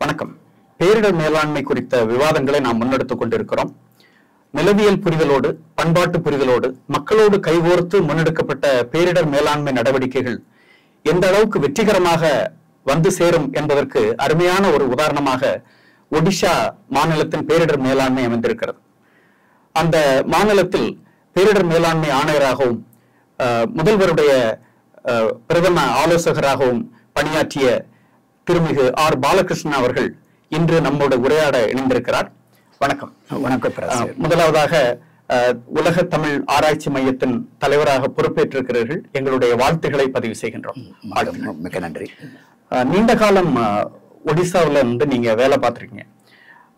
வணக்கம். பேரிடர் மேலாண்மை குறித்த விவாதங்களை நாம் முன்னெடுத்துக் கொண்டிருக்கிறோம். நிலவியல் புரிதலோடு, பண்பாட்டு புரிதலோடு, மக்களோடு கைகோர்த்து முன்னெடுக்கப்பட்ட பேரிடர் மேலாண்மை நடவடிக்கைகள் எந்த அளவுக்கு வெற்றிகரமாக வந்து சேரும் என்பதற்கு அருமையான ஒரு உதாரணமாக ஒடிஷா மாநிலத்தின் பேரிடர் மேலாண்மை அமைந்திருக்கிறது. அந்த மாநிலத்தில் பேரிடர் மேலாண்மை ஆணையராகவும் முதல்வருடைய பிரதம ஆலோசகராகவும் பணியாற்றிய திருமிகு ஆர் பாலகிருஷ்ணன் அவர்கள் இன்று நம்மோடு உரையாட இணைந்திருக்கிறார். வணக்கம். வணக்கம். முதலாவதாக உலக தமிழ் ஆராய்ச்சி மையத்தின் தலைவராக பொறுப்பேற்றிருக்கிறீர்கள். எங்களுடைய வாழ்த்துக்களை பதிவு செய்கின்றோம். மிக நன்றி. நீண்ட காலம் ஒடிசாவில் இருந்து நீங்க வேலை பார்த்திருக்கீங்க.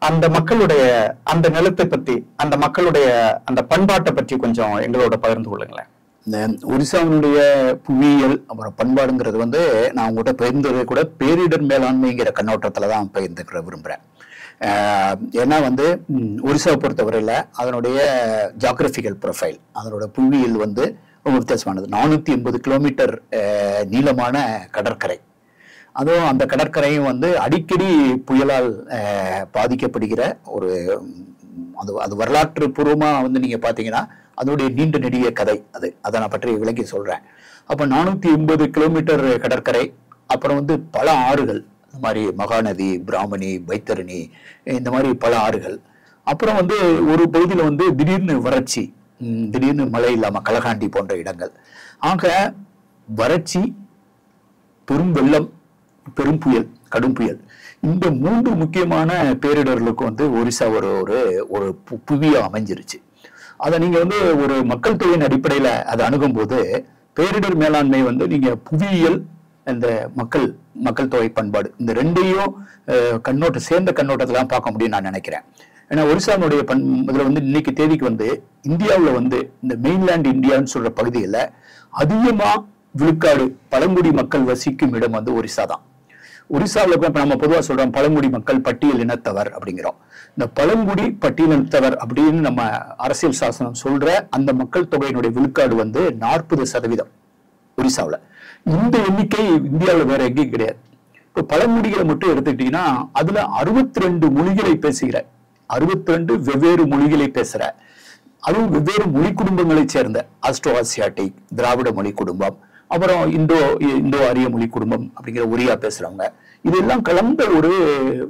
அந்த மக்களுடைய அந்த நிலத்தை பத்தி, அந்த மக்களுடைய அந்த பண்பாட்டை பற்றி கொஞ்சம் எங்களோட பகிர்ந்து கொள்ளுங்களேன். இந்த ஒரிசாவினுடைய புவியியல் அப்புறம் பண்பாடுங்கிறது நான் உங்கள்கிட்ட பகிர்ந்ததை கூட பேரிடர் மேலாண்மைங்கிற கண்ணோட்டத்தில் தான் பகிர்ந்துக்கிற விரும்புகிறேன். ஏன்னா ஒரிசாவை பொறுத்தவரையில் அதனுடைய ஜாகிரபிக்கல் ப்ரொஃபைல், அதனோட புவியியல் ரொம்ப வித்தியாசமானது. 480 கிலோமீட்டர் நீளமான கடற்கரை. அதுவும் அந்த கடற்கரையும் அடிக்கடி புயலால் பாதிக்கப்படுகிற ஒரு அது வரலாற்று பூர்வமாக நீங்கள் பார்த்தீங்கன்னா அதனுடைய நீண்ட நெடிய கதை. அதை நான் பற்றி விளக்கி சொல்கிறேன். அப்போ 480 கிலோமீட்டர் கடற்கரை, அப்புறம் பல ஆறுகள், இந்த மாதிரி மகாநதி, பிராமணி, பைத்தரணி, இந்த மாதிரி பல ஆறுகள். அப்புறம் ஒரு பகுதியில் திடீர்னு வறட்சி, திடீர்னு மழை இல்லாமல் கலகாண்டி போன்ற இடங்கள். ஆக வறட்சி, பெரும் வெள்ளம், பெரும் புயல், கடும் புயல், இந்த 3 முக்கியமான பேரிடர்களுக்கு ஒரிசா ஒரு புவியா அமைஞ்சிருச்சு. அதை நீங்க ஒரு மக்கள் தொகையின் அடிப்படையில அதை அணுகும் போது பேரிடர் மேலாண்மை நீங்க புவியியல், இந்த மக்கள் தொகை பண்பாடு, இந்த ரெண்டையும் சேர்ந்த கண்ணோட்டத்துல பார்க்க முடியும் நான் நினைக்கிறேன். ஏன்னா ஒரிசாவுடைய இதுல இன்னைக்கு தேதிக்கு இந்தியாவில் இந்த மெயின்லேண்ட் இந்தியான்னு சொல்ற பகுதியில் அதிகமா விழுக்காடு பழங்குடி மக்கள் வசிக்கும் இடம் ஒரிசா தான். ஒரிசாவில் இப்ப நம்ம பொதுவாக சொல்றோம் பழங்குடி மக்கள் பட்டியல் இனத்தவர் அப்படிங்கிறோம். இந்த பழங்குடி பட்டியலினத்தவர் அப்படின்னு நம்ம அரசியல் சாசனம் சொல்ற அந்த மக்கள் தொகையினுடைய விழுக்காடு 40% ஒரிசாவில். இந்த எண்ணிக்கை இந்தியாவில் வேற எங்கேயும் கிடையாது. இப்போ பழங்குடிகளை மட்டும் எடுத்துக்கிட்டீங்கன்னா அதுல 62 மொழிகளை பேசுகிற, 62 வெவ்வேறு மொழிகளை பேசுற, அதுவும் வெவ்வேறு மொழி குடும்பங்களை சேர்ந்த ஆஸ்ட்ரோ ஆசியாட்டிக், திராவிட மொழி குடும்பம், அப்புறம் இந்தோ ஆரிய மொழி குடும்பம் அப்படிங்கிற ஒரியா பேசுறவங்க, இதெல்லாம் கலந்த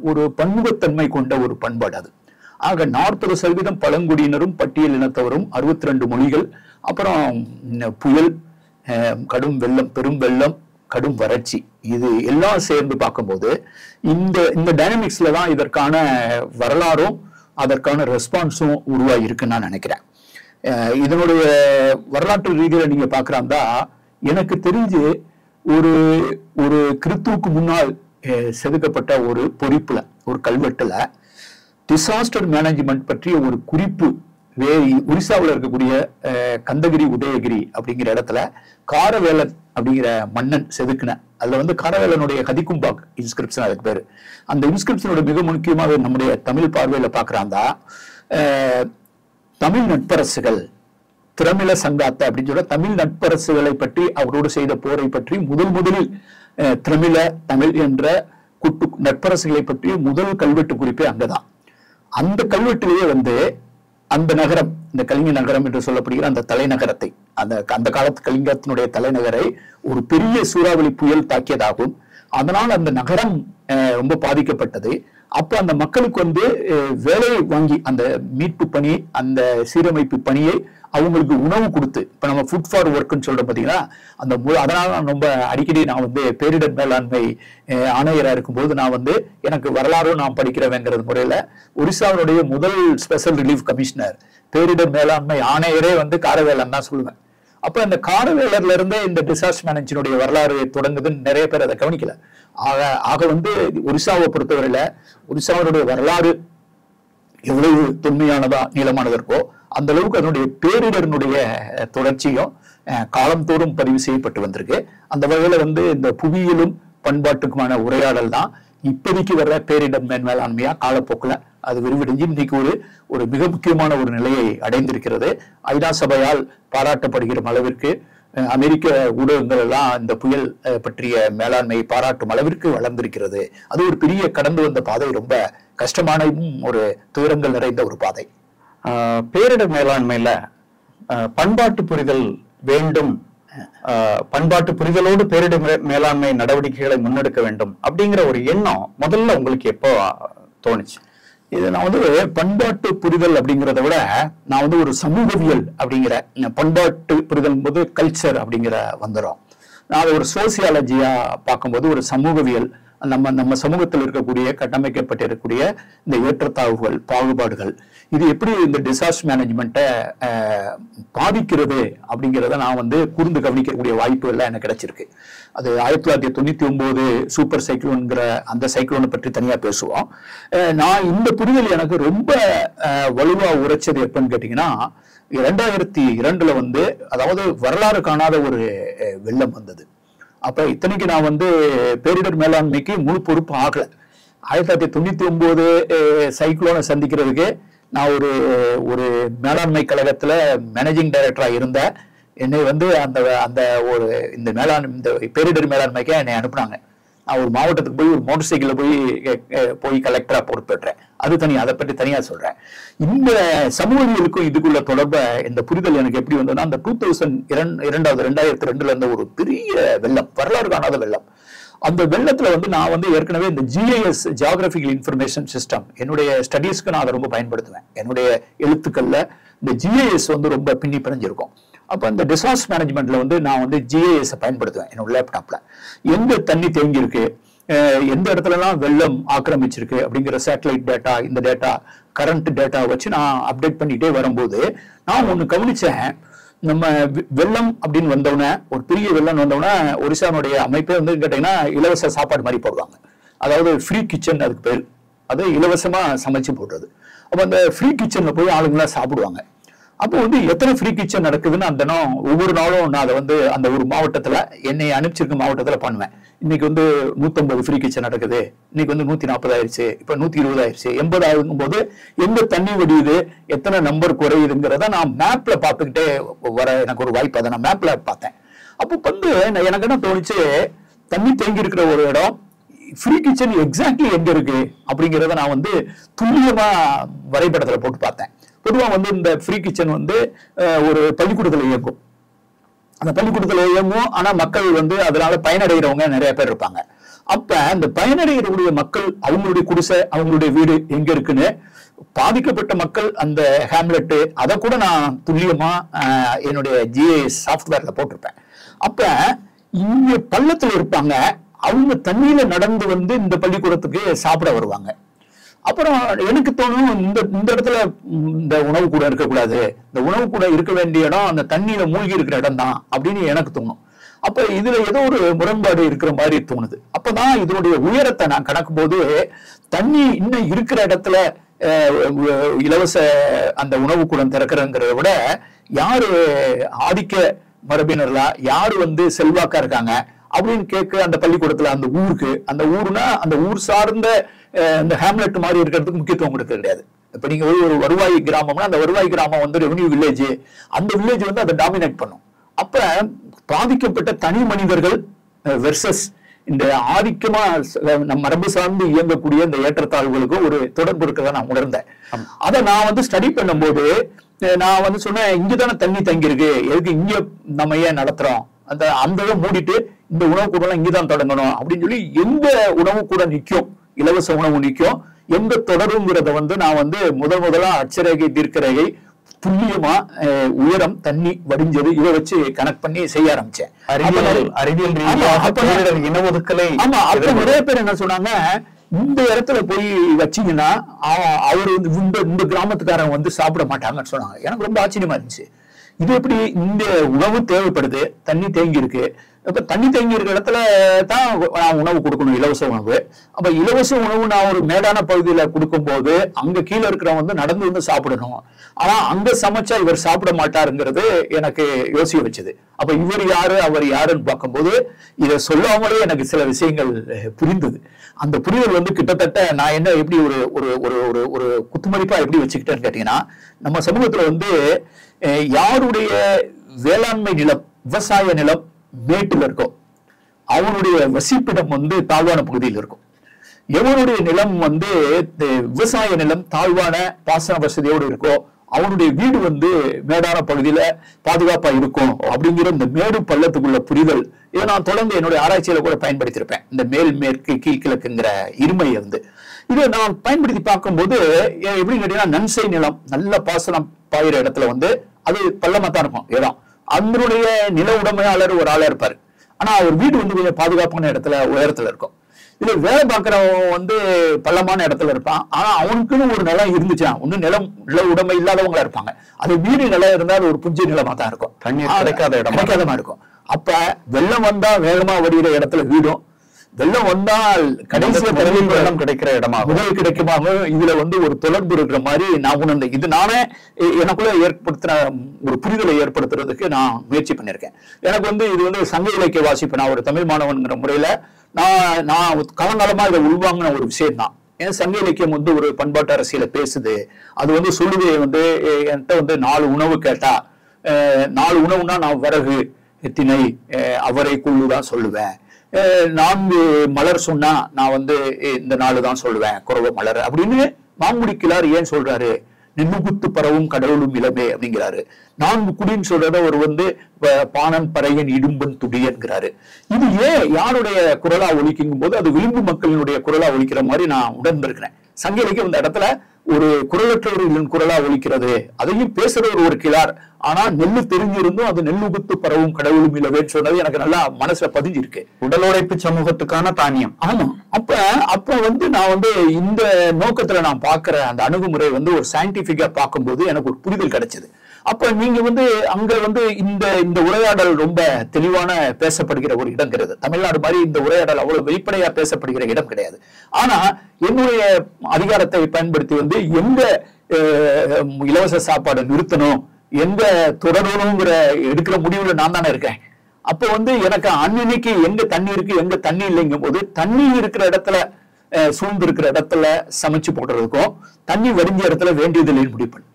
ஒரு பன்முகத்தன்மை கொண்ட ஒரு பண்பாடு அது. ஆக 40% பழங்குடியினரும் பட்டியல் இனத்தவரும், 62 மொழிகள், அப்புறம் புயல், கடும் வெள்ளம், பெரும் வெள்ளம், கடும் வறட்சி, இது எல்லாம் சேர்ந்து பார்க்கும்போது இந்த டைனமிக்ஸ்ல தான் இதற்கான வரலாறும் அதற்கான ரெஸ்பான்ஸும் உருவாகி இருக்குன்னு நான் நினைக்கிறேன். இதனுடைய வரலாற்று ரீதியில நீங்க பாக்குறாந்தா எனக்கு தெரிஞ்சு ஒரு கிறித்துவுக்கு முன்னால் செதுக்கப்பட்ட ஒரு பொறிப்புல, ஒரு கல்வெட்டுல டிசாஸ்டர் மேனேஜ்மெண்ட் பற்றிய ஒரு குறிப்பு ஒரிசாவில் இருக்கக்கூடிய கந்தகிரி உதயகிரி அப்படிங்கிற இடத்துல காரவேலன் அப்படிங்கிற மன்னன் செதுக்குன, அதுல காரவேலனுடைய ஹதிகும்பாக் இன்ஸ்கிரிப்ஷன் அதுக்கு பேரு. அந்த இன்ஸ்கிரிப்ஷனோட மிக முக்கியமாக நம்முடைய தமிழ் பார்வையில பாக்குறாந்தா தமிழ் நட்பரசுகள், திரமிழ சங்காத்த அப்படின்னு சொல்ற தமிழ் நட்பரசுகளை பற்றி, அவரோடு செய்த போரை பற்றி முதலில் திரமிழ தமிழ் என்ற நட்பரசுகளை பற்றி முதல் கல்வெட்டு குறிப்பே அங்கதான். அந்த கல்வெட்டிலேயே அந்த நகரம், இந்த கலிங்க நகரம் என்று சொல்லப்படுகிற அந்த தலைநகரத்தை, அந்த காலத்து கலிங்கத்தினுடைய தலைநகரை ஒரு பெரிய சூறாவளி புயல் தாக்கியதாகும். அதனால் அந்த நகரம் ரொம்ப பாதிக்கப்பட்டது. அப்ப அந்த மக்களுக்கு வேலையை வாங்கி அந்த மீட்பு பணி, அந்த சீரமைப்பு பணியை அவங்களுக்கு உணவு கொடுத்து, இப்ப நம்ம ஃபுட் ஃபார் ஒர்க்னு சொல்றோம் பாத்தீங்கன்னா, அதனால நான் ரொம்ப அடிக்கடி நான் பேரிடர் மேலாண்மை ஆணையரா இருக்கும்போது நான் எனக்கு வரலாறும் நான் படிக்கிறேங்கிறது முறையில ஒரிசாவுடைய முதல் ஸ்பெஷல் ரிலீஃப் கமிஷனர், பேரிடர் மேலாண்மை ஆணையரே காரவேலன் தான் சொல்லுவேன். அப்ப அந்த காரவேலர்ல இருந்தே இந்த டிசாஸ்டர் மேனேஜ்மென்ட் வரலாறு தொடங்குதுன்னு நிறைய பேர் அதை கவனிக்கல. ஆக ஒரிசாவை பொறுத்தவரையில ஒரிசாவுடைய வரலாறு எவ்வளவு தொன்மையானதா நீளமானதா இருக்கோ அந்த அளவுக்கு அதனுடைய பேரிடரினுடைய தொடர்ச்சியும் காலந்தோறும் பதிவு செய்யப்பட்டு வந்திருக்கு. அந்த வகையில இந்த புவியியலும் பண்பாட்டுக்குமான உரையாடல் தான் இப்போதைக்கு வர்ற பேரிடர் மேலாண்மையா காலப்போக்கில் அது விரிவடைஞ்சு இன்னைக்கு ஒரு மிக முக்கியமான ஒரு நிலையை அடைந்திருக்கிறது. ஐநா சபையால் பாராட்டப்படுகிற அளவிற்கு அமெரிக்க ஊடகங்கள் எல்லாம் இந்த புயல் பற்றிய மேலாண்மையை பாராட்டும் அளவிற்கு வளர்ந்திருக்கிறது. அது ஒரு பெரிய கடந்து வந்த பாதை, ரொம்ப கஷ்டமானதும் ஒரு துயரங்கள் நிறைந்த ஒரு பாதை. பேரிடர் மேலாண்மையில பண்பாட்டு புரிதல் வேண்டும், பண்பாட்டு புரிதலோடு பேரிடர் மேலாண்மை நடவடிக்கைகளை முன்னெடுக்க வேண்டும் அப்படிங்கிற ஒரு எண்ணம் முதல்ல உங்களுக்கு எப்போ தோணுச்சு? இது நான் வந்து பண்பாட்டு புரிதல் அப்படிங்கிறத விட நான் வந்து ஒரு சமூகவியல் அப்படிங்கிற, பண்பாட்டு புரிதல் போது கல்ச்சர் அப்படிங்கிற வந்துடும். நான் அதை ஒரு சோசியாலஜியா பார்க்கும்போது ஒரு சமூகவியல், நம்ம சமூகத்தில் இருக்கக்கூடிய கட்டமைக்கப்பட்டிருக்கக்கூடிய இந்த ஏற்றத்தாழ்வுகள், பாகுபாடுகள், இது எப்படி இந்த டிசாஸ்டர் மேனேஜ்மெண்ட்டை பாதிக்கிறது அப்படிங்கிறத நான் வந்து கூர்ந்து கவனிக்கக்கூடிய வாய்ப்புகள்லாம் எனக்கு கிடைச்சிருக்கு. அது 1999 சூப்பர் சைக்ளோன்கிற அந்த சைக்ளோனை பற்றி தனியாக பேசுவோம். நான் இந்த புரிதல் எனக்கு ரொம்ப வலுவா உரைச்சது எப்பன்னு கேட்டிங்கன்னா, 2002 வந்து, அதாவது வரலாறு காணாத ஒரு வெள்ளம் வந்தது. அப்ப இத்தனைக்கு நான் வந்து பேரிடர் மேலாண்மைக்கு முழு பொறுப்பு ஆகல. 1999 சைக்ளோனை சந்திக்கிறதுக்கு நான் ஒரு மேலாண்மை கழகத்துல மேனேஜிங் டைரக்டரா இருந்தேன். என்னை வந்து அந்த ஒரு இந்த பேரிடர் மேலாண்மைக்கு என்னை அனுப்புனாங்க. நான் ஒரு மாவட்டத்துக்கு போய் ஒரு மோட்டார் சைக்கிளில் போய் கலெக்டரா பொறுப்பேற்றேன். அது தனியாக, அதை பற்றி தனியா சொல்றேன். இந்த சமூகங்களுக்கும் இதுக்குள்ள தொடர்பை, இந்த புரிதல் எனக்கு எப்படி வந்ததுன்னா, அந்த 2002 இருந்த ஒரு பெரிய வெள்ளம், வரலாறு காணாத வெள்ளம். அந்த வெள்ளத்துல வந்து நான் வந்து ஏற்கனவே இந்த GIS, ஜியோகிராபிக்கல் இன்ஃபர்மேஷன் சிஸ்டம், என்னுடைய ஸ்டடீஸ்க்கு நான் அதை ரொம்ப பயன்படுத்துவேன். என்னுடைய எழுத்துக்கள்ல இந்த GIS வந்து ரொம்ப பின்னி பிணைஞ்சிருக்கும். அப்ப அந்த டிசாஸ்டர் மேனேஜ்மெண்ட்ல வந்து நான் வந்து GIS பயன்படுத்துவேன் என்னோட லேப்டாப்ல. எங்க தண்ணி தேங்கி இருக்கு, எந்த இடத்துலலாம் வெள்ளம் ஆக்கிரமிச்சிருக்கு அப்படிங்கிற சேட்டலைட் டேட்டா, இந்த டேட்டா, கரண்ட் டேட்டா வச்சு நான் அப்டேட் பண்ணிட்டே வரும்போது நான் ஒண்ணு கவனிச்சேன். நம்ம வெள்ளம் அப்படின்னு வந்தோடனே, ஒரு பெரிய வெள்ளம் வந்தோடனே ஒரிசானுடைய அமைப்பே வந்து கேட்டீங்கன்னா இலவச சாப்பாடு மாதிரி போடுவாங்க. அதாவது ஃப்ரீ கிச்சன் அதுக்கு பேர். அது இலவசமா சமைச்சு போடுறது. அப்ப அந்த ஃப்ரீ கிச்சன்ல போய் ஆளுங்களாம் சாப்பிடுவாங்க. அப்போ வந்து எத்தனை ஃப்ரீ கிச்சன் நடக்குதுன்னு அந்த ஒவ்வொரு நாளும் நான் அதை வந்து அந்த ஒரு மாவட்டத்துல, என்னை அனுப்பிச்சிருக்க மாவட்டத்துல பண்ணுவேன். இன்னைக்கு வந்து 150 ஃப்ரீ கிச்சன் நடக்குது, இன்னைக்கு வந்து 140 ஆயிடுச்சு, இப்ப 120 ஆயிடுச்சு, 80 ஆகும் போது எங்க தண்ணி வடியுது, எத்தனை நம்பர் குறையுதுங்கிறத நான் மேப்ல பார்த்துக்கிட்டே வர எனக்கு ஒரு வாய்ப்பு. அதை நான் மேப்ல பார்த்தேன். அப்போ வந்து எனக்கு என்ன தோணுச்சு, தண்ணி தேங்கி இருக்கிற ஒரு இடம், ஃப்ரீ கிச்சன் எக்ஸாக்ட்லி எங்க இருக்கு அப்படிங்கிறத நான் வந்து துல்லியமா வரைபடத்துல போட்டு பார்த்தேன். பொதுவாக வந்து இந்த ஃப்ரீ கிச்சன் வந்து ஒரு பள்ளிக்கூடத்தில் இயங்கும். அந்த பள்ளிக்கூடத்தில் இயங்கும். ஆனா மக்கள் வந்து அதனால பயனடைகிறவங்க நிறைய பேர் இருப்பாங்க. அப்ப அந்த பயனடைகிறவங்களுடைய மக்கள், அவங்களுடைய குடிசை, அவங்களுடைய வீடு எங்க இருக்குன்னு, பாதிக்கப்பட்ட மக்கள் அந்த ஹேம்லெட்டு, அதை கூட நான் துல்லியமா என்னுடைய GIS சாஃப்ட்வேர்ல போட்டிருப்பேன். அப்ப இங்க பள்ளத்துல இருப்பாங்க, அவங்க தண்ணியில நடந்து வந்து இந்த பள்ளிக்கூடத்துக்கு சாப்பிட வருவாங்க. அப்புறம் எனக்கு தோணும், இந்த இடத்துல இந்த உணவு கூட இருக்கக்கூடாது, இந்த உணவு கூட இருக்க வேண்டிய இடம் அந்த தண்ணியில மூழ்கி இருக்கிற இடம் தான் அப்படின்னு எனக்கு தோணும். அப்ப இதுல ஏதோ ஒரு முரண்பாடு இருக்கிற மாதிரி தோணுது. அப்பதான் இதனுடைய உயரத்தை நான் கணக்கும் போது, தண்ணி இன்னும் இருக்கிற இடத்துல இலவச அந்த உணவு கூடம் திறக்கிறங்கிறத விட, யாரு ஆதிக்க மரபினர்களா, யாரு வந்து செல்வாக்கா இருக்காங்க அப்படின்னு கேட்க அந்த பள்ளிக்கூடத்துல அந்த ஊருக்கு, அந்த ஊருனா அந்த ஊர் சார்ந்த இந்த ஹேம்லெட் மாதிரி இருக்கிறதுக்கு முக்கியத்துவம் கொடுக்க கிடையாது. இப்ப நீங்க ஒரு வருவாய் கிராமம்னா அந்த வருவாய் கிராமம் வந்து ரெவன்யூ வில்லேஜ், அந்த வில்லேஜ் வந்து அதை டாமினேட் பண்ணும். அப்ப பாதிக்கப்பட்ட தனி மனிதர்கள் வெர்சஸ் இந்த ஆதிக்கமா நம்ம மரபு சார்ந்து இயங்கக்கூடிய இந்த ஏற்றத்தாழ்வுகளுக்கும் ஒரு தொடர்பு இருக்கிறத நான் உணர்ந்தேன். அதை நான் வந்து ஸ்டடி பண்ணும்போது நான் வந்து சொன்னேன், இங்கதானே தண்ணி தங்கி இருக்கு, எதுக்கு இங்க நம்ம ஏன் நடத்துறோம், அந்த மூடிட்டு இந்த உணவு கூட இங்கதான் தொடங்கணும் அப்படின்னு சொல்லி, எந்த உணவு கூட நிற்கும், இலவச உணவு நிற்கும், எங்க தொடருங்கிறத வந்து நான் வந்து முதலா அட்சரேகை, தீர்க்கரேகை, துல்லியமா உயரம், தண்ணி வடிஞ்சது, இதை வச்சு கனெக்ட் பண்ணி செய்ய ஆரம்பிச்சேன். இனஒதுக்கலை. ஆமா, அப்ப நிறைய பேர் என்ன சொன்னாங்க, இந்த இடத்துல போய் வச்சீங்கன்னா அவரு இந்த கிராமத்துக்காரங்க வந்து சாப்பிட மாட்டாங்கன்னு சொன்னாங்க. எனக்கு ரொம்ப ஆச்சரியமா இருந்துச்சு. இது எப்படி, இந்த உணவு தேவைப்படுது, தண்ணி தேங்கி இருக்கு, இப்ப தண்ணி தேங்கி இருக்கிற இடத்துல தான் நான் உணவு கொடுக்கணும், இலவச உணவு. அப்ப இலவச உணவு நான் ஒரு மேடான பகுதியில கொடுக்கும் போது அங்க கீழே இருக்கிறவங்க வந்து நடந்து வந்து சாப்பிடணும். ஆனா அங்க சமைச்சா இவர் சாப்பிட மாட்டாருங்கிறது எனக்கு யோசிக்க வச்சது. அப்ப இவர் யாரு அவர் யாருன்னு பார்க்கும்போது இதை சொல்லாமலே எனக்கு சில விஷயங்கள் புரிந்தது. அந்த புரிதல் வந்து கிட்டத்தட்ட நான் என்ன எப்படி ஒரு ஒரு ஒரு ஒரு குத்துமதிப்பா எப்படி வச்சுக்கிட்டேன்னு கேட்டீங்கன்னா, நம்ம சமூகத்துல வந்து யாருடைய வேளாண்மை நிலம் விவசாய நிலம் மேட்டில் இருக்கும், அவனுடைய வசிப்பிடம் வந்து தாழ்வான பகுதியில் இருக்கும். எவனுடைய நிலம் வந்து விவசாய நிலம் தாழ்வான பாசன வசதியோடு இருக்கோ அவனுடைய வீடு வந்து மேடான பகுதியில பாதுகாப்பா இருக்கும் அப்படிங்கிற இந்த மேடு பள்ளத்துக்குள்ள புரிதல் இதை நான் தொடர்ந்து என்னுடைய ஆராய்ச்சியில கூட பயன்படுத்தியிருப்பேன். இந்த மேல் மேற்கு கீழ்கிழக்குங்கிற இருமையை வந்து இதை நான் பயன்படுத்தி பார்க்கும்போது எப்படி கேட்டீங்கன்னா, நன்சை நிலம் நல்ல பாசனம் பாயிற இடத்துல வந்து அது பள்ளமா தான் இருக்கும் இடம். அதனுடைய நில உடைமையாளர் ஒரு ஆளா இருப்பாரு, ஆனா அவர் வீடு வந்து கொஞ்சம் பாதுகாப்பான இடத்துல உயரத்துல இருக்கும். இதுல வேலை பார்க்கிறவன் வந்து பள்ளமான இடத்துல இருப்பான், ஆனா அவனுக்குன்னு ஒரு நிலம் இருந்துச்சா ஒண்ணு நில உடைமை இல்லாதவங்களா இருப்பாங்க. அது வீடு நிலம் இருந்தால் ஒரு புஞ்சை நிலமா தான் இருக்கும், தண்ணீர் கிடைக்காதமா இருக்கும். அப்ப வெள்ளம் வந்தா வேகமா வடிகிற இடத்துல வீடும், வெள்ளம் வந்தால் கடைசியா வெள்ளம் கிடைக்கிற இடமா முதல் கிடைக்குமாக இதுல வந்து ஒரு தொடர்பு இருக்கிற மாதிரி நான் உணர்ந்தேன். இது நானே எனக்குள்ள ஏற்படுத்தின ஒரு புரிதலை ஏற்படுத்துறதுக்கு நான் முயற்சி பண்ணியிருக்கேன். எனக்கு வந்து இது வந்து சங்க இலக்கிய வாசிப்பு, நான் ஒரு தமிழ் மாணவன்கிற முறையில நான் காலங்காலமா இதை உள்வாங்கின ஒரு விஷயம் தான். ஏன் சங்க இலக்கியம் வந்து ஒரு பண்பாட்டு அரசியல பேசுது, அது வந்து சொல்லுது வந்து என்கிட்ட வந்து 4 உணவு கேட்டா 4 உணவுனா நான் விறகு திணை அவரை குள்ளுதான் சொல்லுவேன், 4 மலர் சொன்னா நான் வந்து இந்த 4 தான் சொல்லுவேன் குறவ மலர் அப்படின்னு மாங்குடி கிளார் ஏன் சொல்றாரு, நெல்லுகுத்து பரவும் கடவுளும் இளமே அப்படிங்கிறாரு. 4 குடின்னு சொல்றத ஒரு வந்து பாணன் பறையன் இடும்பன் துடி என்கிறாரு. இது ஏன் யாருடைய குரலா ஒலிக்கும் போது அது விளிம்பு மக்களினுடைய குரலா ஒலிக்கிற மாதிரி நான் உணர்ந்திருக்கிறேன். சங்க இலக்கியம் இந்த இடத்துல ஒரு குரலற்றவர்களின் குரலா ஒலிக்கிறது, அதையும் பேசுறவர் ஒரு கிளார், ஆனா நெல்லு தெரிஞ்சிருந்தும் அது நெல்லுகுத்து பரவும் கடவுளும் இல்லவேன்னு சொன்னது எனக்கு நல்லா மனசுல பதிஞ்சிருக்கு. உடல் உழைப்பு சமூகத்துக்கான தானியம். ஆமா, அப்ப வந்து நான் வந்து இந்த நோக்கத்துல நான் பாக்குற அந்த அணுகுமுறை வந்து ஒரு சயின்டிபிக்கா பார்க்கும்போது எனக்கு ஒரு புரிதல் கிடைச்சது. அப்ப நீங்க வந்து அங்க வந்து இந்த உரையாடல் ரொம்ப தெளிவான பேசப்படுகிற ஒரு இடங்கிறது. தமிழ்நாடு மாதிரி இந்த உரையாடல் அவ்வளவு வெளிப்படையா பேசப்படுகிற இடம் கிடையாது. ஆனா என்னுடைய அதிகாரத்தை பயன்படுத்தி வந்து எங்க இலவச சாப்பாடு நிறுத்தணும், எங்க தொடரணுங்கிற எடுக்கிற முடிவுல நான் தானே இருக்கேன். அப்ப வந்து எனக்கு அன்னைக்கு எங்க தண்ணி இருக்கு எங்க தண்ணி இல்லைங்கும் போது தண்ணி இருக்கிற இடத்துல சூழ்ந்து இருக்கிற இடத்துல சமைச்சு போடுறதுக்கும் தண்ணி வடிஞ்ச இடத்துல வேண்டியதில்லைன்னு முடிவு பண்ணு.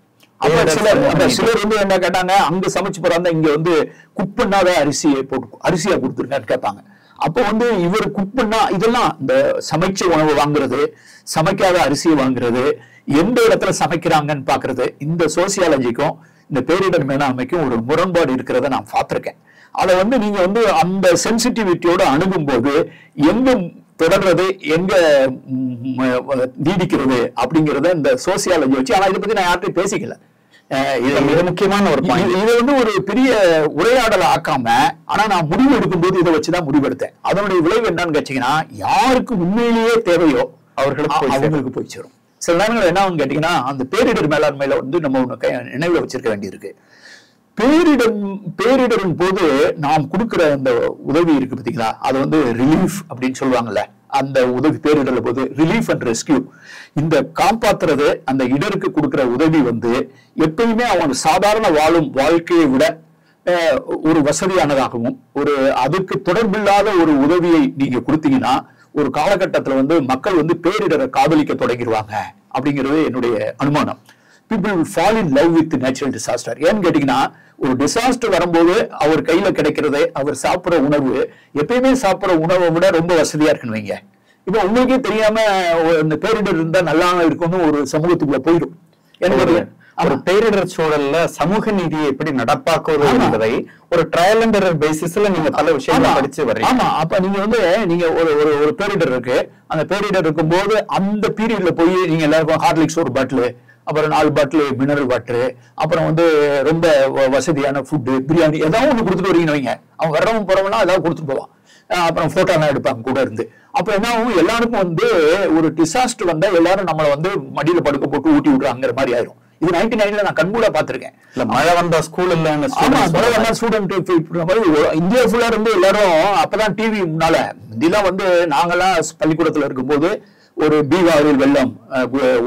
சிலர் வந்து என்ன கேட்டாங்க, அங்க சமைச்சு போறாங்க இங்க வந்து குக் பண்ணாத அரிசியா கொடுத்துருக்கான்னு கேட்பாங்க. அப்போ வந்து இவர் குக் பண்ணா இதெல்லாம் இந்த சமைச்ச உணவு வாங்குறது, சமைக்காத அரிசியை வாங்குறது, எந்த இடத்துல சமைக்கிறாங்கன்னு பாக்குறது, இந்த சோசியாலஜிக்கும் இந்த பேரிடர் மேலாண்மைக்கும் ஒரு முரண்பாடு இருக்கிறத நான் பார்த்திருக்கேன். அதை வந்து நீங்க வந்து அந்த சென்சிட்டிவிட்டியோட அணுகும் போது எங்க தொடர்றது எங்க நீடிக்கிறது அப்படிங்கறத இந்த சோசியாலஜி வச்சு, ஆனா இதை பத்தி நான் யார்கிட்டையும் பேசிக்கல. இது முக்கியமான ஒரு இதை வந்து ஒரு பெரிய உரையாடலை ஆக்காம, ஆனா நான் முடிவு எடுக்கும் போது இதை வச்சுதான் முடிவெடுத்தேன். அதனுடைய விளைவு என்னன்னு கேட்டீங்கன்னா, யாருக்கு உண்மையிலேயே தேவையோ அவங்களுக்கு போய் சேரும். சில நேரங்கள் என்ன கேட்டீங்கன்னா, அந்த பேரிடர் மேலாண்மையில வந்து நம்ம ஒண்ணு நினைவுல வச்சிருக்க வேண்டியிருக்கு. பேரிடரின் போது நாம் கொடுக்கிற அந்த உதவி இருக்கு பாத்தீங்களா, அது வந்து ரிலீஃப் அப்படின்னு சொல்லுவாங்கல்ல. அந்த உதவி பேரிடர்ல போது ரிலீஃப் அண்ட் ரெஸ்கியூ, இந்த காப்பாத்துறது அந்த இடருக்கு கொடுக்கிற உதவி வந்து எப்பயுமே அவன் சாதாரண வாழும் வாழ்க்கையை விட ஒரு வசதியானதாகவும் ஒரு அதுக்கு தொடர்பில்லாத ஒரு உதவியை நீங்க கொடுத்தீங்கன்னா ஒரு காலகட்டத்துல வந்து மக்கள் வந்து பேரிடரை காதலிக்க தொடங்கிடுவாங்க அப்படிங்கிறது என்னுடைய அனுமானம். people will fall in love with natural disaster. ஏன்னு கேட்டீங்கன்னா, ஒரு டிசாஸ்டர் வரும்போது அவர் கையில கிடைக்கிறது, அவர் சாப்பிடுற உணவு எப்பயுமே சாப்பிடுற உணவை விட ரொம்ப வசதியா இருக்குன்னு வைங்க. இப்ப உங்களுக்கே தெரியாம இந்த பேரிடர் இருந்தா நல்லா இருக்கும்னு ஒரு சமூகத்துக்குள்ள போயிடும். ஒரு பேரிடர் சூழல்ல சமூக நீதியை எப்படி நடப்பாக்குவது என்பதை ஒரு ட்ரையல் அண்ட் எரர் பேசிஸ்ல நீங்க பல விஷயங்களை படிச்சு வர்றீங்க. ஆமா, அப்ப நீங்க வந்து நீங்க ஒரு பேரிடர் இருக்கு, அந்த பேரிடர் இருக்கும் போது அந்த பீரியட்ல போய் நீங்க எல்லாருக்கும் ஹார்லிக்ஸ் ஒரு பாட்டில், அப்புறம் 4 பாட்டில் மினரல் வாட்டரு, அப்புறம் வந்து ரொம்ப வசதியான ஃபுட்டு பிரியாணி ஏதாவது ஒண்ணு கொடுத்துட்டு வரீங்கன்னு வைங்க. அவன் வர்றவன் போறவனா ஏதாவது கொடுத்துட்டு போவான். அப்புறம் போட்டோலாம் எடுப்பாங்க கூட இருந்து. அப்ப என்ன ஆகும், எல்லாருக்கும் வந்து ஒரு டிசாஸ்டர் வந்தா எல்லாரும் நம்மளை வந்து மடியில படுக்க போட்டு ஊட்டி விடுறாங்கிற மாதிரி ஆயிரும். இது 99ல நான் கண்கூட பாத்திருக்கேன். மழை வந்தா ஸ்கூல் இல்ல, மழை வந்தா ஸ்டூடெண்ட் இந்தியா ஃபுல்லா இருந்து எல்லாரும் அப்பதான் டிவி முன்னால இதெல்லாம் வந்து நாங்கெல்லாம் பள்ளிக்கூடத்துல இருக்கும்போது ஒரு பீகாரில் வெள்ளம்,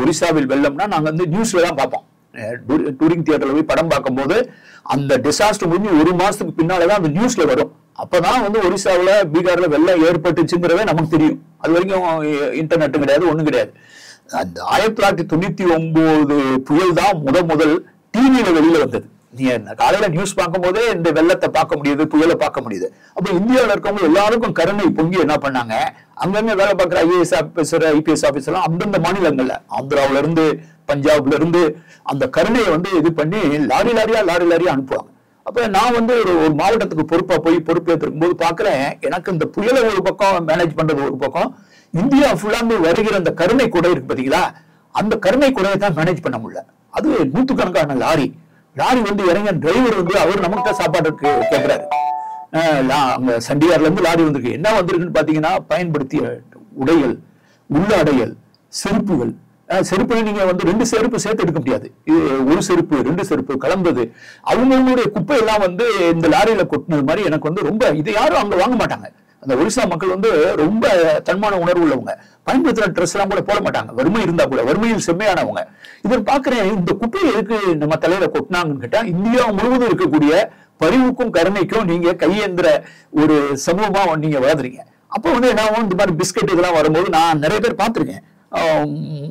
ஒரிசாவில் வெள்ளம்னா நாங்க வந்து நியூஸ்ல தான் பார்ப்போம். டூரிங் தியேட்டர்ல போய் படம் பார்க்கும்போது அந்த டிசாஸ்டர் முடிஞ்சு 1 மாசத்துக்கு பின்னாலதான் அந்த நியூஸ்ல வரும். அப்பதான் வந்து ஒரிசாவில பீகார்ல வெள்ளம் ஏற்பட்டுச்சுங்கிறதே நமக்கு தெரியும். அது வரைக்கும் இன்டர்நெட் கிடையாது, ஒண்ணும் கிடையாது. அந்த 1999 புயல் தான் முதல் டிவியில வெளியில வந்தது. நீங்க காலையில நியூஸ் பார்க்கும் போதே இந்த வெள்ளத்தை பார்க்க முடியுது, புயலை பார்க்க முடியுது. அப்ப இந்தியாவில் இருக்கவங்க எல்லாருக்கும் கருணை பொங்கி என்ன பண்ணாங்க, அங்கங்க வேலை பார்க்குற ஐஏஎஸ் ஆபீசர், ஐபிஎஸ் ஆபீசர் எல்லாம் அந்தந்த மாநிலங்கள்ல, ஆந்திராவில இருந்து பஞ்சாப்ல இருந்து அந்த கருணையை வந்து இது பண்ணி லாரி லாரியா அனுப்புவாங்க. அப்ப நான் வந்து ஒரு மாவட்டத்துக்கு பொறுப்பா போய் பொறுப்பேற்றிருக்கும் போது பாக்குறேன், எனக்கு இந்த புயலை ஒரு பக்கம் மேனேஜ் பண்றது ஒரு பக்கம், இந்தியா ஃபுல்லாந்து வருகிற அந்த கருணை கொடை இருக்கு பாத்தீங்களா, அந்த கருணை கொடையை தான் மேனேஜ் பண்ண முடியல. அது நூத்துக்கணக்கான லாரி வந்து இறங்க டிரைவர் வந்து அவர் நமக்கு சாப்பாடு கேட்கிறாரு. அங்க சண்டிகார்ல இருந்து லாரி வந்திருக்கு. என்ன வந்திருக்குன்னு பாத்தீங்கன்னா, பயன்படுத்திய உடைகள், உள்ளாடைகள், செருப்புகள். செருப்புகள் நீங்க வந்து 2 செருப்பு சேர்த்து எடுக்க முடியாது. இது ஒரு செருப்பு 2 செருப்பு கலந்தது. அவங்களுடைய குப்பை எல்லாம் வந்து இந்த லாரியில கொட்டினது மாதிரி எனக்கு வந்து ரொம்ப, இது யாரும் அங்க வாங்க மாட்டாங்க. அந்த ஒரிசா மக்கள் வந்து ரொம்ப தன்மான உணர்வு உள்ளவங்க. பயன்படுத்துற ட்ரெஸ் எல்லாம் கூட போட மாட்டாங்க, வறுமை இருந்தா கூட, வறுமையில் செம்மையானவங்க. இதில் பாக்குறேன், இந்த குப்பையை எதுக்கு நம்ம தலையில கொட்டினாங்கன்னு கேட்டா, இந்தியா முழுவதும் இருக்கக்கூடிய பரிவுக்கும் கருணைக்கும் நீங்க கையேந்திர ஒரு சமூகமா நீங்க வளர்ந்துறீங்க. அப்போ வந்து என்ன, இந்த மாதிரி பிஸ்கட் இதெல்லாம் வரும்போது நான் நிறைய பேர் பார்த்திருக்கேன்.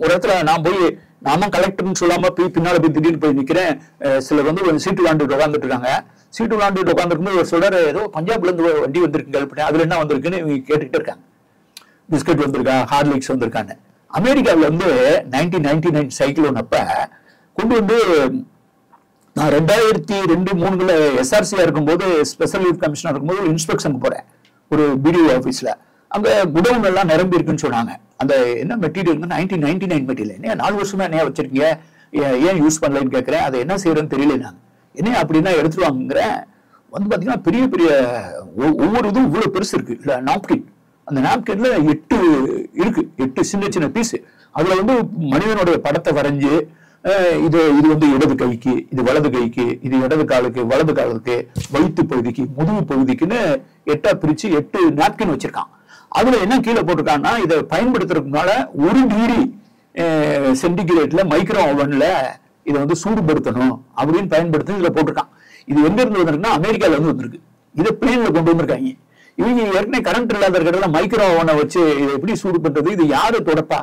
ஒரு இடத்துல நான் போய், நாம கலெக்டர்னு சொல்லாம போய் பின்னால போய் திடீர்னு போய் நிக்கிறேன். சிலர் வந்து ஒரு சீட்டு விளாண்டுட்டு உட்காந்துட்டு இருக்காங்க. சீட்டு விளாண்டுட்டு உட்காந்துருக்கும்போது ஒரு சொல்றாரு, ஏதோ பஞ்சாப்ல இருந்து வண்டி வந்திருக்கு, அதுல என்ன வந்திருக்குன்னு இவங்க கேட்டுக்கிட்டு இருக்காங்க. பிஸ்கட் வந்திருக்கா, ஹார்லிக்ஸ் வந்திருக்கான்னு. அமெரிக்காவில் வந்து 1999 சைக்ளோன் அப்ப கொண்டு வந்து, நான் 2002-03 எஸ்ஆர்சியா இருக்கும்போது, ஸ்பெஷல் லீவ் கமிஷனர் இருக்கும்போது இன்ஸ்பெக்ஷனுக்கு போறேன் ஒரு பிடிஓ ஆபீஸ்ல. அங்க குடவுன் எல்லாம் நிரம்பி இருக்குன்னு சொன்னாங்க. அந்த என்ன மெட்டீரியல், 1999 மெட்டீரியல், என்ன 4 வருஷமா என்ன வச்சிருக்கீங்க, ஏன் யூஸ் பண்ணலன்னு கேட்கிறேன். அதை என்ன செய்யறேன்னு தெரியல. நான் என்ன அப்படின்னா எடுத்துட்டு வாங்குறேன். வந்து பாத்தீங்கன்னா பெரிய பெரிய ஒவ்வொரு இதுவும் இவ்வளவு பெருசு இருக்கு. இல்ல நாப்கின், அந்த நாப்கின்ல 8 இருக்கு, 8 சின்ன சின்ன பீஸ். அதுல வந்து மனிதனுடைய படத்தை வரைஞ்சு, இது வந்து இடது கைக்கு, இது வலது கைக்கு, இது இடது காலுக்கு, வலது காலுக்கு, வயிற்று பகுதிக்கு, முதுகு பகுதிக்குன்னு 8 பிரிச்சு 8 நாப்கின் வச்சிருக்கான். அதுல என்ன கீழே போட்டிருக்காங்கன்னா, இதை பயன்படுத்துறதுனால 1 டிகிரி சென்டிகிரேட்ல மைக்ரோ ஓவன்ல இதை வந்து சூடுபடுத்தணும் அப்படின்னு பயன்படுத்தி இதுல போட்டிருக்கான். இது எங்க இருந்து வந்திருக்குன்னா, அமெரிக்கால இருந்து வந்திருக்கு. இதை பிளேன்ல கொண்டு வந்திருக்காங்க. இவங்க ஏற்கனவே கரண்ட் இல்லாத இருக்கிறதுல மைக்ரோ ஓவனை வச்சு இதை எப்படி சூடு பண்றது, இது யாரு தொடப்பா?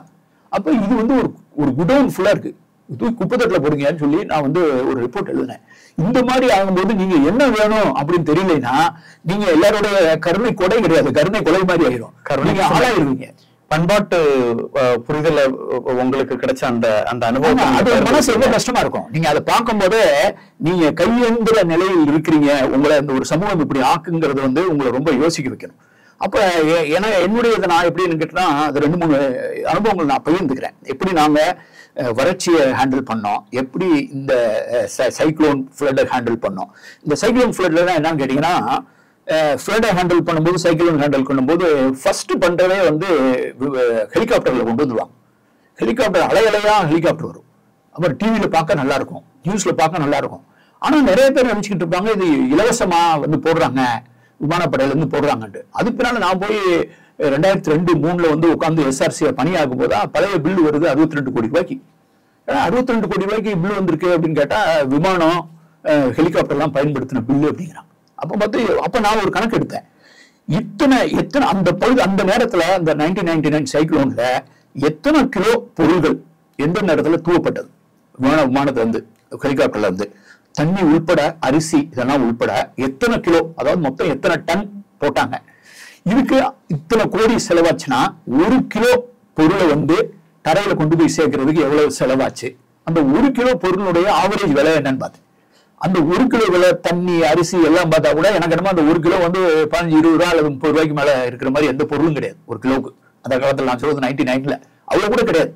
அப்ப இது வந்து ஒரு குடவுன் ஃபுல்லா இருக்கு, குப்பத்தட்டுல போடுங்கன்னு சொல்லி நான் வந்து ஒரு ரிப்போர்ட் எழுதினேன். இந்த மாதிரி ஆகும்போது நீங்க என்ன வேணும் அப்படின்னு தெரியலன்னா, நீங்க எல்லாருடைய கருணை கொடை கிடையாது, கருணை கொலை மாதிரி ஆயிரும், நீங்க ஆளாயிருவீங்க. பண்பாட்டு புரிதல உங்களுக்கு கிடைச்ச அந்த அனுபவம், அது மனசு ரொம்ப கஷ்டமா இருக்கும். நீங்க அதை பார்க்கும் போது நீங்க கையேந்திர நிலையில் இருக்கிறீங்க, உங்களை இந்த ஒரு சமூகம் இப்படி ஆக்குங்கிறது வந்து உங்களை ரொம்ப யோசிக்க வைக்கணும். அப்ப என்னுடைய நான் எப்படின்னு கேட்டா, அது 2-3 அனுபவங்கள் நான் பகிர்ந்துக்கிறேன். எப்படி நாங்க வறட்சியை ஹேண்டில் பண்ணோம், எப்படி இந்த சைக்ளோன் ஃப்ளட்டை ஹேண்டில் பண்ணோம். இந்த சைக்ளோன் ஃப்ளட்ல என்னன்னு கேட்டீங்கன்னா, ஃப்ளட்டை ஹேண்டில் பண்ணும்போது, சைக்ளோன் ஹேண்டில் பண்ணும்போது ஃபர்ஸ்ட் பண்றதே வந்து ஹெலிகாப்டர்ல கொண்டு வந்துருவாங்க. ஹெலிகாப்டர் அலையலையா ஹெலிகாப்டர் வரும். அப்புறம் டிவியில பார்க்க நல்லா இருக்கும், நியூஸ்ல பார்க்க நல்லா இருக்கும். ஆனா நிறைய பேர் நினைச்சுக்கிட்டு இருப்பாங்க, இது இலவசமா வந்து போடுறாங்க, விமானப்படையில இருந்து போடுறாங்கன்ட்டு. அதுக்கு பின்னால நான் போய் 2002-03 வந்து உட்காந்து எஸ்ஆர்சியை பணியாகும் போதா பழைய பில்லு வருது 62 கோடி ரூபாய்க்கு. 62 கோடி ரூபாய்க்கு பில்லு வந்திருக்கு அப்படின்னு கேட்டா, விமானம் ஹெலிகாப்டர் எல்லாம் பயன்படுத்தின பில்லு அப்படிங்கிறாங்க. அப்ப நான் ஒரு கணக்கு எடுத்தேன், எத்தனை அந்த பகுதி, அந்த நேரத்துல அந்த 1999 சைக்ளோன்ல எத்தனை கிலோ பொருள்கள் எந்த நேரத்துல தூவப்பட்டது, விமானத்துல இருந்து, ஹெலிகாப்டர்ல இருந்து, தண்ணி உள்பட, அரிசி இதெல்லாம் உள்பட எத்தனை கிலோ, அதாவது மொத்தம் எத்தனை டன் போட்டாங்க. இதுக்கு இத்தனை கோடி செலவாச்சுன்னா 1 கிலோ பொருளை வந்து தரையில கொண்டு போய் சேர்க்கறதுக்கு எவ்வளவு செலவாச்சு, அந்த 1 கிலோ பொருளுடைய ஆவரேஜ் விலை என்னன்னு பார்த்து, அந்த 1 கிலோ விலை தண்ணி அரிசி எல்லாம் பார்த்தா கூட எனக்கு என்னமோ அந்த 1 கிலோ வந்து 15-20 ரூபா அல்லது 30 ரூபாய்க்கு மேல இருக்கிற மாதிரி எந்த பொருளும் கிடையாது 1 கிலோவுக்கு. அந்த காலத்துல நான் சொல்றது 99ல அவ்வளவு கூட கிடையாது,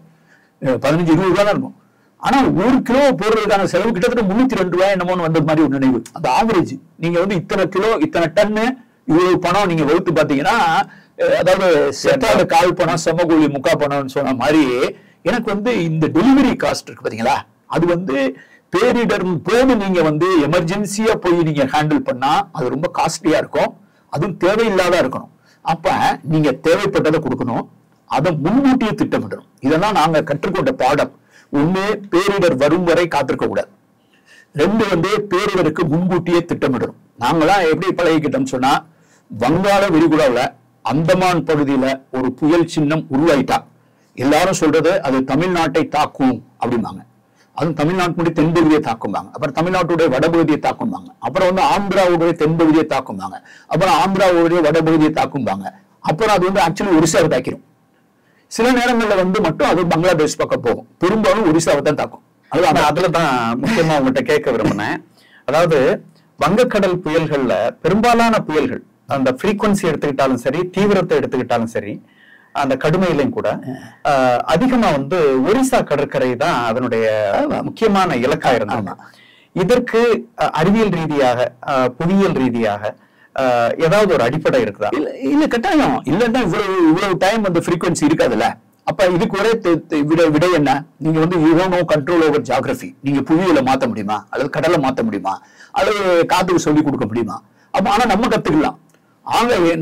15-20 ரூபா தான் இருக்கும். ஆனா 1 கிலோ போடுறதுக்கான செலவு கிட்டத்தட்ட 302 ரூபாய் என்னமோன்னு வந்தது மாதிரி ஒரு நினைவு. அந்த ஆவரேஜ் நீங்க வந்து இத்தனை கிலோ, இத்தனை டன்னு, இவ்வளவு பணம் நீங்க வகுத்து பாத்தீங்கன்னா, அதாவது செத்தாத 1/4 பணம் செம்மகூலி 3/4 பணம்னு சொன்ன மாதிரி, எனக்கு வந்து இந்த டெலிவரி காஸ்ட் இருக்கு பாத்தீங்களா, அது வந்து பேரிடர் போது நீங்க வந்து எமர்ஜென்சியா போய் நீங்க ஹேண்டில் பண்ணா அது ரொம்ப காஸ்ட்லியா இருக்கும், அதுவும் தேவையில்லாத இருக்கணும். அப்ப நீங்க தேவைப்பட்டதை கொடுக்கணும், அதை முன்கூட்டியே திட்டமிடணும். இதெல்லாம் நாங்க கற்றுக்கொண்ட பாடம். 1, பேரிடர் வரும் வரை காத்திருக்க கூடாது. 2 வந்து பேரிடருக்கு முன்கூட்டியே திட்டமிடணும். நாங்களாம் எப்படி பழகிக்கிட்டோம் சொன்னா, வங்காள விரிகுடாவில் அந்தமான் பகுதியில ஒரு புயல் சின்னம் உருவாயிட்டா எல்லாரும் சொல்றது அது தமிழ்நாட்டை தாக்கும் அப்படிம்பாங்க. அதுவும் தமிழ்நாட்டுடைய தென்பகுதியை தாக்கும்பாங்க, அப்புறம் தமிழ்நாட்டுடைய வடபகுதியை தாக்கும்பாங்க, அப்புறம் வந்து ஆந்திராவுடைய தென்பகுதியை தாக்கும்பாங்க, அப்புறம் ஆந்திராவுடைய வடபகுதியை தாக்கும்பாங்க, அப்புறம் அது வந்து ஆக்சுவலி ஒரிசாவை தாக்கிடும். சில நேரங்கள்ல வந்து மட்டும் அது பங்களாதேஷ் பக்கம் போகும், பெரும்பாலும் ஒரிசாவை தான் தாக்கும். அதுலதான் முக்கியமா உங்ககிட்ட கேட்க விரும்பினேன். அதாவது வங்கக்கடல் புயல்கள்ல பெரும்பாலான புயல்கள் அந்த ஃப்ரீக்வன்சி எடுத்துக்கிட்டாலும் சரி, தீவிரத்தை எடுத்துக்கிட்டாலும் சரி, அந்த கடுமையிலையும் கூட அதிகமா வந்து ஒரிசா கடற்கரை தான் அதனுடைய முக்கியமான இலக்கா இருந்தாங்க. இதற்கு அறிவியல் ரீதியாக, புவியியல் ரீதியாக ஏதாவது ஒரு அடிப்படை இருக்குதா? இல்ல கட்டாயம் இல்லன்னா இவ்வளவு டைம் அந்த ஃப்ரீக்வன்சி இருக்காதுல்ல. அப்ப இதுக்கு ஒரே விடை என்ன? நீங்க வந்து you have no control over geography. நீங்க புவியியல மாத்த முடியுமா, அல்லது கடலை மாத்த முடியுமா, அல்லது காத்துக்கு சொல்லி கொடுக்க முடியுமா? அப்ப ஆனா நம்ம கத்துக்கலாம்.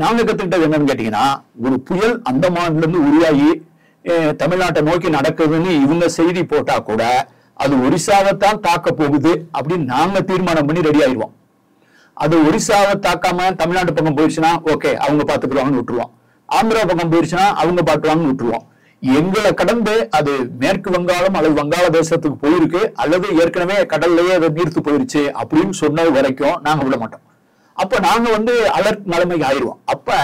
நாங்க கத்துக்கிட்டது என்னன்னு கேட்டீங்கன்னா, ஒரு புயல் அந்தமான்ல இருந்து உருவாகி தமிழ்நாட்டை நோக்கி நடக்குதுன்னு இவங்க செய்தி போட்டா கூட அது ஒரிசாவைத்தான் தாக்க போகுது அப்படின்னு நாங்க தீர்மானம் பண்ணி ரெடி ஆயிடுவோம். அது ஒரிசாவை தாக்காம தமிழ்நாட்டு பக்கம் போயிடுச்சுன்னா ஓகே அவங்க பாத்துக்குவாங்கன்னு விட்டுருவோம், ஆந்திரா பக்கம் போயிடுச்சுன்னா அவங்க பாட்டுவாங்கன்னு விட்டுருவோம். எங்களை கடந்து அது மேற்கு வங்காளம் அல்லது வங்காள தேசத்துக்கு போயிருக்கு, அல்லது ஏற்கனவே கடல்லையே அதை நீர்த்து போயிருச்சு அப்படின்னு சொன்னது வரைக்கும் நாங்க விட மாட்டோம். அப்ப நாங்க வந்து அலர்ட் நிலைமைக்கு ஆயிடுவோம். அப்ப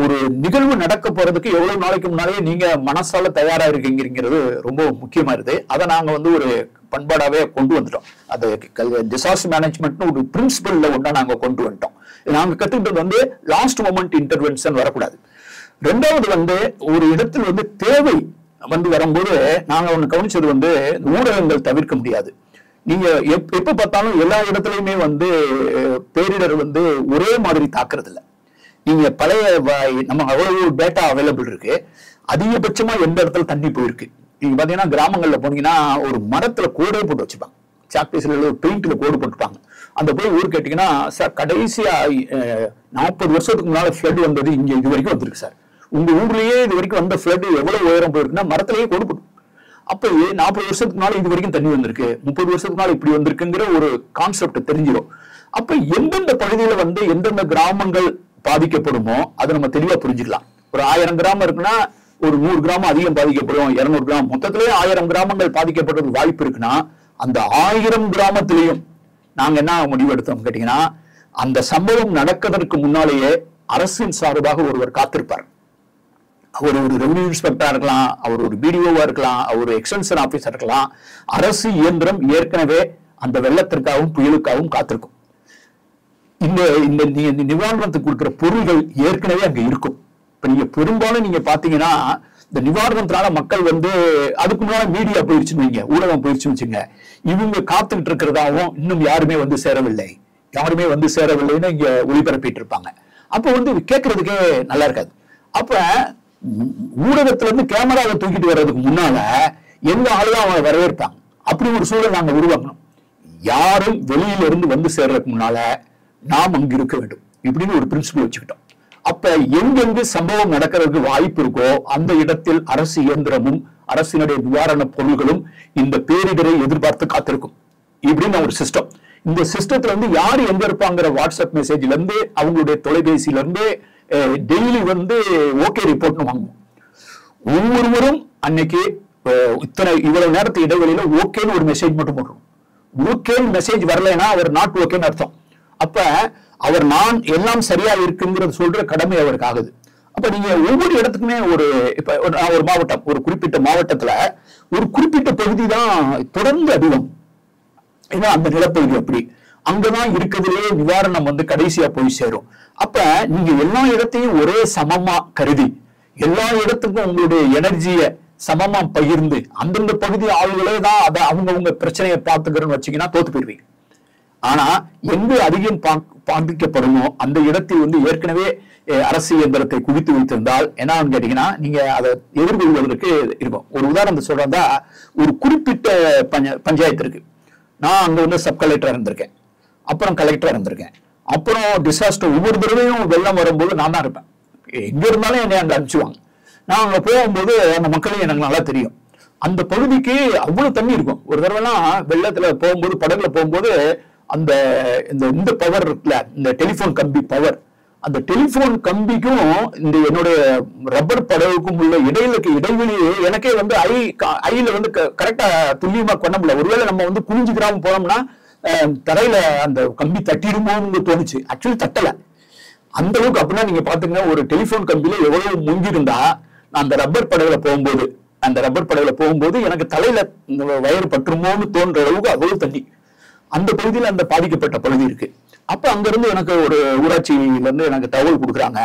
ஒரு நிகழ்வு நடக்க போறதுக்கு எவ்வளவு நாளைக்கு முன்னாலே நீங்க மனசால தயாரா இருக்கீங்கிறது ரொம்ப முக்கியமா இருக்கு. அதை நாங்க வந்து ஒரு பண்பாடாவே கொண்டு வந்துட்டோம். அது டிசாஸ்டர் மேனேஜ்மெண்ட்னு ஒரு பிரின்சிபல்ல ஒன்றா நாங்க கொண்டு வந்துட்டோம். நாங்க கத்துக்கிட்டது வந்து லாஸ்ட் மொமெண்ட் இன்டர்வென்ஷன் வரக்கூடாது. ரெண்டாவது வந்து ஒரு இடத்துல வந்து தேவை வந்து வரும்போது நாங்க ஒண்ணு கவனிச்சது வந்து ஊடகங்கள் தவிர்க்க முடியாது. நீங்க எப்ப பார்த்தாலும் எல்லா இடத்துலயுமே வந்து பேரிடர் வந்து ஒரே மாதிரி தாக்குறது இல்லை. நீங்க பழைய நம்ம அவ்வளவு டேட்டா அவைலபிள் இருக்கு. அதிகபட்சமா எந்த இடத்துல தண்ணி போயிருக்கு நீங்க பாத்தீங்கன்னா கிராமங்கள்ல போனீங்கன்னா ஒரு மரத்துல கோடே போட்டு வச்சுப்பாங்க, சாக்பீஸ்ல பெயிண்ட்ல கோடு போட்டுப்பாங்க. அந்த போய் ஊர் கேட்டீங்கன்னா சார் கடைசியா 40 வருஷத்துக்கு முன்னால ஃபிளட் வந்தது இங்க இது வரைக்கும் வந்திருக்கு சார், உங்க ஊர்லயே இது வரைக்கும் வந்த ஃபிளட் எவ்வளவு உயரம் போயிருக்குன்னா மரத்திலேயே கோடு போட்டு. அப்ப 40 வருஷத்துக்கு முன்னால இது வரைக்கும் தண்ணி வந்திருக்கு, 30 வருஷத்துக்கு முன்னால இப்படி வந்திருக்குங்கிற ஒரு கான்செப்ட் தெரிஞ்சிடும். அப்ப எந்தெந்த பகுதியில வந்து எந்தெந்த கிராமங்கள் பாதிக்கப்படுமோ அதை நம்ம தெளிவா புரிஞ்சுக்கலாம். ஒரு 1000 கிராமம் இருக்குன்னா ஒரு 100 கிராமம் அதிகம் பாதிக்கப்படும், 200 கிராமம் மொத்தத்திலேயே 1000 கிராமங்கள் பாதிக்கப்படுறது வாய்ப்பு இருக்குன்னா அந்த 1000 கிராமத்திலையும் நாங்க என்ன முடிவு எடுத்தோம் கேட்டீங்கன்னா, அந்த சம்பவம் நடக்கிறதுக்கு முன்னாலேயே அரசின் சார்பாக ஒருவர் காத்திருப்பார். அவர் ஒரு ரெவன்யூ இன்ஸ்பெக்டரா இருக்கலாம், அவர் ஒரு பிடிஓவா இருக்கலாம், அவர் எக்ஸ்டென்ஷன் ஆபீசர் இருக்கலாம். அரசு இயந்திரம் ஏற்கனவே அந்த வெள்ளத்திற்காகவும் புயலுக்காகவும் காத்திருக்கும். இந்த நிவாரணத்துக்கு கொடுக்கிற பொருள்கள் ஏற்கனவே அங்க இருக்கும். இப்ப நீங்க பெரும்பாலும் நீங்க பாத்தீங்கன்னா இந்த நிவாரணத்தினால மக்கள் வந்து அதுக்கு முன்னால மீடியா போயிருச்சுன்னு வைங்க, ஊடகம் போயிருச்சுன்னு வச்சுங்க, இவங்க காத்துக்கிட்டு இருக்கிறதாவும் இன்னும் யாருமே வந்து சேரவில்லைன்னு இங்க ஒளிபரப்பிட்டு இருப்பாங்க. அப்ப வந்து கேட்கறதுக்கே நல்லா இருக்காது. அப்ப ஊடகத்துல இருந்து கேமராவை தூக்கிட்டு வர்றதுக்கு முன்னால எந்த ஆளுதான் அவங்க வரவேற்பாங்க. அப்படி ஒரு சூழல் நாங்க உருவாக்கணும். யாரும் வெளியில இருந்து வந்து சேர்றதுக்கு முன்னால நாம் அங்கு இருக்க வேண்டும் இப்படின்னு ஒரு பிரின்சிபல் வச்சுக்கிட்டோம். அப்ப எங்கெங்கு சம்பவம் நடக்கிறதுக்கு வாய்ப்பு இருக்கோ அந்த இடத்தில் அரசு இயந்திரமும் அரசினுடைய நிவாரண பொருள்களும் இந்த பேரிடரை எதிர்பார்த்து காத்திருக்கும். இப்படின்னு ஒரு சிஸ்டம். இந்த சிஸ்டத்துல வந்து யாரு எங்க இருப்பாங்கிற வாட்ஸ்அப் மெசேஜ்ல இருந்து அவங்களுடைய தொலைபேசியில இருந்து டெய்லி வந்து ஓகே ரிப்போர்ட்னு வாங்குவோம். ஒவ்வொருவரும் அன்னைக்கு இவ்வளவு நேரத்து இடைவெளியில ஓகேன்னு ஒரு மெசேஜ் மட்டும் போடுறோம். ஓகேன்னு மெசேஜ் வரலைன்னா அவர் நாட் ஓகேன்னு அர்த்தம். அப்ப அவர் நான் எல்லாம் சரியா இருக்குங்கிறது சொல்ற கடமை அவருக்கு ஆகுது. அப்ப நீங்க ஒவ்வொரு இடத்துக்குமே ஒரு மாவட்டம், ஒரு குறிப்பிட்ட மாவட்டத்துல ஒரு குறிப்பிட்ட பகுதி தான் தொடர்ந்து அதிகம். ஏன்னா அந்த நிலப்பகுதி அப்படி அங்கதான் இருக்கிறதுலே நிவாரணம் வந்து கடைசியா போய் சேரும். அப்ப நீங்க எல்லா இடத்தையும் ஒரே சமமா கருதி எல்லா இடத்துக்கும் உங்களுடைய எனர்ஜியை சமமா பகிர்ந்து அந்தந்த பகுதி ஆளுகளே தான் அதை அவங்கவுங்க பிரச்சனையை பார்த்துக்கிறேன்னு வச்சீங்கன்னா தோத்து போயிருவீங்க. ஆனா எங்க அதிகம் பாதிக்கப்படுமோ அந்த இடத்தில் வந்து ஏற்கனவே அரசு இயந்திரத்தை குவித்து வைத்திருந்தால் என்னன்னு கேட்டீங்கன்னா நீங்க அதை எதிர்கொள்வதற்கு இருக்கும். ஒரு உதாரணத்தை சொல்றதா, ஒரு குறிப்பிட்ட பஞ்சாயத்து இருக்கு. நான் அங்க வந்து சப் கலெக்டரா இருந்திருக்கேன், அப்புறம் கலெக்டரா இருந்திருக்கேன், அப்புறம் டிசாஸ்டர் ஒவ்வொரு தடவையும் வெள்ளம் வரும்போது நான் தான் இருப்பேன். எங்க இருந்தாலும் என்னை அங்க அனுப்பிச்சுவாங்க. நான் அங்க போகும்போது அந்த மக்களையும் எனக்கு நல்லா தெரியும். அந்த பகுதிக்கு அவ்வளவு தண்ணி இருக்கும். ஒரு தடவைலாம் வெள்ளத்துல போகும்போது படகுல போகும்போது அந்த இந்த பவர் இருக்குல்ல, இந்த டெலிபோன் கம்பி பவர், அந்த டெலிபோன் கம்பிக்கும் இந்த என்னுடைய ரப்பர் படகுக்கும் உள்ள இடைவெளி எனக்கே வந்து ஐல வந்து கரெக்டா துல்லியமா பண்ண முடியல. ஒருவேளை நம்ம வந்து குனிஞ்சுக்கிறாம போனோம்னா தரையில அந்த கம்பி தட்டிடுமோன்னு தோணுச்சு. ஆக்சுவலி தட்டல அந்த அளவுக்கு. அப்படின்னா நீங்க பாத்தீங்கன்னா ஒரு டெலிபோன் கம்பியில எவ்வளவு முங்கிருந்தா அந்த ரப்பர் படகுல போகும்போது எனக்கு தலையில வயர் பற்றுமோன்னு தோன்ற அளவுக்கு அவ்வளவு தண்ணி அந்த பகுதியில் அந்த பாதிக்கப்பட்ட பகுதி இருக்கு. அப்ப அங்கிருந்து எனக்கு ஒரு ஊராட்சியில இருந்து எனக்கு தகவல் கொடுக்குறாங்க,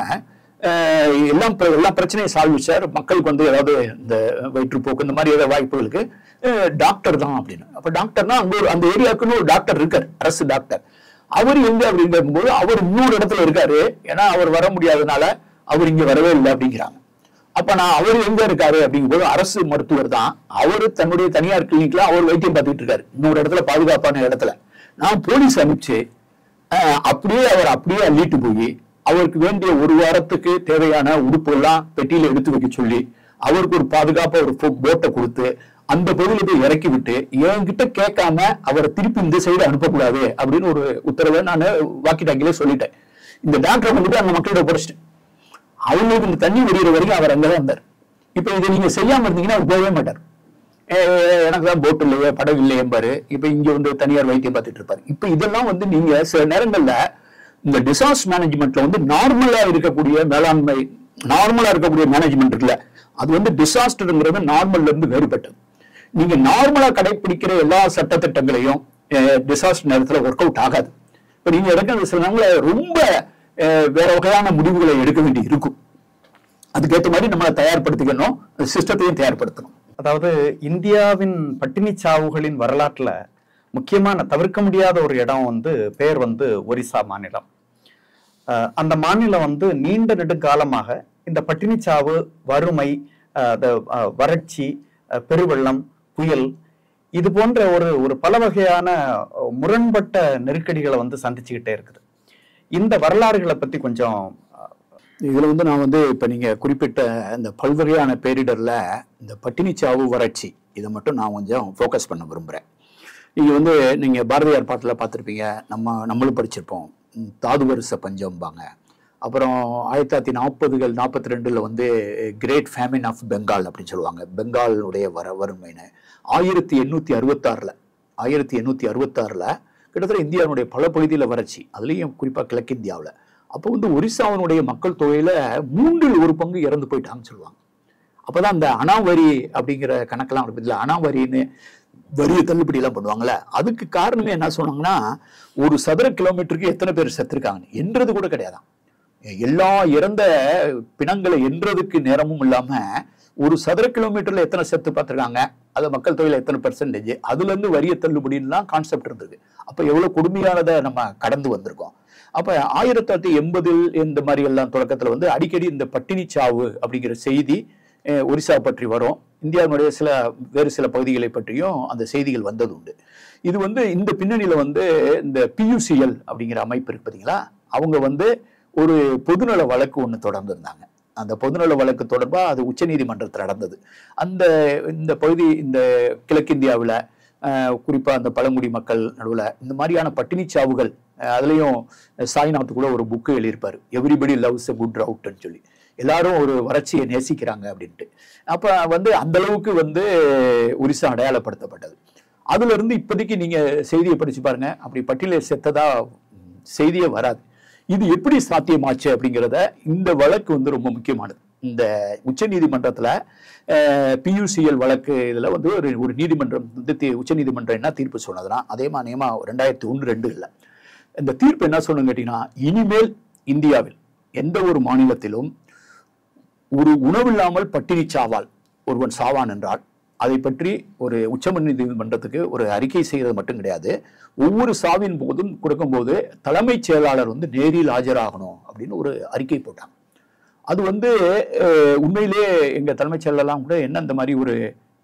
எல்லா பிரச்சனையும் சால்வ் சார், மக்களுக்கு வந்து ஏதாவது இந்த வயிற்றுப்போக்கு இந்த மாதிரி ஏதாவது வாய்ப்புகளுக்கு டாக்டர் தான் அப்படின்னு. அப்ப டாக்டர்னா அங்க அந்த ஏரியாவுக்குன்னு ஒரு டாக்டர் இருக்காரு, அரசு டாக்டர். அவர் எங்க அப்படின்னு கேட்கும்போது அவர் இன்னொரு இடத்துல இருக்காரு, ஏன்னா அவர் வர முடியாதனால அவர் இங்க வரவே இல்லை அப்படிங்கிறாங்க. அப்ப நான் அவர் எங்க இருக்காரு அப்படிங்கும்போது அரசு மருத்துவர் தான், அவரு தன்னுடைய தனியார் கிளினிக்ல அவர் வைத்தியம் பார்த்துட்டு இருக்காரு இன்னொரு இடத்துல, பாதுகாப்பான இடத்துல. நான் போலீஸ் அனுப்பிச்சு அப்படியே அள்ளிட்டு போய் அவருக்கு வேண்டிய ஒரு வாரத்துக்கு தேவையான உடுப்பு எல்லாம் பெட்டியில எடுத்து வைக்க சொல்லி அவருக்கு ஒரு பாதுகாப்பா ஒரு போட்டை கொடுத்து அந்த பகுதியில போய் இறக்கி விட்டு என்கிட்ட கேட்காம அவரை திருப்பி இந்த சைடு அனுப்பக்கூடாது அப்படின்னு ஒரு உத்தரவை நான் வாக்கி டாக்கிலே சொல்லிட்டேன். இந்த டாக்டரை வந்துட்டு அந்த மக்களிடம் படிச்சுட்டேன். அவங்களுக்கு இந்த தண்ணி வெளியிற வரைக்கும் அவர் அங்கதான் இருந்தார். இப்ப இதை நீங்க செய்யாம இருந்தீங்கன்னா அவர் போகவே மாட்டார். எனக்கு தான் போட் இல்லையே படகு இல்லையே பாரு, இப்ப இங்க வந்து தனியார் வைத்தியம் பார்த்துட்டு இருப்பாரு. இப்ப இதெல்லாம் வந்து நீங்க சில நேரங்கள்ல இந்த டிசாஸ்டர் மேனேஜ்மெண்ட்ல வந்து நார்மலா இருக்கக்கூடிய மேலாண்மை, நார்மலா இருக்கக்கூடிய மேனேஜ்மெண்ட் இருக்குல்ல, அது வந்து டிசாஸ்டர்ங்கிறது நார்மல்ல இருந்து வேறுபட்டது. நீங்க நார்மலா கடைபிடிக்கிற எல்லா சட்டத்திட்டங்களையும் டிசாஸ்டர் நேரத்துல ஒர்க் அவுட் ஆகாது. இப்ப நீங்க எடுக்கிற சில நேரங்கள ரொம்ப வேற வகையான முடிவுகளை எடுக்க வேண்டி இருக்கும். அதுக்கேற்ற மாதிரி நம்மளை தயார்படுத்திக்கணும், சிஸ்டத்தையும் தயார்படுத்தணும். அதாவது இந்தியாவின் பட்டினி சாவுகளின் வரலாற்றுல முக்கியமான தவிர்க்க முடியாத ஒரு இடம் வந்து பேர் வந்து ஒரிசா மாநிலம். அந்த மாநிலம் வந்து நீண்ட நெடுங்காலமாக இந்த பட்டினி சாவு, வறுமை, வறட்சி, பெருவெள்ளம், புயல் இது போன்ற ஒரு பல வகையான முரண்பட்ட நெருக்கடிகளை வந்து சந்திச்சுக்கிட்டே இருக்குது. இந்த வரலாறுகளை பத்தி கொஞ்சம் இதுல வந்து நான் வந்து இப்ப நீங்க குறிப்பிட்ட இந்த பல்வகையான பேரிடர்ல இந்த பட்டினி சாவு, வறட்சி இதை மட்டும் நான் கொஞ்சம் ஃபோக்கஸ் பண்ண விரும்புறேன். நீங்க வந்து நீங்க பாரதியார் பாட்டுல பார்த்துருப்பீங்க, நம்மளும் படிச்சிருப்போம், தாது வருஷ பஞ்சம்பாங்க. அப்புறம் 1940 42 வந்து கிரேட் ஃபேமின் ஆஃப் பெங்கால் அப்படின்னு சொல்லுவாங்க, பெங்காலுடைய வறுமைன்னு. 1866 கிட்டத்தட்ட இந்தியாவுடைய பல பகுதியில் வறட்சி, அதுலேயும் குறிப்பாக கிழக்கிந்தியாவில். அப்போ வந்து ஒரிசாவினுடைய மக்கள் தொகையில் 1/3 இறந்து போயிட்டாங்கன்னு சொல்லுவாங்க. அப்போதான் அந்த அனாவரி அப்படிங்கிற கணக்கெல்லாம் இல்லை, அனாவரின்னு வரிய தள்ளுபடியெல்லாம் பண்ணுவாங்கல்ல, அதுக்கு காரணமே என்ன சொன்னாங்கன்னா, ஒரு சதுர கிலோமீட்டருக்கு எத்தனை பேர் செத்துருக்காங்க என்றது கூட கிடையாதான். எல்லா இறந்த பிணங்களை என்றதுக்கு நேரமும் இல்லாம ஒரு சதுர கிலோமீட்டர்ல எத்தனை செத்து பார்த்துருக்காங்க, அது மக்கள் தொகையில எத்தனை பெர்சன்டேஜ், அதுல இருந்து வரிய தள்ளுபடிலாம் கான்செப்ட் இருந்தது. அப்ப எவ்வளவு கொடுமையானதை நம்ம கடந்து வந்திருக்கோம். அப்ப 1980 இந்த மாதிரி எல்லாம் தொடக்கத்துல வந்து அடிக்கடி இந்த பட்டினி சாவு அப்படிங்கிற செய்தி ஒரிசா பற்றி வரும். இந்தியாவுடைய வேறு சில பகுதிகளை பற்றியும் அந்த செய்திகள் வந்தது உண்டு. இது வந்து இந்த பின்னணியில வந்து இந்த PUCL அப்படிங்கிற அமைப்பு இருக்கு பார்த்தீங்களா, அவங்க வந்து ஒரு பொதுநல வழக்கு ஒன்று தொடர்ந்து இருந்தாங்க. அந்த பொதுநல வழக்கு தொடர்பா அது உச்ச நீதிமன்றத்தில் நடந்தது. இந்த பகுதி, இந்த கிழக்கிந்தியாவில் குறிப்பா அந்த பழங்குடி மக்கள் நடுவில் இந்த மாதிரியான பட்டினி சாவுகள், அதுலயும் சாய்நாத் கூட ஒரு புக்கு எழுதியிருப்பாரு, எவ்ரிபடி லவ்ஸ் எ குட் ரவுட்னு சொல்லி, எல்லாரும் ஒரு வறட்சியை நேசிக்கிறாங்க அப்படின்ட்டு. அப்ப வந்து அந்த அளவுக்கு வந்து ஒரிசா அடையாளப்படுத்தப்பட்டது. அதுல இருந்து இப்போதைக்கு நீங்க செய்தியை படிச்சு பாருங்க, அப்படி பட்டியலில் செத்ததா செய்தியே வராது. இது எப்படி சாத்தியமாச்சு அப்படிங்கிறத இந்த வழக்கு வந்து ரொம்ப முக்கியமானது. இந்த உச்ச நீதிமன்றத்துல PUCL வழக்கு இதுல வந்து ஒரு நீதிமன்றம் வந்து உச்ச நீதிமன்றம் என்ன தீர்ப்பு சொன்னதுன்னா, அதே மானியமா 2001-2 இந்த தீர்ப்பு என்ன சொன்னு கேட்டீங்கன்னா, இனிமேல் இந்தியாவில் எந்த ஒரு மாநிலத்திலும் ஒரு உணவில்லாமல் பட்டினி சாவால் ஒருவன் சாவான் என்றால் அதை பற்றி ஒரு உச்ச நீதிமன்றத்துக்கு ஒரு அறிக்கை செய்யறது மட்டும் கிடையாது, ஒவ்வொரு சாவின் போதும் கொடுக்கும்போது தலைமைச் செயலாளர் வந்து நேரில் ஆஜராகணும் அப்படின்னு ஒரு அறிக்கை போட்டாங்க. அது வந்து உண்மையிலே எங்க தலைமைச் செயலாளர்லாம் கூட என்ன இந்த மாதிரி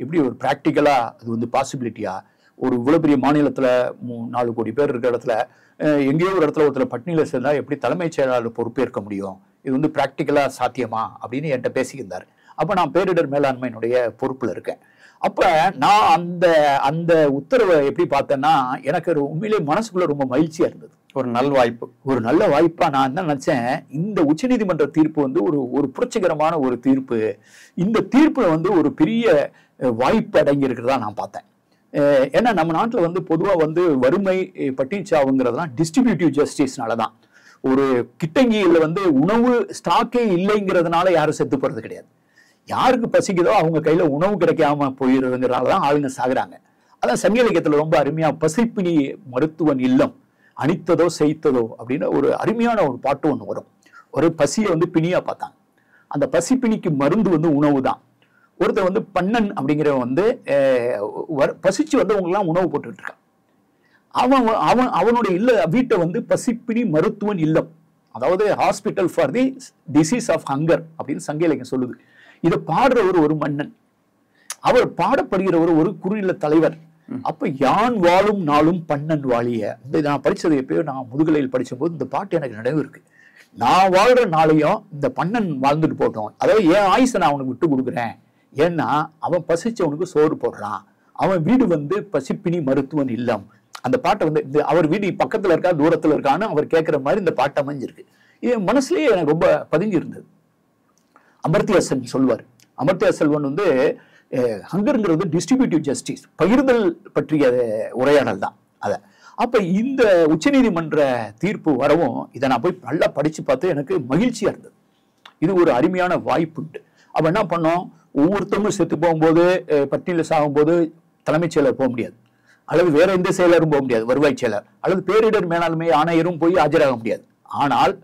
எப்படி ஒரு பிராக்டிக்கலா அது வந்து பாசிபிலிட்டியா, ஒரு இவ்வளவு பெரிய மாநிலத்துல 4 கோடி பேர் இருக்கிற இடத்துல எங்கேயோ ஒரு இடத்துல ஒருத்தர் பட்டினியில சேர்ந்தா எப்படி தலைமைச் செயலாளர் பொறுப்பேற்க முடியும், இது வந்து பிராக்டிக்கலா சாத்தியமா அப்படின்னு என்கிட்ட பேசியிருந்தாரு. அப்ப நான் பேரிடர் மேலாண்மையினுடைய பொறுப்புல இருக்கேன். அப்ப நான் அந்த உத்தரவை எப்படி பார்த்தேன்னா, எனக்கு உண்மையிலே மனசுக்குள்ள ரொம்ப மகிழ்ச்சியா இருந்தது. ஒரு நல்வாய்ப்பு. ஒரு நல்ல வாய்ப்பா நான் என்ன நினைச்சேன், இந்த உச்சநீதிமன்ற தீர்ப்பு வந்து ஒரு புரட்சிகரமான ஒரு தீர்ப்பு. இந்த தீர்ப்புல வந்து ஒரு பெரிய வாய்ப்பு அடங்கி இருக்கிறதா நான் பார்த்தேன். ஏன்னா நம்ம நாட்டுல வந்து பொதுவா வந்து வறுமை பட்டினிச்சாவுங்கிறதுலாம் டிஸ்ட்ரிபியூட்டிவ் ஜஸ்டிஸ்னாலதான். ஒரு கிட்டங்கியில வந்து உணவு ஸ்டாக்கே இல்லைங்கிறதுனால யாரும் செத்து போறது கிடையாது. யாருக்கு பசிக்குதோ அவங்க கையில உணவு கிடைக்காம போயிடுறதுங்கிறதுனாலதான் ஆளுங்க சாகுறாங்க. அதான் சங்க இலக்கியத்துல ரொம்ப அருமையா பசிப்பினி மருத்துவன் இல்லம் அனித்ததோ செய்ததோ அப்படின்னு ஒரு அருமையான ஒரு பாட்டு ஒண்ணு வரும். ஒரு பசியை வந்து பிணியா பார்த்தாங்க. அந்த பசிப்பிணிக்கு மருந்து வந்து உணவு தான். ஒருத்தர் வந்து பண்ணன் அப்படிங்கிறவன் வந்து பசிச்சு வந்து அவங்கெல்லாம் உணவு போட்டுக்கிட்டு இருக்கான். அவனுடைய வீட்டை வந்து பசிப்பிணி மருத்துவன் இல்லம், அதாவது hospital for the disease of hunger அப்படின்னு சங்க இலக்கியம் சொல்லுது. இதை பாடுறவர் ஒரு மன்னன், அவர் பாடப்படுகிறவர் ஒரு குறுநில தலைவர். அப்ப யான் வாழும் நாளும் பண்ணன் வாழிய, நான் படிச்சது எப்பயோ நான் முதுகலையில் படிச்ச போது இந்த பாட்டு எனக்கு நினைவு இருக்கு. நான் வாழ்ற நாளையும் இந்த பண்ணன் வாழ்ந்துட்டு போட்டோம், அதாவது என் ஆயுசை நான் அவனுக்கு விட்டு கொடுக்குறேன். ஏன்னா அவன் பசிச்சவனுக்கு சோறு போடுறான், அவன் வீடு வந்து பசிப்பினி மருத்துவன் இல்லம். அந்த பாட்டை வந்து அவர் வீடு பக்கத்துல இருக்கா தூரத்துல இருக்கான்னு அவர் கேட்கிற மாதிரி இந்த பாட்டு அமைஞ்சிருக்கு. என் மனசுலயே எனக்கு ரொம்ப பதிஞ்சு இருந்தது. அமர்த்தியா சென் சொல்வார், அமர்த்தியா செல்வன் வந்து ஹங்கர்ங்கிறது டிஸ்ட்ரிபியூட்டிவ் ஜஸ்டிஸ், பகிர்தல் பற்றிய உரையாடல் தான் அதை. அப்ப இந்த உச்சநீதிமன்ற தீர்ப்பு வரவும் இதை நான் போய் நல்லா படிச்சு பார்த்து எனக்கு மகிழ்ச்சியா இருந்தது. இது ஒரு அருமையான வாய்ப்புண்டு. அப்ப என்ன பண்ணோம், ஒவ்வொருத்தவங்களும் செத்து போகும்போது பட்டியலில் சாகும்போது தலைமைச் செயலர் போக முடியாது, அல்லது வேற எந்த செயலரும் போக முடியாது, வருவாய் செயலர் அல்லது பேரிடர் மேலாண்மை ஆணையரும் போய் ஆஜராக முடியாது. ஆனால்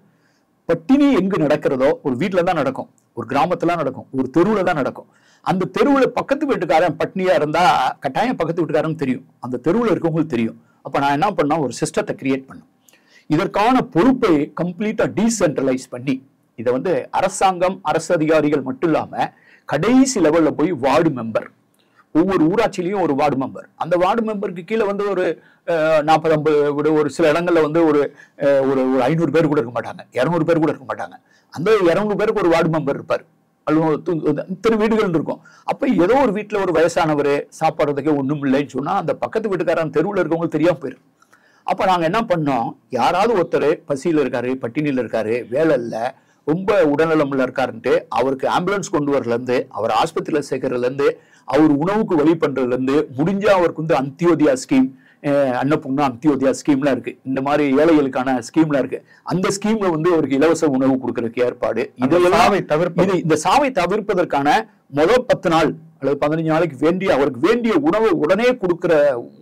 பட்டினி எங்கு நடக்கிறதோ ஒரு வீட்டுல தான் நடக்கும், ஒரு கிராமத்துல நடக்கும், ஒரு தெருவுல தான் நடக்கும். அந்த தெருவுல பக்கத்து வீட்டுக்காரன் பட்னியா இருந்தா கட்டாயம் பக்கத்து வீட்டுக்காரன் தெரியும், அந்த தெருவுல இருக்கவங்களுக்கு தெரியும். அப்ப நான் என்ன பண்ண, ஒரு சிஸ்டத்தை கிரியேட் பண்ணேன். இதற்கான பொறுப்பை கம்ப்ளீட்டா டீசென்ட்ரலைஸ் பண்ணி இதை வந்து அரசாங்கம் அரசு அதிகாரிகள் மட்டும் இல்லாம கடைசி லெவல்ல போய் வார்டு மெம்பர், ஒவ்வொரு ஊராட்சியிலையும் ஒரு வார்டு மெம்பர், அந்த வார்டு மெம்பருக்கு கீழே வந்து ஒரு 40-50, ஒரு சில இடங்கள்ல வந்து ஒரு 500 பேர் கூட இருக்க மாட்டாங்க, 200 பேர் கூட இருக்க மாட்டாங்க. அந்த 200 பேருக்கு ஒரு வார்டு மெம்பர் இருப்பார். இத்தனை வீடுகள் இருக்கும். அப்ப ஏதோ ஒரு வீட்டுல ஒரு வயசானவர் சாப்பிட்றதுக்கு ஒண்ணும் இல்லைன்னு சொன்னா அந்த பக்கத்து வீட்டுக்காரன் தெருவில் இருக்கவங்களுக்கு தெரியாம போயிடும். அப்ப நாங்க என்ன பண்ணோம், யாராவது ஒருத்தர் பசியில இருக்காரு, பட்டினியில இருக்காரு, வேலை இல்ல, ரொம்ப உடல்நலம்ல இருக்காருன்ட்டு அவருக்கு ஆம்புலன்ஸ் கொண்டு வரல இருந்து, அவர் ஆஸ்பத்திரியில சேர்க்கறதுல இருந்து, அவர் உணவுக்கு வழி பண்றதுல இருந்து, முடிஞ்சா அவருக்கு வந்து அந்தியோதயா ஸ்கீம், அன்னபூர்ணா அந்தியோதயா ஸ்கீம்லாம் இருக்கு, இந்த மாதிரி ஏழைகளுக்கான ஸ்கீம்லாம் இருக்கு. அந்த ஸ்கீம்ல வந்து அவருக்கு இலவச உணவு கொடுக்கறதுக்கு ஏற்பாடு. இதெல்லாம் இந்த சாவை தவிர்ப்பதற்கான முதல் 10 நாள் அல்லது 15 நாளைக்கு அவருக்கு வேண்டிய உணவு உடனே கொடுக்கிற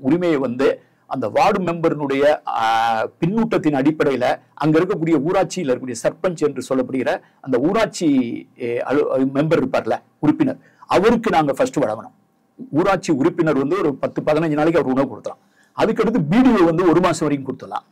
உரிமையை வந்து அந்த வார்டு மெம்பரினுடைய பின்னூட்டத்தின் அடிப்படையில அங்க இருக்கக்கூடிய ஊராட்சியில் இருக்கக்கூடிய சர்பஞ்ச் என்று சொல்லப்படுகிற அந்த ஊராட்சி மெம்பர் இருப்பார்ல, உறுப்பினர், அவருக்கு நாங்க ஃபர்ஸ்ட் வழங்கணும். ஊராட்சி உறுப்பினர் வந்து ஒரு 10-15 நாளைக்கு அவர் உணவு கொடுத்துலாம். அதுக்கடுத்து பிடிஓ வந்து 1 மாசம் வரைக்கும் கொடுத்துடலாம்.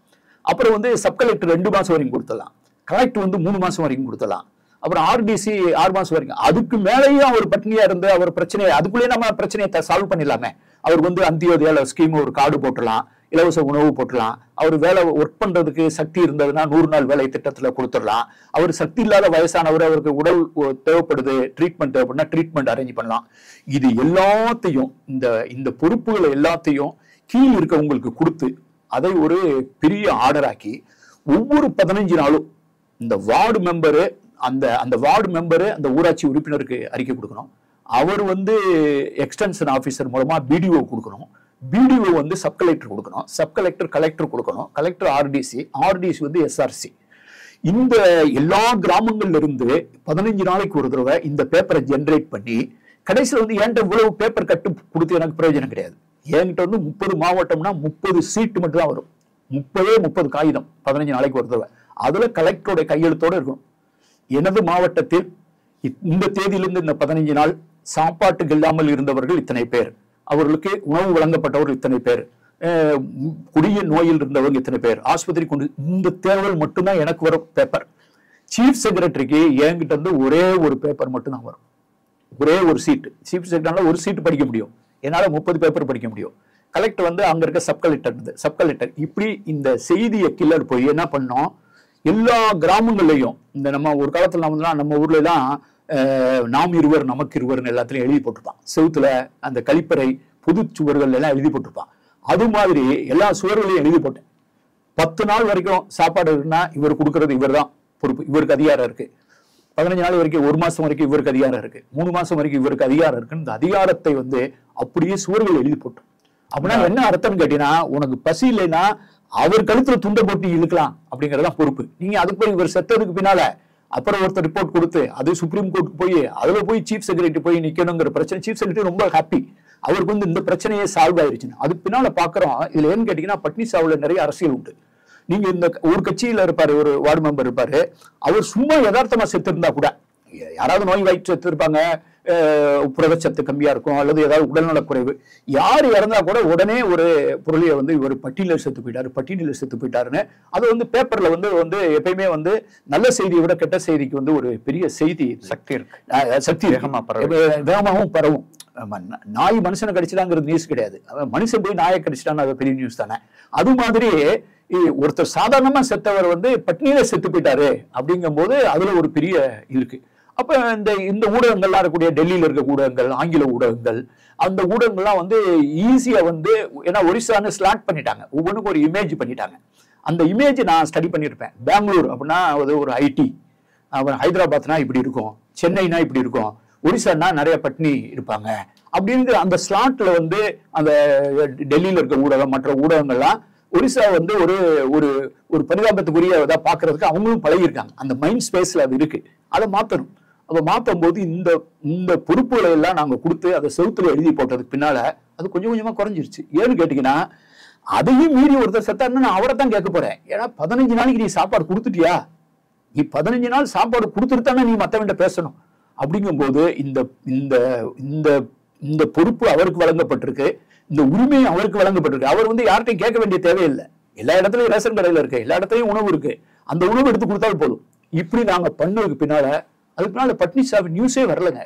அப்புறம் வந்து சப் கலெக்டர் 2 மாசம் வரைக்கும் கொடுத்துடலாம். கலெக்டர் வந்து 3 மாசம் வரைக்கும் கொடுத்துடலாம். அப்புறம் ஆர்டிசி 6 மாசம் வரைக்கும். அதுக்கு மேலேயும் அவர் பட்டினியா இருந்து அவர் பிரச்சனையை அதுக்குள்ளேயே நம்ம பிரச்சனையை சால்வ் பண்ணிடலாமே. அவருக்கு வந்து அந்தியோதயா ஸ்கீம் ஒரு கார்டு போட்டுடலாம், இலவச உணவு போட்டுடலாம். அவர் வேலை ஒர்க் பண்றதுக்கு சக்தி இருந்ததுன்னா 100 நாள் வேலை திட்டத்துல கொடுத்துடலாம். அவர் சக்தி இல்லாத வயசானவர், அவருக்கு உடல் தேவைப்படுது, ட்ரீட்மெண்ட் தேவைப்படுனா ட்ரீட்மெண்ட் அரேஞ்ச் பண்ணலாம். இது எல்லாத்தையும் இந்த பொறுப்புகளை எல்லாத்தையும் கீழ் இருக்கவங்களுக்கு கொடுத்து அதை ஒரு பெரிய ஆர்டராக்கி ஒவ்வொரு 15 நாளும் இந்த வார்டு மெம்பரு அந்த வார்டு மெம்பரு அந்த ஊராட்சி உறுப்பினருக்கு அறிக்கை கொடுக்கணும். அவர் வந்து எக்ஸ்டென்ஷன் ஆபீசர் மூலமா பிடிஓ கொடுக்கணும், பிடிஓ வந்து சப் கலெக்டர் கொடுக்கணும், சப் கலெக்டர் கலெக்டர் கொடுக்கணும், கலெக்டர் ஆர்டிசி வந்து எஸ்ஆர்சி. இந்த எல்லா கிராமங்கள்ல இருந்து 15 நாளைக்கு ஒரு தடவை இந்த பேப்பரை ஜென்ரேட் பண்ணி கடைசியில் வந்து என்கிட்ட இவ்வளவு பேப்பர் கட்டு கொடுத்து எனக்கு பிரயோஜனம் கிடையாது. என்கிட்ட வந்து 30 மாவட்டம்னா 30 சீட்டு மட்டும் தான் வரும். 30 காகிதம் 15 நாளைக்கு ஒரு தடவை. அதுல கலெக்டரோட கையெழுத்தோட இருக்கணும். எனது மாவட்டத்தில் இந்த தேதியிலிருந்து இந்த 15 நாள் சாப்பாட்டுக்கு இல்லாமல் இருந்தவர்கள் இத்தனை பேர், அவர்களுக்கு உணவு வழங்கப்பட்டவர்கள் இத்தனை பேர், கொடிய நோயில் இருந்தவங்க இத்தனை பேர், ஆஸ்பத்திரி கொண்டு, இந்த தேர்தல் மட்டும்தான் எனக்கு வரும் பேப்பர். சீஃப் செக்ரட்டரிக்கு என்கிட்ட இருந்து ஒரே ஒரு பேப்பர் மட்டும்தான் வரும், ஒரே ஒரு சீட்டு. சீஃப் செக்ரட்டரியால ஒரு சீட்டு படிக்க முடியும், என்னால 30 பேப்பர் படிக்க முடியும். கலெக்டர் வந்து அங்க இருக்க சப் கலெக்டர் இப்படி இந்த செய்தியை கில்லர் போய் என்ன பண்ணோம், எல்லா கிராமங்கள்லையும் இந்த நம்ம ஒரு காலத்துல நம்ம ஊர்ல எல்லாம் நாம் இருவர் நமக்கு இருவர்னு எல்லாத்துலயும் எழுதி போட்டிருப்பான். செவுத்துல அந்த கழிப்பறை பொது சுவர்கள் எல்லாம் எழுதி போட்டிருப்பான். அது மாதிரி எல்லா சுவர்களையும் எழுதி போட்டேன். 10 நாள் வரைக்கும் சாப்பாடு இருக்குன்னா இவர் கொடுக்கறது இவர் தான் பொறுப்பு, இவருக்கு அதிகாரம் இருக்கு. 15 நாள் வரைக்கும், 1 மாசம் வரைக்கும் இவருக்கு அதிகாரம் இருக்கு, 3 மாசம் வரைக்கும் இவருக்கு அதிகாரம் இருக்கு. இந்த அதிகாரத்தை வந்து அப்படியே சுவர்கள் எழுதி போட்டோம். அப்படின்னா என்ன அர்த்தம் கேட்டீங்கன்னா, உனக்கு பசி இல்லைன்னா அவர் கழுத்துல துண்டை போட்டு இழுக்கலாம் அப்படிங்கறதான் பொறுப்பு. நீங்க அதுக்கு போய் இவர் செத்ததுக்கு பின்னால அப்புறம் ஒருத்தர் ரிப்போர்ட் கொடுத்து அது சுப்ரீம் கோர்ட்டுக்கு போய் அதுல போய் சீஃப் செக்ரட்டரி போய் நிக்கணுங்கிற பிரச்சனை. சீஃப் செக்ரட்டரி ரொம்ப ஹாப்பி, அவருக்கு வந்து இந்த பிரச்சனையே சால்வ் ஆயிருச்சுன்னு. அதுக்கு பின்னால பாக்குறோம். இதுல ஏன்னு கேட்டீங்கன்னா, பட்னிசாவுல நிறைய அரசியல் உண்டு. நீங்க இந்த ஒரு கட்சியில இருப்பாரு, ஒரு வார்டு மெம்பர் இருப்பாரு, அவர் சும்மா யதார்த்தமா செத்து இருந்தா கூட, யாராவது நோய் வாய்ப்பு செத்து இருப்பாங்க, புரதச்சத்து கம்மியா இருக்கும், அல்லது ஏதாவது உடல்நலக் குறைவு, யார் இறந்தா கூட உடனே ஒரு பொருளியை வந்து இவர் பட்டியலில் செத்து போயிட்டாரு, பட்டியலில் செத்து போயிட்டாருன்னு அது வந்து பேப்பர்ல வந்து எப்பயுமே வந்து நல்ல செய்தியை விட கெட்ட செய்திக்கு வந்து ஒரு பெரிய செய்தி சக்தி இருக்கு, சக்தி வேகமாகவும் பரவும். நாய் மனுஷனை கடிச்சிட்டாங்கிறது நியூஸ் கிடையாது, மனுஷன் போய் நாயை கடிச்சிட்டான்னு அது பெரிய நியூஸ் தானே. அது மாதிரி ஒருத்தர் சாதாரணமா செத்தவர் வந்து பட்னியில செத்து போயிட்டாரு அப்படிங்கும் போது அதுல ஒரு பெரிய இருக்கு. அப்ப இந்த ஊடகங்கள்லாம் இருக்கக்கூடிய டெல்லியில இருக்க ஊடகங்கள், ஆங்கில ஊடகங்கள், அந்த ஊடகங்கள்லாம் வந்து ஈஸியா வந்து, ஏன்னா ஒரிசான்னு ஸ்லாட் பண்ணிட்டாங்க, ஒவ்வொன்றுக்கும் ஒரு இமேஜ் பண்ணிட்டாங்க. அந்த இமேஜ் நான் ஸ்டடி பண்ணியிருப்பேன். பெங்களூர் அப்படின்னா அது ஒரு ஐடி, ஹைதராபாத்னா இப்படி இருக்கும், சென்னைனா இப்படி இருக்கும், ஒரிசான்னா நிறைய பட்னி இருப்பாங்க அப்படிங்கிற அந்த ஸ்லாட்ல வந்து அந்த டெல்லியில இருக்க ஊடகம், மற்ற ஊடகங்கள்லாம் ஒரிசா வந்து ஒரு ஒரு ஒரு பரிதாபத்துக்குரிய இதாக பாக்குறதுக்கு அவங்களும் பழகிருக்காங்க. அந்த மைண்ட் ஸ்பேஸ்ல அது இருக்கு, அதை மாத்தணும். அதை மாற்றும் போது இந்த பொறுப்புகளை எல்லாம் நாங்க கொடுத்து அதை செவுத்துல எழுதி போட்டதுக்கு பின்னால அது கொஞ்சம் கொஞ்சமா குறைஞ்சிருச்சு. ஏன்னு கேட்டீங்கன்னா, அதையும் மீறி ஒருத்தர் செத்தாருன்னு நான் அவரை தான் கேட்க போறேன். ஏன்னா 15 நாளைக்கு நீ சாப்பாடு கொடுத்துட்டியா, நீ 15 நாள் சாப்பாடு கொடுத்துட்டு தானே நீ மற்றவன்கிட்ட பேசணும். அப்படிங்கும் போது இந்த இந்த இந்த இந்த பொறுப்பு அவருக்கு வழங்கப்பட்டிருக்கு, இந்த உரிமை அவருக்கு வழங்கப்பட்டிருக்கு. அவர் வந்து யார்கிட்டையும் கேட்க வேண்டிய தேவையில்லை. எல்லா இடத்துலயும் ரேஷன் கடையில இருக்கு, எல்லா இடத்துலயும் உணவு இருக்கு, அந்த உணவு எடுத்து கொடுத்தாலும் போதும். இப்படி நாங்க பண்ணதுக்கு பின்னால அதுக்கு பின்னால பட்னிசாவு நியூஸே வரலங்க.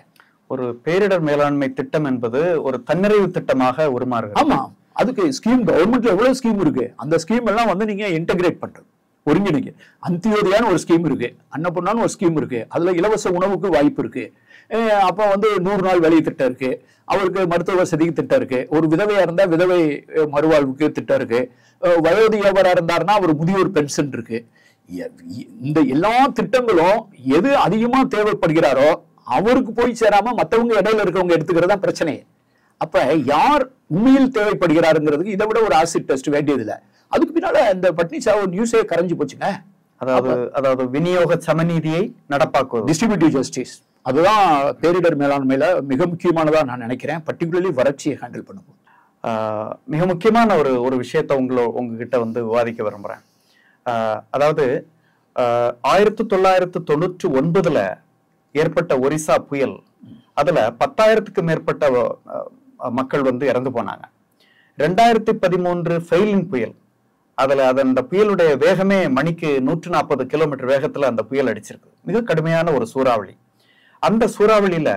ஒரு பேரிடர் மேலாண்மை திட்டம் என்பது ஒரு தன்னிறைவு திட்டமாக உருமாறுகிறது. ஆமா, அதுக்கு ஸ்கீம் கவர்மெண்ட்ல எவ்வளவு ஸ்கீம் இருக்கு, அந்த ஸ்கீம் எல்லாம் வந்து நீங்க இன்டகிரேட் பண்றது, ஒருங்கிணைங்க. அந்தியோதயான்னு ஒரு ஸ்கீம் இருக்கு, அன்னபூர்ணான்னு ஒரு ஸ்கீம் இருக்கு, அதுல இலவச உணவுக்கு வாய்ப்பு இருக்கு. அப்போ வந்து 100 நாள் வேலை திட்டம் இருக்கு, அவருக்கு மருத்துவ வசதிக்கு திட்டம் இருக்கு, ஒரு விதவையா இருந்தா விதவை மறுவாழ்வுக்கு திட்டம் இருக்கு, வயோதிகவரா இருந்தாருன்னா ஒரு முதியோர் பென்ஷன் இருக்கு. இந்த எல்லா திட்டங்களும் எது அதிகமா தேவைப்படுகிறாரோ அவருக்கு போய் சேராம மற்றவங்க இடையில இருக்கவங்க எடுத்துக்கிறதா பிரச்சனையே. அப்ப யார் உண்மையில் தேவைப்படுகிறாருங்கிறதுக்கு இதை விட ஒரு ஆசிட் டெஸ்ட் வேண்டியது இல்லை. அதுக்கு பின்னால இந்த பட்னிசாவு நியூஸே கரைஞ்சு போச்சுங்க. அதாவது விநியோக சமநீதியை நடப்பாக்குவது, டிஸ்ட்ரிபியூட்டிவ் ஜஸ்டிஸ், அதுதான் பேரிடர் மேலாண்மையில மிக முக்கியமானதா நான் நினைக்கிறேன். பர்டிகுலர்லி வறட்சியை ஹேண்டில் பண்ணும்போது மிக முக்கியமான ஒரு விஷயத்த உங்ககிட்ட வந்து விவாதிக்க விரும்புறேன். அதாவது 1999 ஏற்பட்ட ஒரிசா புயல், அதுல 10,000க்கு மேற்பட்ட மக்கள் வந்து இறந்து போனாங்க. 2013 ஃபெயிலின் புயல், அதுல அந்த புயலுடைய வேகமே மணிக்கு 140 கிலோமீட்டர் வேகத்துல அந்த புயல் அடிச்சிருக்கு. மிக கடுமையான ஒரு சூறாவளி. அந்த சூறாவளியில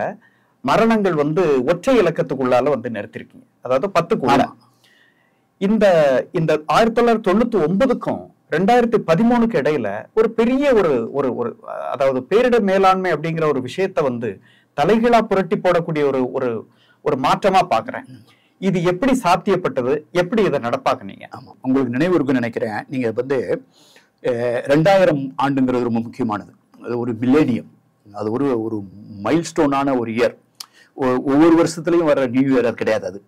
மரணங்கள் வந்து ஒற்றை இலக்கத்துக்குள்ளால வந்து நிறுத்திருக்கீங்க, அதாவது 10க்குள்ள. இந்த 1999க்கும் 2013க்கு இடையில ஒரு பெரிய ஒரு அதாவது பேரிடர் மேலாண்மை அப்படிங்கிற ஒரு விஷயத்த வந்து தலைகீழா புரட்டி போடக்கூடிய ஒரு மாற்றமா பாக்குறேன். இது எப்படி சாத்தியப்பட்டது, எப்படி இதை நடப்பாக்குனீங்க? ஆமா, உங்களுக்கு நினைவு இருக்குன்னு நினைக்கிறேன். நீங்க வந்து 2000 ஆண்டுங்கிறது ரொம்ப முக்கியமானது, அது ஒரு மில்லேனியம், அது ஒரு மைல்ஸ்டோனான ஒரு இயர். ஒவ்வொரு வருஷத்துலயும் வர நியூ இயர் கிடையாது. அது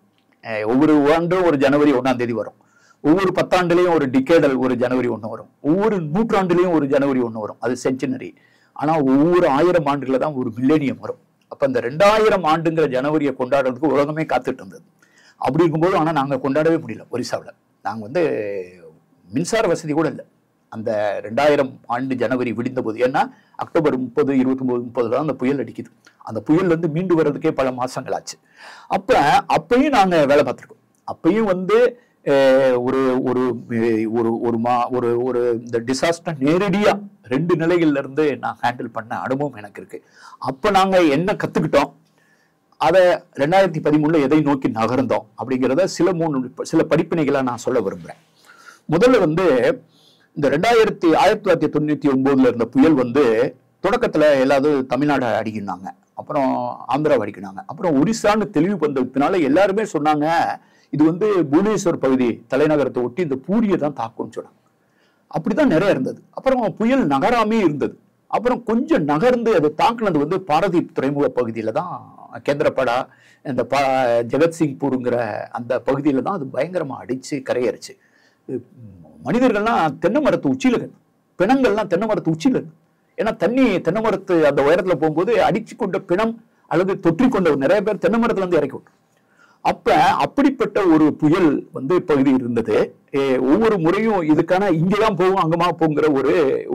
ஒவ்வொரு ஆண்டும் ஒரு ஜனவரி 1ஆம் தேதி வரும், ஒவ்வொரு 10 ஆண்டுலயும் ஒரு டிகேடல் ஒரு ஜனவரி 1 வரும், ஒவ்வொரு 100 ஆண்டுலயும் ஒரு ஜனவரி 1 வரும், அது சென்ச்சுனரி. ஆனா ஒவ்வொரு 1000 ஆண்டுல தான் ஒரு மில்லேனியம் வரும். அப்ப அந்த 2000 ஆண்டுங்கிற ஜனவரியை கொண்டாடுறதுக்கு உலகமே காத்துட்டு இருந்தது. அப்படி இருக்கும்போது ஆனா நாங்க கொண்டாடவே முடியல. ஒரிசாவில் நாங்க வந்து மின்சார வசதி கூட இல்லை அந்த 2000 ஆண்டு ஜனவரி விடிந்த போது. ஏன்னா அக்டோபர் 30, 29, 30 தான் அந்த புயல் அடிக்குது. அந்த புயல்ல இருந்து மீண்டு வர்றதுக்கே பல மாசங்கள் ஆச்சு. அப்பயும் நாங்க வேலை பார்த்துருக்கோம். அப்பயும் வந்து ஒரு ஒரு ஒரு ஒரு இந்த டிசாஸ்டர் நேரடியா 2 நிலைகள்ல இருந்து நான் ஹேண்டில் பண்ண அனுபவம் எனக்கு இருக்கு. அப்ப நாங்க என்ன கத்துக்கிட்டோம், அதை 2013 எதை நோக்கி நகர்ந்தோம் அப்படிங்கிறத சில படிப்பினைகளை நான் சொல்ல விரும்புறேன். முதல்ல வந்து இந்த 1999 இருந்த புயல் வந்து தொடக்கத்துல எல்லாரும் தமிழ்நாடு அடிக்கினாங்க, அப்புறம் ஆந்திராவை அடிக்கினாங்க, அப்புறம் ஒரிசான்னு தெளிவு வந்ததுனால எல்லாருமே சொன்னாங்க இது வந்து புவனேஸ்வர் பகுதி தலைநகரத்தை ஒட்டி இந்த பூரியை தான் தாக்கும்னு சொன்னாங்க. அப்படிதான் நிறைய இருந்தது. அப்புறம் புயல் நகராமே இருந்தது. அப்புறம் கொஞ்சம் நகர்ந்து அது தாக்குனது வந்து பாரதீப் துறைமுக பகுதியில தான், கேந்திரப்படா இந்த ஜெகத்சிங்பூருங்கிற அந்த பகுதியில தான் அது பயங்கரமா அடிச்சு கரையேறுச்சு. மனிதர்கள்லாம் தென்னை மரத்து உச்சியில இருக்கு, பிணங்கள்லாம் தென்னை மரத்து உச்சியில இருக்கு. ஏன்னா தண்ணி தென்னை மரத்து அந்த உயரத்துல போகும்போது அடிச்சு கொண்ட பிணம் அல்லது தொற்றி கொண்ட நிறைய பேர் தென்னை மரத்துல இருந்து இறக்கி விட்டுரும். அப்ப அப்படிப்பட்ட ஒரு புயல் வந்து பகுதி இருந்தது. ஒவ்வொரு முறையும் இதுக்கான இங்கதான் போகும் அங்கமா போங்கிற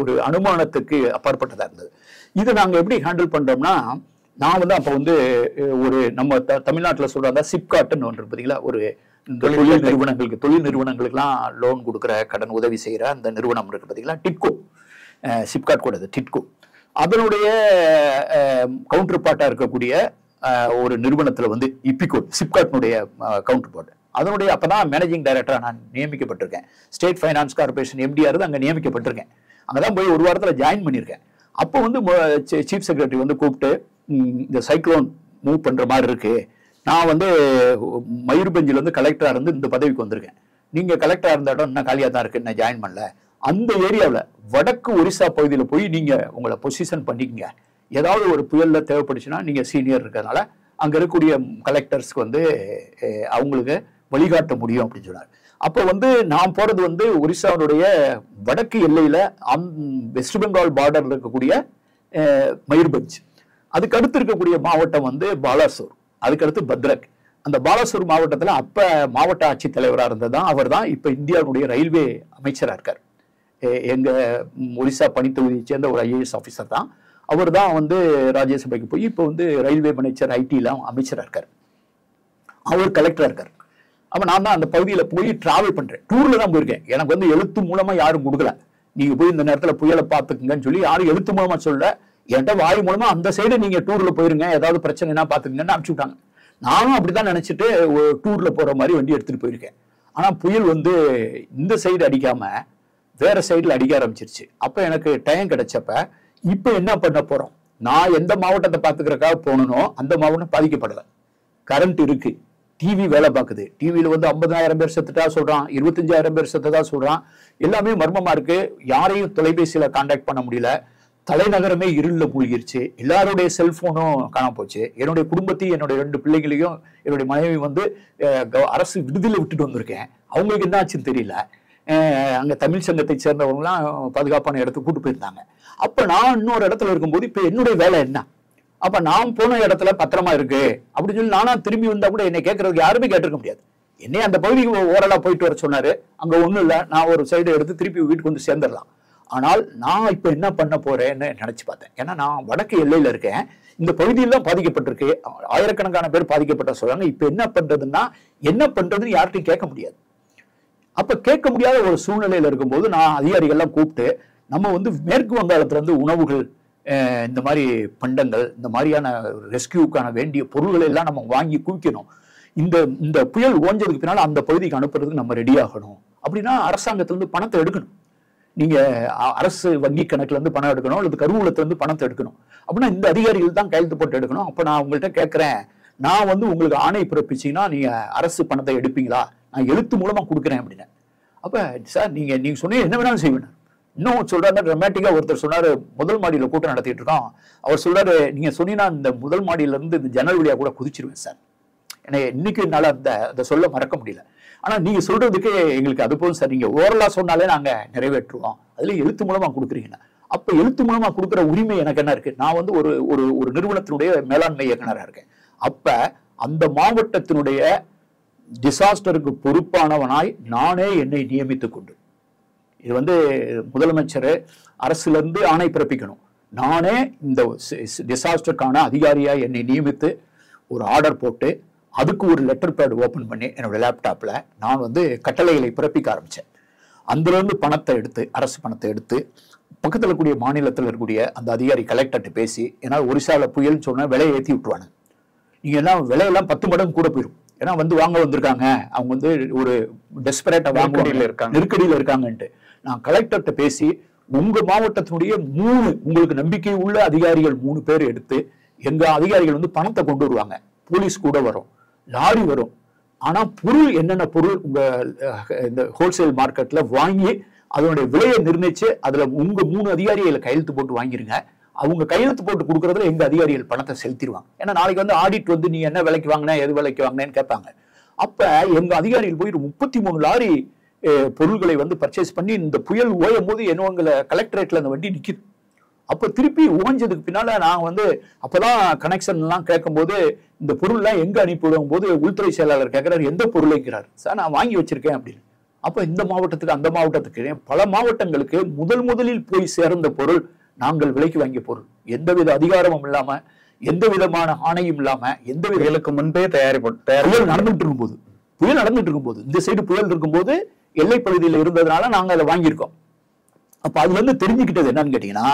ஒரு அனுமானத்துக்கு அப்பாற்பட்டதா இருந்தது. இதை நாங்க எப்படி ஹேண்டில் பண்றோம்னா, நான் வந்து அப்ப வந்து ஒரு நம்ம தமிழ்நாட்டுல சொல்றாங்க சிப்காட்னு ஒன்று பார்த்தீங்களா, ஒரு தொழில் நிறுவனங்களுக்கெல்லாம் லோன் கொடுக்குற கடன் உதவி செய்யற அந்த நிறுவனம் இருக்கு பார்த்தீங்களா, டிட்கோ. சிப்காட் கூட டிட்கோ அதனுடைய கவுண்டர் பார்ட்டா இருக்கக்கூடிய ஒரு நிறுவனத்துல வந்து இப்பிகோ, சிப்காட்னுடைய கவுண்டர் பார்ட், அதனுடைய அப்பதான் மேனேஜிங் டைரக்டரா நான் நியமிக்கப்பட்டிருக்கேன். ஸ்டேட் ஃபைனான்ஸ் கார்பரேஷன் எம்டிஆர் அங்க நியமிக்கப்பட்டிருக்கேன். அங்கதான் போய் ஒரு வாரத்துல ஜாயின் பண்ணியிருக்கேன். அப்போ வந்து சீஃப் செக்ரட்டரி வந்து கூப்பிட்டு, இந்த சைக்ளோன் மூவ் பண்ற மாதிரி இருக்கு, நான் வந்து மயூர்பஞ்சில இருந்து கலெக்டரா இருந்து இந்த பதவிக்கு வந்திருக்கேன், நீங்க கலெக்டரா இருந்த இடம் இன்னும் காலியா தான் இருக்கு, நான் ஜாயின் பண்ணல, அந்த ஏரியாவில் வடக்கு ஒரிசா பகுதியில் போய் நீங்க உங்களை பொசிஷன் பண்ணிக்கங்க, ஏதாவது ஒரு புயல்ல தேவைப்படுச்சுன்னா நீங்க சீனியர் இருக்கிறதுனால அங்க இருக்கக்கூடிய கலெக்டர்ஸ்க்கு வந்து அவங்களுக்கு வழிகாட்ட முடியும் அப்படின்னு சொன்னார். அப்போ வந்து நான் போறது வந்து ஒரிசாவுடைய வடக்கு எல்லையில வெஸ்ட் பெங்கால் பார்டர்ல இருக்கக்கூடிய மயூர்பஞ்ச், அதுக்கு அடுத்து இருக்கக்கூடிய மாவட்டம் வந்து பாலாசோர், அதுக்கடுத்து பத்ரக். அந்த பாலாசோர் மாவட்டத்தில் அப்ப மாவட்ட ஆட்சித்தலைவராக இருந்ததுதான் அவர் தான் இப்ப இந்தியாவுடைய ரயில்வே அமைச்சராக இருக்கார். எங்க ஒரிசா பணித்தொகுதியை சேர்ந்த ஒரு ஐஏஎஸ் ஆஃபீஸர் தான் அவர் தான் வந்து ராஜ்யசபைக்கு போய் இப்போ வந்து ரயில்வே அமைச்சர் ஐடிலாம் அமைச்சராக இருக்கார், அவர் கலெக்டராக இருக்கார். அப்போ நான் தான் அந்த பகுதியில் போய் டிராவல் பண்றேன், டூர்ல தான் போயிருக்கேன். எனக்கு வந்து எழுத்து மூலமா யாரும் கொடுக்கல, நீங்க போய் இந்த நேரத்தில் புயலை பார்த்துக்குங்கன்னு சொல்லி யாரும் எழுத்து மூலமா சொல்ல, என்கிட்ட வாய் மூலமா அந்த சைடு நீங்க டூர்ல போயிருங்க, ஏதாவது பிரச்சனைனா பார்த்துக்குங்கன்னு அனுப்பிச்சு விட்டாங்க. நானும் அப்படிதான் நினைச்சிட்டு ஒரு டூர்ல போற மாதிரி வண்டி எடுத்துட்டு போயிருக்கேன். ஆனா புயல் வந்து இந்த சைடு அடிக்காம வேற சைடுல அடிக்க ஆரம்பிச்சிருச்சு. அப்ப எனக்கு டைம் கிடைச்சப்ப இப்ப என்ன பண்ண போறோம், நான் எந்த மாவட்டத்தை பாத்துக்கிறக்காக போகணும் அந்த மாவட்டம் பாதிக்கப்படல, கரண்ட் இருக்கு, டிவி வேலை பார்க்குது, டிவியில வந்து 50,000 பேர் செத்துட்டா சொல்றான், 25,000 பேர் செத்ததா சொல்றான், எல்லாமே மர்மமா இருக்கு, யாரையும் தொலைபேசியில கான்டாக்ட் பண்ண முடியல, தலைநகரமே இருள்ல மூழ்கிருச்சு, எல்லாருடைய செல்போனும் காணாம போச்சு, என்னுடைய குடும்பத்தையும் என்னுடைய 2 பிள்ளைகளையும் என்னுடைய மனைவி வந்து அரசு விடுதலை விட்டுட்டு வந்திருக்கேன், அவங்களுக்கு என்ன ஆச்சுன்னு தெரியல. அங்க தமிழ் சங்கத்தை சேர்ந்தவங்கலாம் பாதுகாப்பான இடத்துக்கு கூட்டு போயிருந்தாங்க. அப்ப நான் இன்னொரு இடத்துல இருக்கும்போது இப்ப என்னுடைய வேலை என்ன, அப்ப நான் போன இடத்துல பத்திரமா இருக்கு அப்படின்னு சொல்லி நானா திரும்பி வந்தா கூட என்னை கேட்கறதுக்கு யாருமே கேட்டிருக்க முடியாது. என்னை அந்த பகுதிக்கு ஓரளா போயிட்டு வர சொன்னாரு, அங்க ஒண்ணும் இல்லை, நான் ஒரு சைடு எடுத்து திருப்பி வீட்டுக்கு வந்து சேர்ந்துடலாம். ஆனால் நான் இப்ப என்ன பண்ண போறேன்னு நினைச்சு பார்த்தேன். ஏன்னா நான் வடக்கு எல்லையில இருக்கேன், இந்த பகுதியில் தான் பாதிக்கப்பட்டிருக்கு, ஆயிரக்கணக்கான பேர் பாதிக்கப்பட்ட சொல்றாங்க. இப்ப என்ன பண்றதுன்னா என்ன பண்றதுன்னு யார்கிட்டையும் கேட்க முடியாது. அப்ப கேட்க முடியாத ஒரு சூழ்நிலையில இருக்கும்போது நான் அதிகாரிகள்லாம் கூப்பிட்டு, நம்ம வந்து மேற்கு வங்காளத்துல இருந்து உணவுகள், இந்த மாதிரி பண்டங்கள், இந்த மாதிரியான ரெஸ்கியூக்கான வேண்டிய பொருள்களை எல்லாம் நம்ம வாங்கி குவிக்கணும். இந்த புயல் ஓஞ்சதுக்கு பின்னால அந்த பகுதிக்கு அனுப்புறதுக்கு நம்ம ரெடி ஆகணும். அப்படின்னா அரசாங்கத்துல இருந்து பணத்தை எடுக்கணும், நீங்க அரசு வங்கி கணக்குல இருந்து பணம் எடுக்கணும், அல்லது கருவூலத்துல இருந்து பணத்தை எடுக்கணும். அப்படின்னா இந்த அதிகாரிகள் தான் கையெழுத்து போட்டு எடுக்கணும். அப்ப நான் உங்கள்கிட்ட கேட்கிறேன், நான் வந்து உங்களுக்கு ஆணை பிறப்பிச்சீங்கன்னா நீங்க அரசு பணத்தை எடுப்பீங்களா, நான் எழுத்து மூலமா கொடுக்குறேன் அப்படின்னு. அப்ப சார் நீங்க சொன்னீங்க என்ன வேணாலும் செய்வேன். இன்னும் சொல்றாரு, ட்ராமேட்டிக்கா ஒருத்தர் சொன்னாரு, முதல் மாடியில கூட்டம் நடத்திட்டு இருக்கோம், அவர் சொல்றாரு, நீங்க சொன்னீங்கன்னா இந்த முதல் மாடியில இருந்து இந்த ஜன்னல் வழியா கூட குதிச்சிருவேன் சார், ஏன்னா இன்னைக்கு என்னால அந்த சொல்ல மறக்க முடியல, ஆனா நீங்க சொல்றதுக்கு எங்களுக்கு அது போதும் சார், நீங்க ஓரலா சொன்னாலே நாங்க நிறைவேற்றுவோம், அதுல எழுத்து மூலமா கொடுக்குறீங்கன்னா. அப்ப எழுத்து மூலமா கொடுக்குற உரிமை எனக்கு என்ன இருக்கு, நான் வந்து ஒரு நிறுவனத்தினுடைய மேலாண்மை இயக்குனராக இருக்கேன். அப்ப அந்த மாவட்டத்தினுடைய டிசாஸ்டருக்கு பொறுப்பானவனாய் நானே என்னை நியமித்துக் கொண்டு, இது வந்து முதலமைச்சர் அரசுல இருந்து ஆணை பிறப்பிக்கணும், நானே இந்த டிசாஸ்டருக்கான அதிகாரியா என்னை நியமித்து ஒரு ஆர்டர் போட்டு அதுக்கு ஒரு லெட்டர் பேட் ஓபன் பண்ணி என்னோட லேப்டாப்ல நான் வந்து கட்டளைகளை பிறப்பிக்க ஆரம்பிச்சேன். அதுல இருந்து பணத்தை எடுத்து, அரசு பணத்தை எடுத்து பக்கத்துல இருக்கக்கூடிய மாநிலத்தில் இருக்கக்கூடிய அந்த அதிகாரி கலெக்டர்கிட்ட பேசி, ஏன்னா ஒரிசால புயல்னு சொன்னா விலையை ஏற்றி விட்டுருவாங்க, நீங்க எல்லாம் விலையெல்லாம் 10 மடங்கு கூட போயிடும், ஏன்னா வந்து வாங்க வந்திருக்காங்க, அவங்க வந்து ஒரு டெஸ்பரேட்டா நெருக்கடியில் இருக்காங்கன்ட்டு. நான் கலெக்டர்கிட்ட பேசி உங்க மாவட்டத்தினுடைய 3 உங்களுக்கு நம்பிக்கை உள்ள அதிகாரிகள் 3 பேர் எடுத்து, எங்க அதிகாரிகள் வந்து பணத்தை கொண்டு வருவாங்க, போலீஸ் கூட வரும், லாரி வரும், ஆனா பொருள் என்னென்ன பொருள் உங்க இந்த ஹோல்சேல் மார்க்கெட்ல வாங்கி அதனுடைய விலையை நிர்ணயிச்சு அதுல உங்க 3 அதிகாரிகளை கையெழுத்து போட்டு வாங்கிருங்க. அவங்க கையெழுத்து போட்டு கொடுக்கறதுல எங்க அதிகாரிகள் பணத்தை செலுத்திடுவாங்க. ஏன்னா நாளைக்கு வந்து ஆடிட் வந்து நீ என்ன விலைக்கு வாங்கின எது விலைக்கு வாங்கினேன்னு கேட்பாங்க. அப்ப எங்க அதிகாரிகள் போய் 33 லாரி பொருள்களை வந்து பர்ச்சேஸ் பண்ணி இந்த புயல் ஓயும் போது என்னவங்களை கலெக்டரேட்ல அந்த வண்டி நிக்குது. அப்ப திருப்பி ஓஞ்சதுக்கு பின்னால நான் வந்து அப்பதான் கனெக்ஷன் எல்லாம் கேட்கும் போது இந்த பொருள்லாம் எங்க அனுப்பிவிடும் போது உள்துறை செயலாளர் கேட்கிறாரு, எந்த பொருளைங்கிறார். சார் நான் வாங்கி வச்சிருக்கேன் அப்படின்னு. அப்ப இந்த மாவட்டத்துக்கு அந்த மாவட்டத்துக்கு பல மாவட்டங்களுக்கு முதலில் போய் சேர்ந்த பொருள் நாங்கள் விலைக்கு வாங்கிய பொருள். எந்தவித அதிகாரமும் இல்லாம, எந்த விதமான ஆணையும் இல்லாம, எந்த புயலுக்கு முன்பே புயல் நடந்துட்டு இருக்கும்போது இந்த சைடு புயல் இருக்கும்போது எல்லை பகுதியில் இருந்ததுனால நாங்க அதை வாங்கியிருக்கோம். அப்ப அதுல இருந்து தெரிஞ்சுக்கிட்டது என்னன்னு கேட்டீங்கன்னா,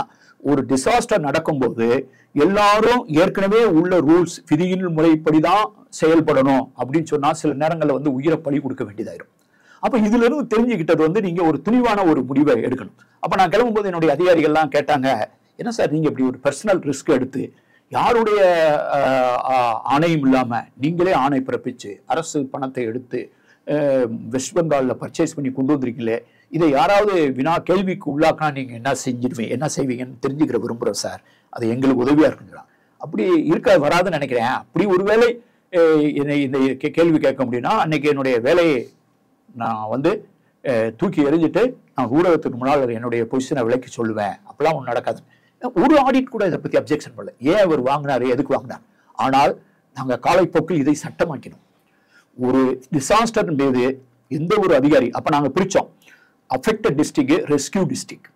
ஒரு டிசாஸ்டர் நடக்கும்போது எல்லாரும் ஏற்கனவே உள்ள ரூல்ஸ் விதியின் முறைப்படிதான் செயல்படணும் அப்படின்னு சொன்னா சில நேரங்களில் வந்து உயிரை பலி கொடுக்க வேண்டியதாயிரும். அப்ப இதுல இருந்து தெரிஞ்சுக்கிட்டது வந்து நீங்க ஒரு துணிவான ஒரு முடிவை எடுக்கணும். அப்ப நான் கிளம்பும்போது என்னுடைய அதிகாரிகள்லாம் கேட்டாங்க, என்ன சார் நீங்க இப்படி ஒரு பர்சனல் ரிஸ்க் எடுத்து யாருடைய ஆணையும் இல்லாம நீங்களே ஆணை பிறப்பிச்சு அரசு பணத்தை எடுத்து வெஸ்ட் பெங்கால்ல பர்ச்சேஸ் பண்ணி கொண்டு வந்திருக்கீங்களே, இதை யாராவது கேள்விக்கு உள்ளாக்கா நீங்க என்ன செய்வீங்கன்னு தெரிஞ்சுக்கிற விரும்புறோம் சார். அது எங்களுக்கு உதவியா இருக்குங்களா. அப்படி வராதுன்னு நினைக்கிறேன். அப்படி ஒருவேளை என்னை இந்த கேள்வி கேட்க முடியும்னா அன்னைக்கு என்னுடைய வேலையை நான் வந்து தூக்கி எறிஞ்சிட்டு நான் ஊடகத்துக்கு முன்னால் என்னுடைய பொசிஷனை விலைக்கு சொல்லுவேன். அப்பெல்லாம் ஒன்றும் நடக்காது. ஒரு ஆடிட் கூட இதை பத்தி அப்ஜெக்ஷன் பண்ணல. ஏன் அவர் வாங்கினாரு, எதுக்கு வாங்கினார். ஆனால் நாங்கள் காலைப்போக்கில் இதை சட்டமாக்கினோம். ஒரு டிசாஸ்டர் மீது எந்த ஒரு அதிகாரி, அப்ப நாங்க பிரிச்சோம், affected district, rescue district.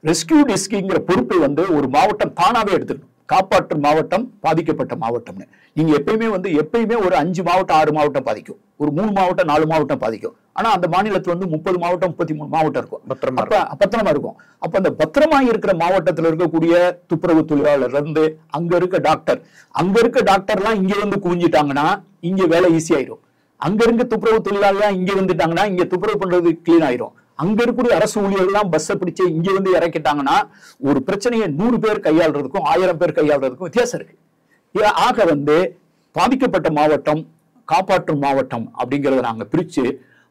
Rescue டிஸ்ட்ரிக்ட்ங்கிற பொறுப்பை வந்து ஒரு மாவட்டம் தானாவே எடுத்துக்கணும். காப்பாற்று மாவட்டம், பாதிக்கப்பட்ட மாவட்டம்னு நீங்க எப்பயுமே ஒரு 5 மாவட்டம் 6 மாவட்டம் பாதிக்கும், ஒரு 3 மாவட்டம் 4 மாவட்டம் பாதிக்கும். ஆனா அந்த மாநிலத்துல வந்து 30 மாவட்டம் 33 மாவட்டம் இருக்கும், பத்திரமா இருக்கும். அப்ப அந்த பத்திரமா இருக்கிற மாவட்டத்தில் இருக்கக்கூடிய துப்புரவு தொழிலாளர் இருந்து அங்க இருக்க டாக்டர்லாம் இங்க வந்து குவிஞ்சிட்டாங்கன்னா இங்க வேலை ஈஸி ஆயிரும். அங்க இருக்க துப்புரவு தொழிலாளர் இங்க வந்துட்டாங்கன்னா இங்க துப்புரவு பண்றது கிளீன் ஆயிரும். அங்க இருக்கக்கூடிய அரசு ஊழியர்கள்லாம் பஸ்ஸை பிடிச்சு இங்க வந்து இறக்கிட்டாங்கன்னா ஒரு பிரச்சனையை 100 பேர் கையாளுறதுக்கும் 1000 பேர் கையாளுறதுக்கும் வித்தியாசம் இருக்கு. ஆக வந்து பாதிக்கப்பட்ட மாவட்டம், காப்பாற்றும் மாவட்டம் அப்படிங்கிறத நாங்க பிரிச்சு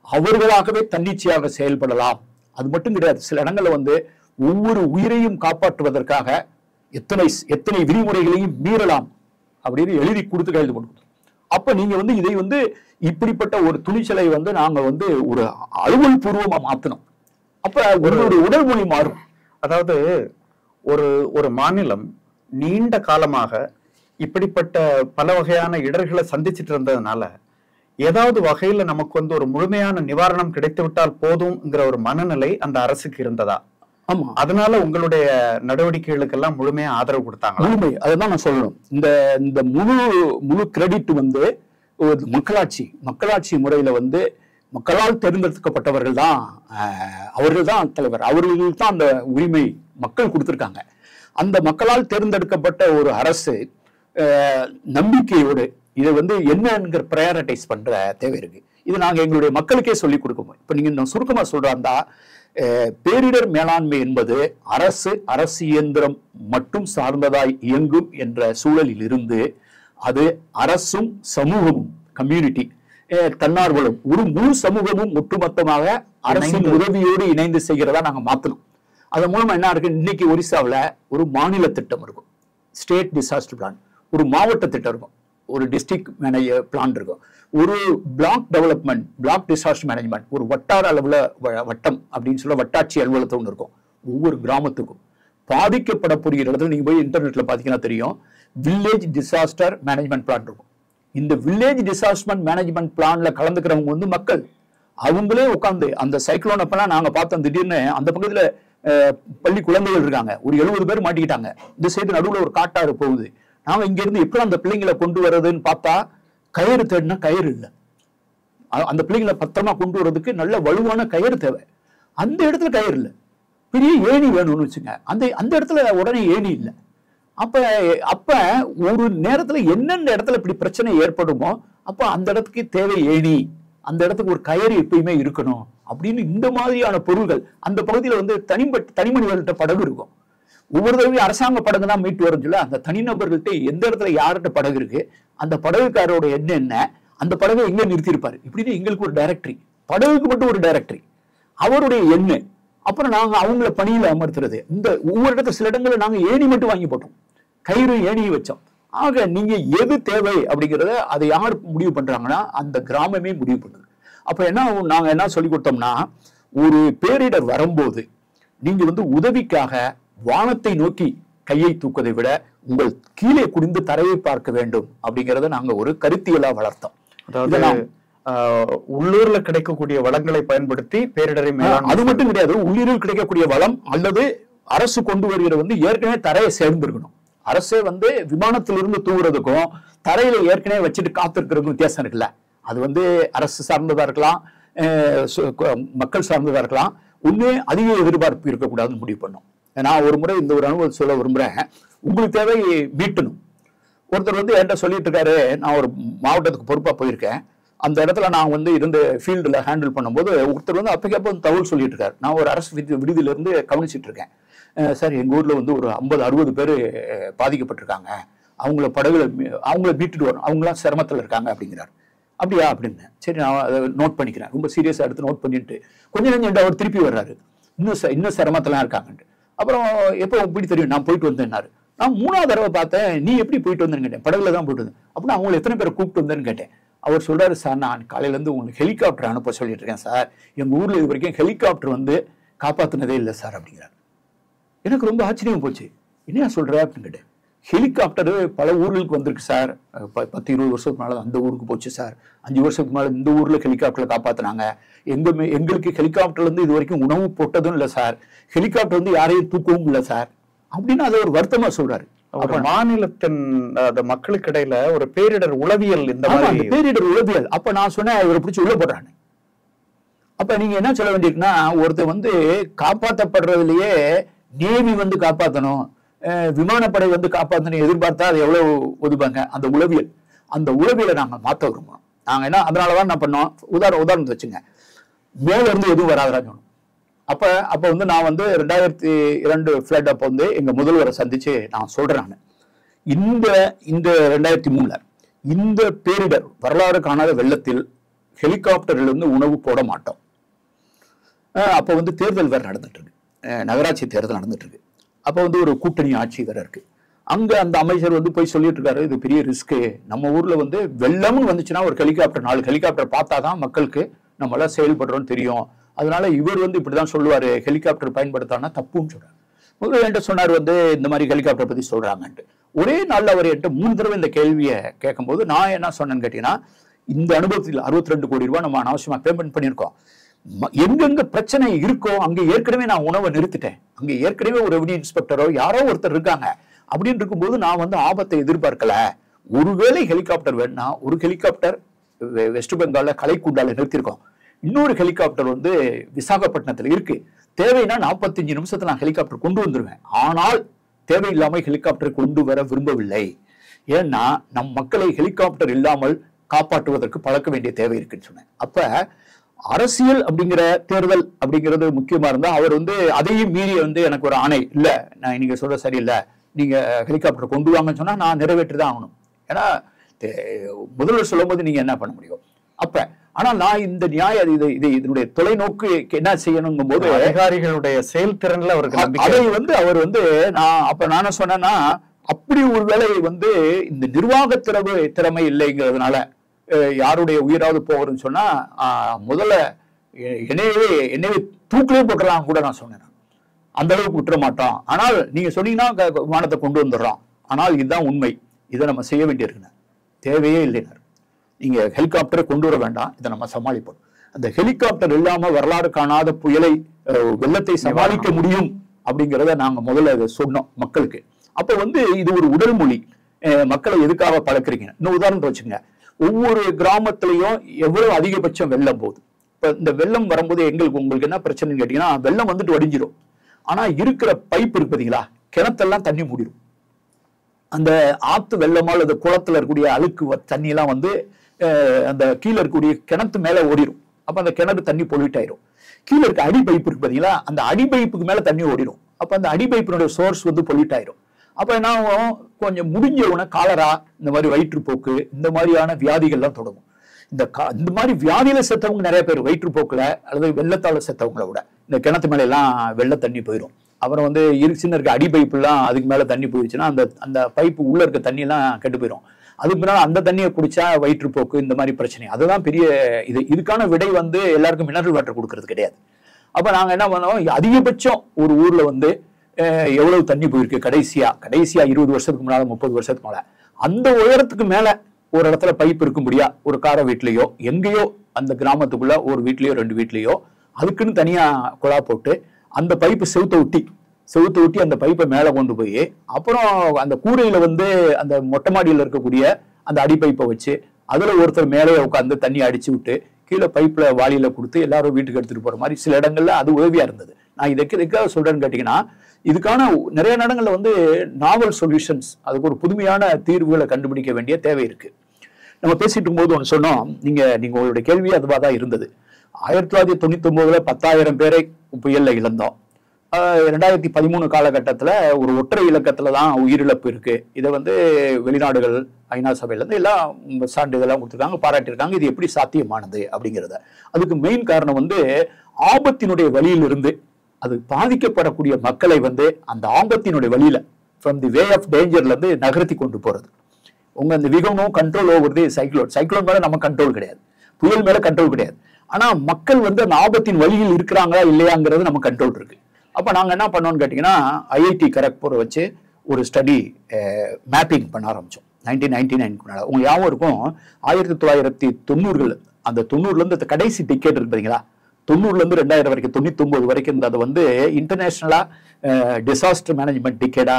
அவர்களாகவே தன்னிச்சையாக செயல்படலாம். அது மட்டும் கிடையாது, சில இடங்கள்ல வந்து ஒவ்வொரு உயிரையும் காப்பாற்றுவதற்காக எத்தனை விதிமுறைகளையும் மீறலாம் அப்படின்னு எழுதி கொடுத்து கைது கொடுக்கணும். அப்ப நீங்க வந்து இதை வந்து இப்படிப்பட்ட ஒரு துணிச்சலை வந்து நாங்க வந்து ஒரு அலுவல் பூர்வமா மாத்தணும். அப்ப ஒரு உடல் மொழி மாறும். அதாவது ஒரு மாநிலம் நீண்ட காலமாக இப்படிப்பட்ட பல வகையான இடர்களை சந்திச்சுட்டு இருந்ததுனால ஏதாவது வகையில நமக்கு வந்து ஒரு முழுமையான நிவாரணம் கிடைத்து விட்டால் போதும்ங்கிற ஒரு மனநிலை அந்த அரசுக்கு இருந்ததா? ஆமா, அதனால உங்களுடைய நடவடிக்கைகளுக்கு எல்லாம் முழுமையா ஆதரவு கொடுத்தாங்க. முழுமை, அதுதான் நான் சொல்லணும். இந்த முழு கிரெடிட் வந்து மக்களாட்சி முறையில வந்து மக்களால் தேர்ந்தெடுக்கப்பட்டவர்கள் தான், அவர்கள் தான் தலைவர், அவர்கள் தான் அந்த உரிமை மக்கள் கொடுத்திருக்காங்க. அந்த மக்களால் தேர்ந்தெடுக்கப்பட்ட ஒரு அரசு நம்பிக்கையோடு இதை வந்து என்னங்கிற ப்ரையாரிட்டைஸ் பண்ற தேவை இருக்கு. இது நாங்க எங்களுடைய மக்களுக்கே சொல்லிக் கொடுக்கணும். இப்ப நீங்க சுருக்கமா சொல்றாந்தா, பேரிடர் மேலாண்மை என்பது அரசு இயந்திரம் மட்டும் சார்ந்ததாய் இயங்கும் என்ற சூழலில் இருந்து அது அரசும் சமூகமும், கம்யூனிட்டி, தன்னார்வலும், ஒரு முழு சமூகமும் ஒட்டுமொத்தமாக அரசின் உதவியோடு இணைந்து செய்கிறதா நாங்க மாத்தணும். அதன் மூலமா என்ன இருக்கு, இன்னைக்கு ஒரிசாவில் ஒரு மாநில திட்டம் இருக்கும், ஸ்டேட் டிசாஸ்டர் பிளான், ஒரு மாவட்ட திட்டம் இருக்கும், ஒரு டிஸ்ட்ரிக்ட் மேனேஜர் பிளான் இருக்கும், ஒரு block development, block disaster management, ஒரு வட்டார அளவுல வட்டம் அப்படின்னு சொல்ல வட்டாட்சி அலுவலகத்தில் ஒன்று இருக்கும். ஒவ்வொரு கிராமத்துக்கும் பாதிக்கப்படக்கூடிய இடத்துல நீங்க போய் இன்டர்நெட்ல பாத்தீங்கன்னா தெரியும், வில்லேஜ் டிசாஸ்டர் மேனேஜ்மெண்ட் பிளான் இருக்கும். இந்த வில்லேஜ் டிசாஸ்டர் மேனேஜ்மெண்ட் பிளான்ல கலந்துக்கிறவங்க வந்து மக்கள், அவங்களே உட்காந்து அந்த சைக்ளோன் அப்பெல்லாம் நாங்க பார்த்தோம், திடீர்னு அந்த பக்கத்துல பள்ளி குழந்தைகள் இருக்காங்க, ஒரு 70 பேர் மாட்டிக்கிட்டாங்க. இந்த சைடு நடுவுல ஒரு காட்டாறு போகுது. நாங்க இங்க இருந்து எப்படி அந்த பிள்ளைங்களை கொண்டு வர்றதுன்னு பார்த்தா கயிறு தேடினா கயிறு இல்லை. அந்த பிள்ளைங்களை பத்திரமா கொண்டு வர்றதுக்கு நல்ல வலுவான கயிறு தேவை. அந்த இடத்துல கயிறு இல்லை, பெரிய ஏணி வேணும்னு வச்சுங்க. அந்த இடத்துல உடனே ஏணி இல்லை. அப்ப ஒரு நேரத்துல என்னென்ன இடத்துல இப்படி பிரச்சனை ஏற்படுமோ அப்ப அந்த இடத்துக்கு தேவை ஏணி, அந்த இடத்துக்கு ஒரு கயிறு எப்பயுமே இருக்கணும் அப்படின்னு இந்த மாதிரியான பொருள்கள். அந்த பகுதியில வந்து தனிமனிதர்கள்ட்ட படகு இருக்கும். ஒவ்வொரு தடவையும் அரசாங்க படகு தான் மீட்டு வரும் சொல்ல, அந்த தனிநபர்கள்ட்ட எந்த இடத்துல யார்கிட்ட படகு இருக்கு, அந்த படகுக்காரோட எண்ணம் என்ன, அந்த படகை எங்க நிறுத்தியிருப்பாரு, இப்படின்னு எங்களுக்கு ஒரு டைரக்டரி, படகுக்கு மட்டும் ஒரு டைரக்டரி, அவருடைய எண்ணு, அப்புறம் நாங்க அவங்கள பணியில அமர்த்துறது. இந்த ஒவ்வொரு இடத்துல சில இடங்கள்ல நாங்க ஏணி மட்டும் வாங்கி போட்டோம், கயிறு ஏணியை வச்சோம். ஆக நீங்க எது தேவை அப்படிங்கிறத அதை யார் முடிவு பண்றாங்கன்னா அந்த கிராமமே முடிவு பண்ணுது. அப்ப என்ன நாங்க என்ன சொல்லி கொடுத்தோம்னா, ஒரு பேரிடர் வரும்போது நீங்க உதவிக்காக வானத்தை நோக்கி கையை தூக்குவதை விட உங்கள் கீழே குனிந்து தரையை பார்க்க வேண்டும் அப்படிங்கறத நாங்க ஒரு கருத்தியலா வளர்த்தோம். அதாவது உள்ளூர்ல கிடைக்கக்கூடிய வளங்களை பயன்படுத்தி பேரிடரை அது மட்டும் கிடையாது, உள்ளூரில் கிடைக்கக்கூடிய வளம் அல்லது அரசு கொண்டு வருகிற ஏற்கனவே தரையை சேர்ந்திருக்கணும். அரசே விமானத்திலிருந்து தூங்குறதுக்கும் தரையில ஏற்கனவே வச்சுட்டு காத்திருக்கிறதுக்கும் வித்தியாசம் இருக்குல்ல. அது அரசு சார்ந்ததா இருக்கலாம், மக்கள் சார்ந்ததா இருக்கலாம். ஒண்ணு அதிக எதிர்பார்ப்பு இருக்கக்கூடாதுன்னு முடிவு பண்ணோம். நான் ஒரு முறை இந்த ஒரு அனுபவம் சொல்ல விரும்புறேன். உங்களுக்கு தேவை மீட்டணும். ஒருத்தர் என்கிட்ட சொல்லிட்டு இருக்காரு, நான் ஒரு மாவட்டத்துக்கு பொறுப்பா போயிருக்கேன். அந்த இடத்துல நான் இருந்த ஃபீல்டுல ஹேண்டில் பண்ணும்போது ஒருத்தர் அப்பக்கப்போ தகவல் சொல்லிட்டு இருக்காரு. நான் ஒரு அரசு விடுதியில இருந்து கவனிச்சுட்டு இருக்கேன். சார், எங்க ஊர்ல ஒரு 50-60 பேர் பாதிக்கப்பட்டிருக்காங்க, அவங்கள படகுல அவங்கள மீட்டுட்டு வரும், அவங்களாம் சிரமத்துல இருக்காங்க அப்படிங்கிறார். அப்படியா அப்படின்னு சரி, நான் அதை நோட் பண்ணிக்கிறேன். ரொம்ப சீரியஸா எடுத்து நோட் பண்ணிட்டு கொஞ்ச நேரம் அவர் திருப்பி வர்றாரு, இன்னும் சிரமத்தெல்லாம் இருக்காங்கன்ட்டு. அப்புறம் எப்போ எப்படி தெரியும், நான் போயிட்டு வந்தேன்னாரு. நான் 3வது தடவை பார்த்தேன், நீ எப்படி போயிட்டு வந்தேன்னு கேட்டேன். படகுல தான் போயிட்டு வந்தேன். அப்படின்னா அவங்களை எத்தனை பேரை கூப்பிட்டு வந்தேன்னு கேட்டேன். அவர் சொல்றாரு, சார் நான் காலையில இருந்து உங்களுக்கு ஹெலிகாப்டர் அனுப்ப சொல்லிட்டு இருக்கேன் சார், எங்க ஊர்ல இது வரைக்கும் ஹெலிகாப்டர் காப்பாத்தினதே இல்லை சார் அப்படிங்கிறார். எனக்கு ரொம்ப ஆச்சரியம் போச்சு. என்ன சொல்ற அப்படின்னு கேட்டேன். ஹெலிகாப்டர் பல ஊர்களுக்கு வந்திருக்கு சார், 10-20 வருஷத்துக்கு மேல அந்த ஊருக்கு போச்சு சார், 5 வருஷத்துக்கு மேல இந்த ஊர்ல ஹெலிகாப்டர்ல காப்பாத்தினாங்க. எங்களுக்கு ஹெலிகாப்டர்ல இருந்து இது வரைக்கும் உணவு போட்டதும் இல்லை சார், ஹெலிகாப்டர் யாரையும் தூக்கவும் இல்லை சார் அப்படின்னு அதை ஒரு வருத்தமா சொல்றாரு. ஒரு மாநிலத்தின் மக்களுக்கு இடையில ஒரு பேரிடர் உளவியல், இந்த மாதிரி பேரிடர் உளவியல். அப்ப நான் சொன்னேன், இவரை பிடிச்சி உள்ள போடுறாங்க. அப்ப நீங்க என்ன சொல்ல வேண்டியிருக்குன்னா, ஒருத்தர் காப்பாற்றப்படுறதுலயே நேவி காப்பாற்றணும், விமானப்படை காப்பாற்றணும் எதிர்பார்த்தா அது எவ்வளவு ஒதுப்பாங்க. அந்த உளவியலை நாங்க மாற்ற விரும்புறோம். நாங்க என்ன அதனாலதான் என்ன பண்ணோம், உதாரணத்தை வச்சுங்க, மேல இருந்து எதுவும் வராதுன்னு சொன்னோம். அப்ப நான் 2002 ஃபிளட் அப்ப எங்க முதல்வரை சந்திச்சு நான் சொல்றேன், இந்த 2003 இந்த பேரிடர் வரலாறு காணாத வெள்ளத்தில் ஹெலிகாப்டர்ல இருந்து உணவு போட மாட்டோம். அப்ப தேர்தல் வேற நடந்துட்டு இருக்கு, நகராட்சி தேர்தல் நடந்துட்டு இருக்கு. அப்ப ஒரு கூட்டணி ஆட்சி வேற இருக்கு. அங்க அந்த அமைச்சர் போய் சொல்லிட்டு இருக்காரு, இது பெரிய ரிஸ்க், நம்ம ஊர்ல வெள்ளம்னு வந்துச்சுன்னா ஒரு ஹெலிகாப்டர் 4 ஹெலிகாப்டர் பார்த்தாதான் மக்களுக்கு நம்ம எல்லாம் செயல்படுறோம்னு தெரியும். அதனால இவர் இப்படிதான் சொல்லுவாரு, ஹெலிகாப்டர் பயன்படுத்தானா தப்புன்னு சொல்றாரு. முதல்ல என்கிட்ட சொன்னார் இந்த மாதிரி ஹெலிகாப்டர் பத்தி சொல்றாங்கன்ட்டு. ஒரே நாள்ல அவர் என்கிட்ட 3 தடவை இந்த கேள்வியை கேட்கும் போது நான் என்ன சொன்னேன்னு கேட்டீங்கன்னா, இந்த அனுபவத்தில் 62 கோடி ரூபாய் நம்ம அனாவசியமா பேமெண்ட் பண்ணியிருக்கோம். எங்கெங்க பிரச்சனை இருக்கோ அங்க ஏற்கனவே நான் உணவை நிறுத்திட்டேன். அங்க ஏற்கனவே ஒரு ரெவன்யூ இன்ஸ்பெக்டரோ யாரோ ஒருத்தர் இருக்காங்க. அப்படின்னு இருக்கும்போது நான் ஆபத்தை எதிர்பார்க்கல. ஒருவேளை ஹெலிகாப்டர் வேணும்னா ஒரு ஹெலிகாப்டர் வெஸ்ட் பெங்கால்ல கலைக்குண்டால நிறுத்திருக்கோம், இன்னொரு ஹெலிகாப்டர் விசாகப்பட்டினத்துல இருக்கு. தேவைன்னா 45 நிமிஷத்துல நான் ஹெலிகாப்டர் கொண்டு வந்துருவேன். ஆனால் தேவையில்லாமல் ஹெலிகாப்டரை கொண்டு வர விரும்பவில்லை. ஏன்னா நம் மக்களை ஹெலிகாப்டர் இல்லாமல் காப்பாற்றுவதற்கு பழக்க வேண்டிய தேவை இருக்குன்னு சொன்னேன். அப்ப அரசியல் அப்படிங்கிற தேர்தல் அப்படிங்கிறது முக்கியமா இருந்தா அவர் அதையும் மீறி எனக்கு ஒரு ஆணை இல்ல, நான் நீங்க சொல்ற சரியில்லை, நீங்க ஹெலிகாப்டர் கொண்டு வாங்கன்னு சொன்னா நான் நிறைவேற்றிதான் ஆகணும். ஏன்னா முதல்வர் சொல்லும் போது நீங்க என்ன பண்ண முடியும். அப்ப ஆனா நான் இந்த இதனுடைய தொலைநோக்கு என்ன செய்யணுங்கும் போது அதிகாரிகளுடைய செயல்திறன்ல அவருக்கு அதை அவர் நான் என்ன சொன்னேன்னா, அப்படி ஒரு வேலை இந்த நிர்வாக திறமை இல்லைங்கிறதுனால யாருடைய உயிராவது போகிறதுன்னு சொன்னா முதல்ல என்னையே தூக்கிலே போட்டுலாம் கூட நான் சொன்னேன். அந்த அளவுக்கு விட்டுற மாட்டோம். ஆனால் நீங்க சொன்னீங்கன்னா விமானத்தை கொண்டு வந்துடுறோம். ஆனால் இதுதான் உண்மை, இதை நம்ம செய்ய வேண்டியிருக்குங்க, தேவையே இல்லைனார். நீங்க ஹெலிகாப்டரை கொண்டு வர வேண்டாம், இதை நம்ம சமாளிப்போம். அந்த ஹெலிகாப்டர் இல்லாம வரலாறு காணாத புயலை வெள்ளத்தை சமாளிக்க முடியும் அப்படிங்கிறத நாங்க முதல்ல சொன்னோம் மக்களுக்கு. அப்ப இது ஒரு உடல் மொழி. மக்களை எதுக்காக பழக்கிறீங்க? இன்னும் உதாரணத்தை வச்சுங்க, ஒவ்வொரு கிராமத்திலையும் எவ்வளவு அதிகபட்சம் வெள்ளம் போகுது. இப்ப இந்த வெள்ளம் வரும்போது உங்களுக்கு என்ன பிரச்சனைன்னு கேட்டீங்கன்னா, வெள்ளம் வடிஞ்சிடும். ஆனா இருக்கிற பைப் இருக்கு பாத்தீங்களா, கிணத்தெல்லாம் தண்ணி மூடிடும். அந்த ஆத்து வெள்ளமா அல்லது குளத்துல இருக்கக்கூடிய அழுக்கு தண்ணி எல்லாம் அந்த கீழே இருக்கக்கூடிய கிணத்து மேல ஓடிடும். அப்ப அந்த கிணறு தண்ணி பொல்யூட் ஆயிரும். கீழே இருக்க அடி பைப்பு இருக்கு பாத்தீங்களா, அந்த அடி பைப்புக்கு மேல தண்ணி ஓடிடும். அப்ப அந்த அடி பைப்பினுடைய சோர்ஸ் பொல்யூட் ஆயிரும். அப்ப என்ன கொஞ்சம் முடிஞ்ச உடனே காலரா, இந்த மாதிரி வயிற்றுப்போக்கு, இந்த மாதிரியான வியாதிகள்லாம் தொடங்கும். இந்த மாதிரி வியாதியில செத்தவங்க நிறைய பேர், வயிற்றுப்போக்குல அல்லது வெள்ளத்தால செத்தவங்கள விட இந்த கிணத்து மேல எல்லாம் வெள்ள தண்ணி போயிடும். அப்புறம் வந்து சின்ன இருக்க அடி பைப்பு எல்லாம் அதுக்கு மேல தண்ணி போயிடுச்சுன்னா அந்த பைப்பு உள்ள இருக்க தண்ணி எல்லாம் கெட்டு போயிடும். அதுக்கு பின்னால அந்த தண்ணியை குடிச்சா வயிற்றுப்போக்கு இந்த மாதிரி பிரச்சனை. அதுதான் பெரிய இதுக்கான விடை வந்து எல்லாருக்கும் மினரல் வாட்டர் கொடுக்கறது கிடையாது. அப்ப நாங்க என்ன பண்ணோம், அதிகபட்சம் ஒரு ஊர்ல வந்து எவ்வளவு தண்ணி போயிருக்கு கடைசியா 20 வருஷத்துக்கு முன்னால 30 வருஷத்துக்கு மேல அந்த உயரத்துக்கு மேல ஒரு இடத்துல பைப் இருக்கும்படியா ஒரு கார வீட்லயோ எங்கேயோ அந்த கிராமத்துக்குள்ள ஒரு வீட்லயோ 2 வீட்லயோ அதுக்குன்னு தனியா குழா போட்டு அந்த பைப்பு செவுத்த ஒட்டி அந்த பைப்பை மேல கொண்டு போய் அப்புறம் அந்த கூரையில வந்து அந்த மொட்டை மாடியில இருக்கக்கூடிய அந்த அடிப்பைப்பை வச்சு அதுல ஒருத்தர் மேலே உட்காந்து தண்ணி அடிச்சு விட்டு கீழே பைப்ல வாளியில கொடுத்து எல்லாரும் வீட்டுக்கு எடுத்துட்டு போற மாதிரி சில இடங்கள்ல அது உதவியா இருந்தது. நான் இதுக்காக சொல்றேன்னு கேட்டீங்கன்னா, இதுக்கான நிறைய இடங்கள்ல வந்து நாவல் சொல்யூஷன்ஸ், அதுக்கு ஒரு புதுமையான தீர்வுகளை கண்டுபிடிக்க வேண்டிய தேவை இருக்கு. நம்ம பேசிட்டு இருக்கும்போது ஒன்று சொன்னோம், நீங்க உங்களுடைய கேள்வி அதுவா தான் இருந்தது. 1999 10,000 பேரை புயல்ல இழந்தோம். 2013 காலகட்டத்துல ஒரு ஒற்றை இலக்கத்துல தான் உயிரிழப்பு இருக்கு. இதை வந்து வெளிநாடுகள் ஐநா சபையில இருந்து எல்லாம் சான்றிதழெல்லாம் கொடுத்துருக்காங்க, பாராட்டியிருக்காங்க. இது எப்படி சாத்தியமானது அப்படிங்கிறத. அதுக்கு மெயின் காரணம் வந்து ஆபத்தினுடைய வழியிலிருந்து அது பாதிக்கப்படக்கூடிய மக்களை வந்து அந்த ஆபத்தினுடைய வழியில ஃப்ரம் தி வே ஆஃப் டேஞ்சர்ல இருந்து நகர்த்தி கொண்டு போறது. உங்க அந்த விகனும் கண்ட்ரோல் ஓவர் தி சைக்ளோன் மேல நம்ம கண்ட்ரோல் கிடையாது, புயல் மேல கண்ட்ரோல் கிடையாது. ஆனா மக்கள் வந்து அந்த ஆபத்தின் வழியில் இருக்கிறாங்களா இல்லையாங்கிறது நம்ம கண்ட்ரோல் இருக்கு. அப்ப நாங்க என்ன பண்ணோம்னு கேட்டீங்கன்னா, ஐஐடி கரக்பூரை வச்சு ஒரு ஸ்டடி மேப்பிங் பண்ண ஆரம்பிச்சோம் 1999. உங்களுக்கு ஞாபகம் இருக்கும், 1990 அந்த 90ல இருந்து கடைசி டிக்கெட் இருக்கு பாத்தீங்களா, 90ல இருந்து 2000 வரைக்கும் 99 வரைக்கும் அதை வந்து இன்டர்நேஷனலா டிசாஸ்டர் மேனேஜ்மெண்ட் டிக்கெடா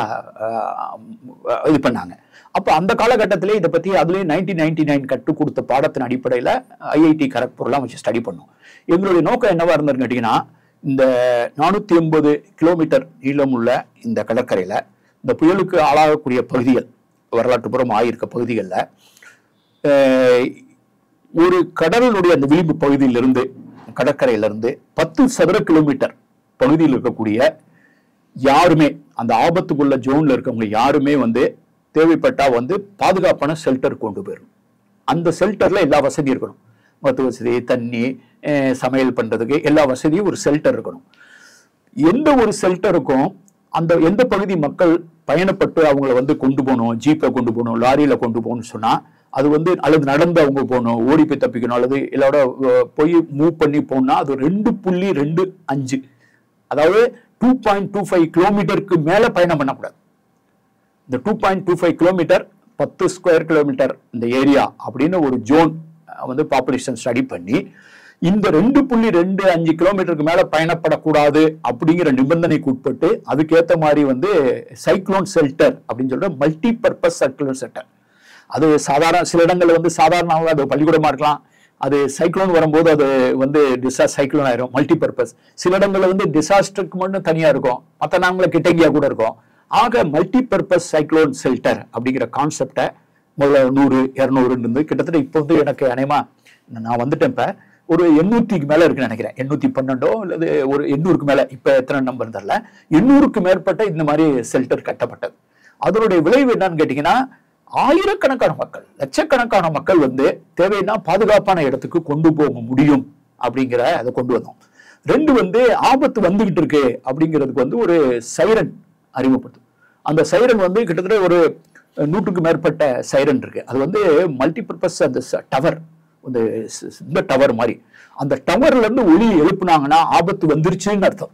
இது பண்ணாங்க. அப்ப அந்த காலகட்டத்திலே இதை பத்தி அதுலயே 1999 கற்றுக் கொடுத்த பாடத்தின் அடிப்படையில ஐஐடி கரக்பூர்லாம் வச்சு ஸ்டடி பண்ணோம். எங்களுடைய நோக்கம் என்னவா இருந்ததுன்னு கேட்டீங்கன்னா, இந்த 480 கிலோமீட்டர் நீளம் உள்ள இந்த கடற்கரையில இந்த புயலுக்கு ஆளாகக்கூடிய பகுதிகள், வரலாற்றுப்புறம் ஆயிருக்க பகுதிகளில் ஒரு கடலுடைய அந்த விளிம்பு பகுதியிலிருந்து கடற்கரையிலிருந்து 10 சதுர கிலோமீட்டர் பகுதியில் இருக்கக்கூடிய யாருமே, அந்த ஆபத்துக்குள்ள ஜோன்ல இருக்கவங்க யாருமே வந்து தேவைப்பட்டா வந்து பாதுகாப்பான ஷெல்டர் கொண்டு போயிடும். அந்த ஷெல்டர்ல எல்லா வசதியும் இருக்கணும், மருத்துவ வசதி, தண்ணி, சமையல் பண்றதுக்கு எல்லா வசதியும் ஒரு ஷெல்டர் இருக்கணும். எந்த ஒரு ஷெல்டருக்கும் அந்த எந்த பகுதி மக்கள் பயணப்பட்டு அவங்கள வந்து கொண்டு போகணும், ஜீப்பை கொண்டு போகணும், லாரியில கொண்டு போகணும்னு சொன்னா அது வந்து அல்லது நடந்து அவங்க போகணும், ஓடி போய் தப்பிக்கணும், அல்லது எல்லாரோட போய் மூவ் பண்ணி போகணும்னா அது 2.25, அதாவது 2.25 கிலோமீட்டருக்கு மேல பயணம் பண்ணக்கூடாது. இந்த 2.25 கிலோமீட்டர் 10 ஸ்கொயர் கிலோமீட்டர் இந்த ஏரியா அப்படின்னு ஒரு ஜோன் வந்து பாப்புலேஷன் ஸ்டடி பண்ணி இந்த 2.25 கிலோமீட்டருக்கு மேல பயணப்படக்கூடாது அப்படிங்கிற நிபந்தனைக்கு உட்பட்டு அதுக்கேற்ற மாதிரி வந்து சைக்ளோன் ஷெல்டர் அப்படின்னு சொல்ற மல்டி பர்பஸ் சைக்ளோன் ஷெல்டர். அது சாதாரண சில இடங்கள்ல வந்து சாதாரணமாக அது பள்ளிக்கூடமா இருக்கலாம், அது சைக்ளோன் வரும்போது அது வந்து சைக்ளோன் ஆயிரும், மல்டி பர்பஸ். சில இடங்கள்ல வந்து டிசாஸ்டருக்கு மட்டும் தனியா இருக்கும், மற்ற நாங்கள கிட்டங்கியா கூட இருக்கும். ஆக மல்டி பர்பஸ் சைக்ளோன் ஷெல்டர் அப்படிங்கிற கான்செப்டை முதல்ல 100-200 இருந்து கிட்டத்தட்ட இப்போ வந்து எனக்கு அநேகமா நான் வந்துட்டேன், இப்ப ஒரு 800க்கு மேல இருக்குன்னு நினைக்கிறேன், 812 அல்லது ஒரு 800க்கு மேல, இப்ப எத்தனை நம்பர் தெரியல, 800க்கு மேற்பட்ட இந்த மாதிரி ஷெல்டர் கட்டப்பட்டது. அதனுடைய விளைவு என்னன்னு கேட்டீங்கன்னா, ஆயிரக்கணக்கான மக்கள், லட்சக்கணக்கான மக்கள் வந்து தேவைன்னா பாதுகாப்பான இடத்துக்கு கொண்டு போக முடியும் அப்படிங்கிற அதை கொண்டு வந்தோம். 2 வந்து ஆபத்து வந்துகிட்டு இருக்கு அப்படிங்கிறதுக்கு வந்து ஒரு சைரன் அறிமுகப்படுத்தும். அந்த சைரன் வந்து கிட்டத்தட்ட ஒரு 100க்கு மேற்பட்ட சைரன் இருக்கு. அது வந்து மல்டிபர்பஸ் அந்த டவர், இந்த டவர் மாதிரி அந்த டவர்ல இருந்து ஒளி எழுப்புனாங்கன்னா ஆபத்து வந்துருச்சுன்னு அர்த்தம்.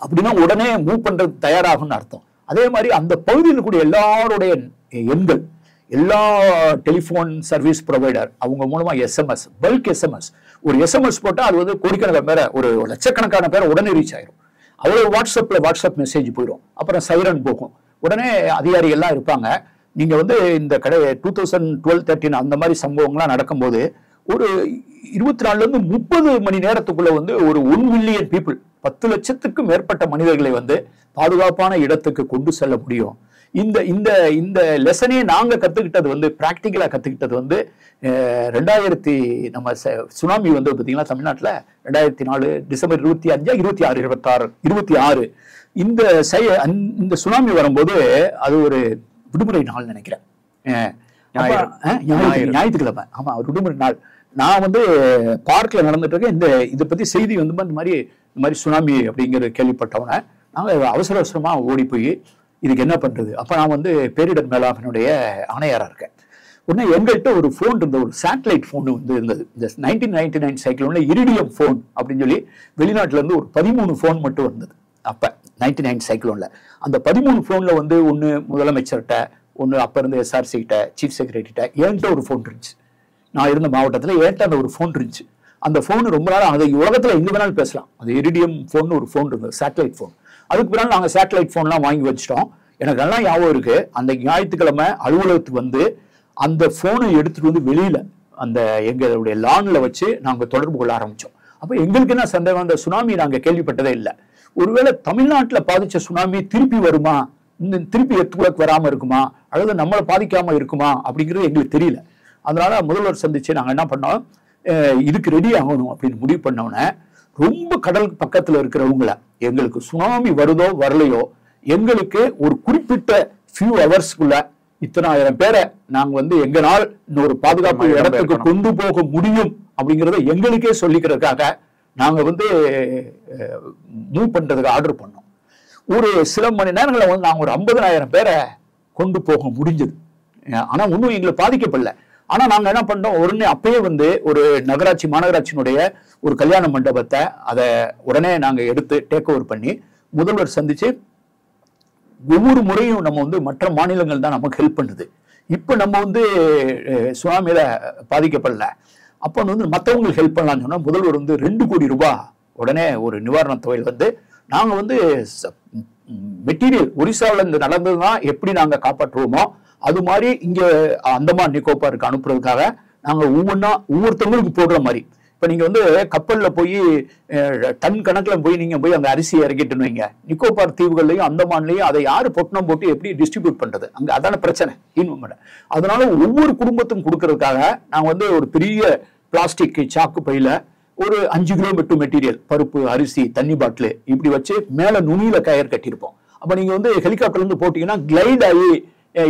அப்படின்னா உடனே மூவ் பண்றது தயாராகும்னு அர்த்தம். அதே மாதிரி அந்த பகுதியில் கூடிய எல்லாருடைய எண்கள், எல்லா டெலிஃபோன் சர்வீஸ் ப்ரொவைடர் அவங்க மூலமா எஸ்எம்எஸ், பல்க் எஸ்எம்எஸ், ஒரு எஸ்எம்எஸ் போட்டா அது வந்து கோடிக்கணக்கான பேரை, ஒரு லட்சக்கணக்கான பேரை உடனே ரீச் ஆயிரும். அவ்வளவு வாட்ஸ்அப் மெசேஜ் போயிடும், அப்புறம் சைரன் போகும், உடனே அதிகாரிகள்லாம் இருப்பாங்க. நீங்க வந்து இந்த 2012-13 அந்த மாதிரி சம்பவங்கள்லாம் நடக்கும்போது ஒரு 24 இருந்து 30 மணி நேரத்துக்குள்ள வந்து ஒரு 1 மில்லியன் பீப்புள், 10 லட்சத்துக்கும் மேற்பட்ட மனிதர்களை வந்து பாதுகாப்பான இடத்துக்கு கொண்டு செல்ல முடியும். இந்த இந்த இந்த லெசனே நாங்க கத்துக்கிட்டது வந்து, பிராக்டிக்கலா கத்துக்கிட்டது வந்து 2000 நம்ம சுனாமி வந்து பாத்தீங்கன்னா தமிழ்நாட்டுல 2004 டிசம்பர் 25, 26 இந்த சுனாமி வரும்போது அது ஒரு விடுமுறை நாள் நினைக்கிறேன். ஞாயிற்றுக்கிழமை. ஆமா, விடுமுறை நாள். நான் வந்து பார்க்ல நடந்துட்டு இருக்கேன். இதை பத்தி செய்தி வந்து இந்த மாதிரி சுனாமி அப்படிங்கிற கேள்விப்பட்டவன நாங்க அவசர அவசரமா ஓடி போய் இதுக்கு என்ன பண்றது. அப்ப நான் வந்து பேரிடர் மேலாண்மையினுடைய ஆணையாரா இருக்கேன். உடனே எங்கள்கிட்ட ஒரு போன் இருந்த, ஒரு சேட்டலைட் போன் வந்து இருந்தது. இந்த 1999 சைக்கிளோன்ல இரிடியம் போன் அப்படின்னு சொல்லி வெளிநாட்டுல இருந்து ஒரு 13 போன் மட்டும் இருந்தது அப்ப 99 சைக்கிளோன்ல. அந்த 13 போன்ல வந்து ஒண்ணு முதலமைச்சர்கிட்ட, ஒண்ணு அப்ப இருந்த SRC கிட்ட, சீஃப் செக்ரட்டரிட்ட, என்கிட்ட ஒரு போன் இருந்துச்சு. நான் இருந்த மாவட்டத்துல என்கிட்ட அந்த ஒரு போன் இருந்துச்சு. அந்த போன் ரொம்ப நாள், அது உலகத்துல எங்க வேணாலும் பேசலாம். அது இரிடியம் போன் ஒரு போன் இருந்தது, சேட்டலைட் போன். அதுக்கு பிறகு நாங்க சேட்டலைட் போன்லாம் வாங்கி வச்சிட்டோம். எனக்கு எல்லாம் ஞாபகம் இருக்கு. அந்த ஞாயிற்றுக்கிழமை அலுவலகத்துக்கு வந்து அந்த போனை எடுத்துட்டு வந்து வெளியில அந்த எங்களுடைய லான்ல வச்சு நாங்க தொடர்பு கொள்ள ஆரம்பிச்சோம். அப்ப எங்களுக்கு என்ன சந்தேகம், அந்த சுனாமி நாங்க கேள்விப்பட்டதே இல்லை. ஒருவேளை தமிழ்நாட்டுல பாதிச்ச சுனாமி திருப்பி வருமா, திருப்பி எத்துக்குள்ளக்கு வராம இருக்குமா, அல்லது நம்மளை பாதிக்காம இருக்குமா அப்படிங்கிறது எங்களுக்கு தெரியல. அதனால முதல்வர் சந்திச்சு நாங்க என்ன பண்ணோம், இதுக்கு ரெடி ஆகணும் அப்படின்னு முடிவு பண்ணோன்னே, ரொம்ப கடலுக்கு பக்கத்துல இருக்கிறவங்கள, எங்களுக்கு சுனாமி வருதோ வரலையோ, எங்களுக்கு ஒரு குறிப்பிட்ட ஃபியூ ஹவர்ஸ்க்குள்ள இத்தனை ஆயிரம் பேரை நாங்க வந்து எங்களால் இன்னொரு பாதுகாப்பு இடத்துக்கு கொண்டு போக முடியும் அப்படிங்கிறத எங்களுக்கே சொல்லிக்கிறதுக்காக நாங்க வந்து மூவ் பண்றதுக்கு ஆர்டர் பண்ணோம். ஒரு சில மணி நேரங்களில் வந்து நாங்க ஒரு 50,000 பேரை கொண்டு போக முடிஞ்சது. ஆனா ஒன்றும் எங்களை பாதிக்கப்படல. ஆனா நாங்க என்ன பண்ணோம், உடனே அப்பயே வந்து ஒரு நகராட்சி மாநகராட்சியினுடைய ஒரு கல்யாண மண்டபத்தை அதை உடனே நாங்க எடுத்து டேக் ஓவர் பண்ணி முதல்வர் சந்திச்சு, ஒவ்வொரு முறையும் நம்ம வந்து மற்ற மாநிலங்கள் தான் நமக்கு ஹெல்ப் பண்ணுது. இப்ப நம்ம வந்து சுனாமியில பாதிக்கப்படல, அப்ப வந்து மற்றவங்களுக்கு ஹெல்ப் பண்ணலாம்னு சொன்னா முதல்வர் வந்து 2 கோடி ரூபாய் உடனே ஒரு நிவாரண தொகையில் வந்து நாங்க வந்து மெட்டீரியல் ஒரிசாவில் இந்த நடந்ததுதான் எப்படி நாங்க காப்பாற்றுவோமோ அது மாதிரி இங்க அந்தமான் நிக்கோபாருக்கு அனுப்புறதுக்காக நாங்க ஒவ்வொருத்தவங்களுக்கு போடுற மாதிரி. இப்ப நீங்க வந்து கப்பல்ல போய் டன் கணக்குல போய் நீங்க போய் அந்த அரிசியை இறக்கிட்டு வைங்க, நிக்கோபார் தீவுகள்லையும் அந்தமான்லயும் அதை யாரு பொட்டணம் போட்டு எப்படி டிஸ்ட்ரிபியூட் பண்றது, அங்க அதான பிரச்சனை இன்னும். அதனால ஒவ்வொரு குடும்பத்துக்கும் கொடுக்கறதுக்காக நாங்க வந்து ஒரு பெரிய பிளாஸ்டிக் சாக்கு பையில ஒரு 5 கிலோமீட்டர் மெட்டீரியல், பருப்பு, அரிசி, தண்ணி பாட்டில் இப்படி வச்சு மேல நுனியில கயிறு கட்டியிருப்போம். அப்ப நீங்க வந்து ஹெலிகாப்டர்ல இருந்து போட்டீங்கன்னா கிளைட் ஆகி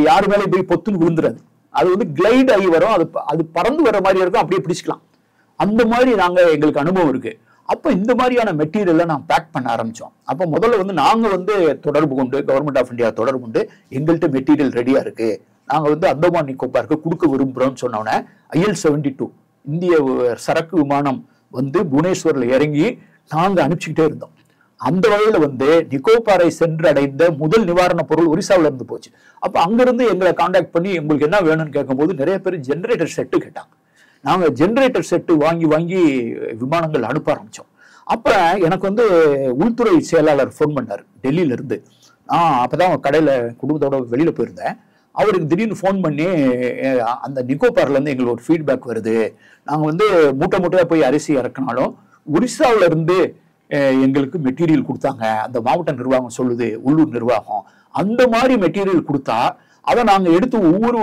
யாரு மேலே போய் பொத்துன்னு விழுந்துறாது. அது வந்து கிளைட் ஆகி வரும், அது பறந்து வர மாதிரி இருக்கும், அப்படியே பிடிச்சிக்கலாம். அந்த மாதிரி நாங்க எங்களுக்கு அனுபவம் இருக்கு. அப்ப இந்த மாதிரியான மெட்டீரியலை நான் பேக் பண்ண ஆரம்பிச்சோம். அப்ப முதல்ல வந்து நாங்க வந்து தொடர்பு கொண்டு கவர்மெண்ட் ஆஃப் இந்தியா தொடர்பு கொண்டு எங்கள்கிட்ட மெட்டீரியல் ரெடியா இருக்கு, நாங்க வந்து அந்தமான் நிக்கோபாருக்கு கொடுக்க விரும்புறோம்னு சொன்னோன்னே IL-72 இந்திய சரக்கு விமானம் வந்து புவனேஸ்வர்ல இறங்கி நாங்க அனுப்பிச்சுக்கிட்டே இருந்தோம். அந்த வகையில வந்து நிக்கோபாரை சென்றடைந்த முதல் நிவாரண பொருள் ஒரிசாவில இருந்து போச்சு. அப்ப அங்கிருந்து எங்களை கான்டாக்ட் பண்ணி உங்களுக்கு என்ன வேணும்னு கேட்கும்போது நிறைய பேர் ஜெனரேட்டர் செட்டு கேட்டாங்க. நாங்க ஜெனரேட்டர் செட்டு வாங்கி விமானங்கள் அனுப்ப ஆரம்பிச்சோம். அப்ப எனக்கு வந்து உள்துறை செயலாளர் போன் பண்ணாரு டெல்லியில இருந்து. அப்பதான் கடையில குடும்பத்தோட வெளியில போயிருந்தேன். அவருக்கு திடீர்னு ஃபோன் பண்ணி, அந்த நிக்கோபார்ல இருந்து எங்களுக்கு ஒரு ஃபீட்பேக் வருது, நாங்க வந்து மூட்டையா போய் அரிசி இறக்கினாலும் ஒரிசாவில இருந்து எங்களுக்கு மெட்டீரியல் கொடுத்தாங்க, அந்த மாவட்ட நிர்வாகம் சொல்லுது, உள்ளூர் நிர்வாகம் அந்த மாதிரி மெட்டீரியல் கொடுத்தா அதை நாங்க எடுத்து ஒவ்வொரு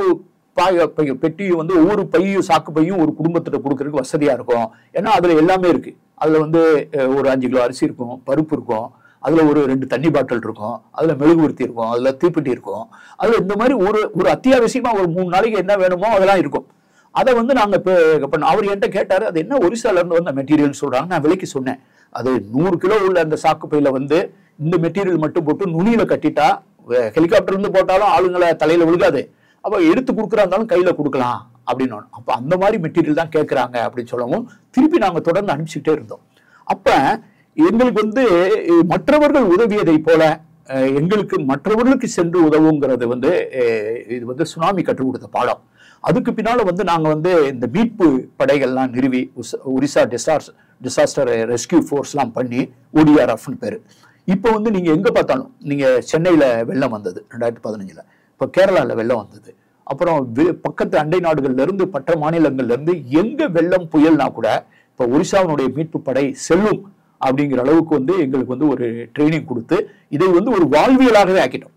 பெட்டியும் வந்து ஒவ்வொரு பையும் சாக்கு பையும் ஒரு குடும்பத்திட்ட கொடுக்கறதுக்கு வசதியா இருக்கும். ஏன்னா அதுல எல்லாமே இருக்கு. அதுல வந்து ஒரு 5 கிலோ அரிசி இருக்கும், பருப்பு இருக்கும், அதுல ஒரு 2 தண்ணி பாட்டில் இருக்கும், அதுல மெழுகுவர்த்தி இருக்கும், அதுல தீப்பெட்டி இருக்கும், அதுல இந்த மாதிரி ஒரு அத்தியாவசியமா ஒரு 3 நாளைக்கு என்ன வேணுமோ அதெல்லாம் இருக்கும். அதை வந்து நாங்க அவர் என்கிட்ட கேட்டாரு, அது என்ன ஒரிசால இருந்து வந்த மெட்டீரியல் சொல்றாங்க. நான் விலைக்கு சொன்னேன், அது 100 கிலோ உள்ள அந்த சாக்கு பையில வந்து இந்த மெட்டீரியல் மட்டும் போட்டு நுனியில கட்டிட்டா ஹெலிகாப்டர்ல இருந்து போட்டாலும் ஆளுங்களை தலையில விழுகாது, அப்ப எடுத்து கொடுக்குறா இருந்தாலும் கையில கொடுக்கலாம் அப்படின்னு. அப்ப அந்த மாதிரி மெட்டீரியல் தான் கேட்கறாங்க அப்படின்னு சொல்லவும் திருப்பி நாங்க தொடர்ந்து அனுப்பிச்சுட்டே இருந்தோம். அப்ப எங்களுக்கு வந்து மற்றவர்கள் உதவியதை போல எங்களுக்கு மற்றவர்களுக்கு சென்று உதவுங்கிறது வந்து இது வந்து சுனாமி கற்றுக் கொடுத்த பாடம். அதுக்கு பின்னால வந்து நாங்க வந்து இந்த மீட்பு படைகள்லாம் நிறுவி ஒரிசா டிசாஸ்டர் ரெஸ்கியூ ஃபோர்ஸ்லாம் பண்ணி ODRFன்னு பேரு. இப்போ வந்து நீங்க எங்க பார்த்தாலும், நீங்க சென்னையில வெள்ளம் வந்தது 2015, இப்போ கேரளால வெள்ளம் வந்தது, அப்புறம் பக்கத்து அண்டை நாடுகள்ல இருந்து மற்ற மாநிலங்கள்ல இருந்து எங்க வெள்ளம் புயல்னா கூட இப்போ ஒரிசாவினுடைய மீட்பு படை செல்லும் அப்படிங்கிற அளவுக்கு வந்து எங்களுக்கு வந்து ஒரு ட்ரைனிங் கொடுத்து இதை வந்து ஒரு வாழ்வியலாகவே ஆக்கிட்டோம்.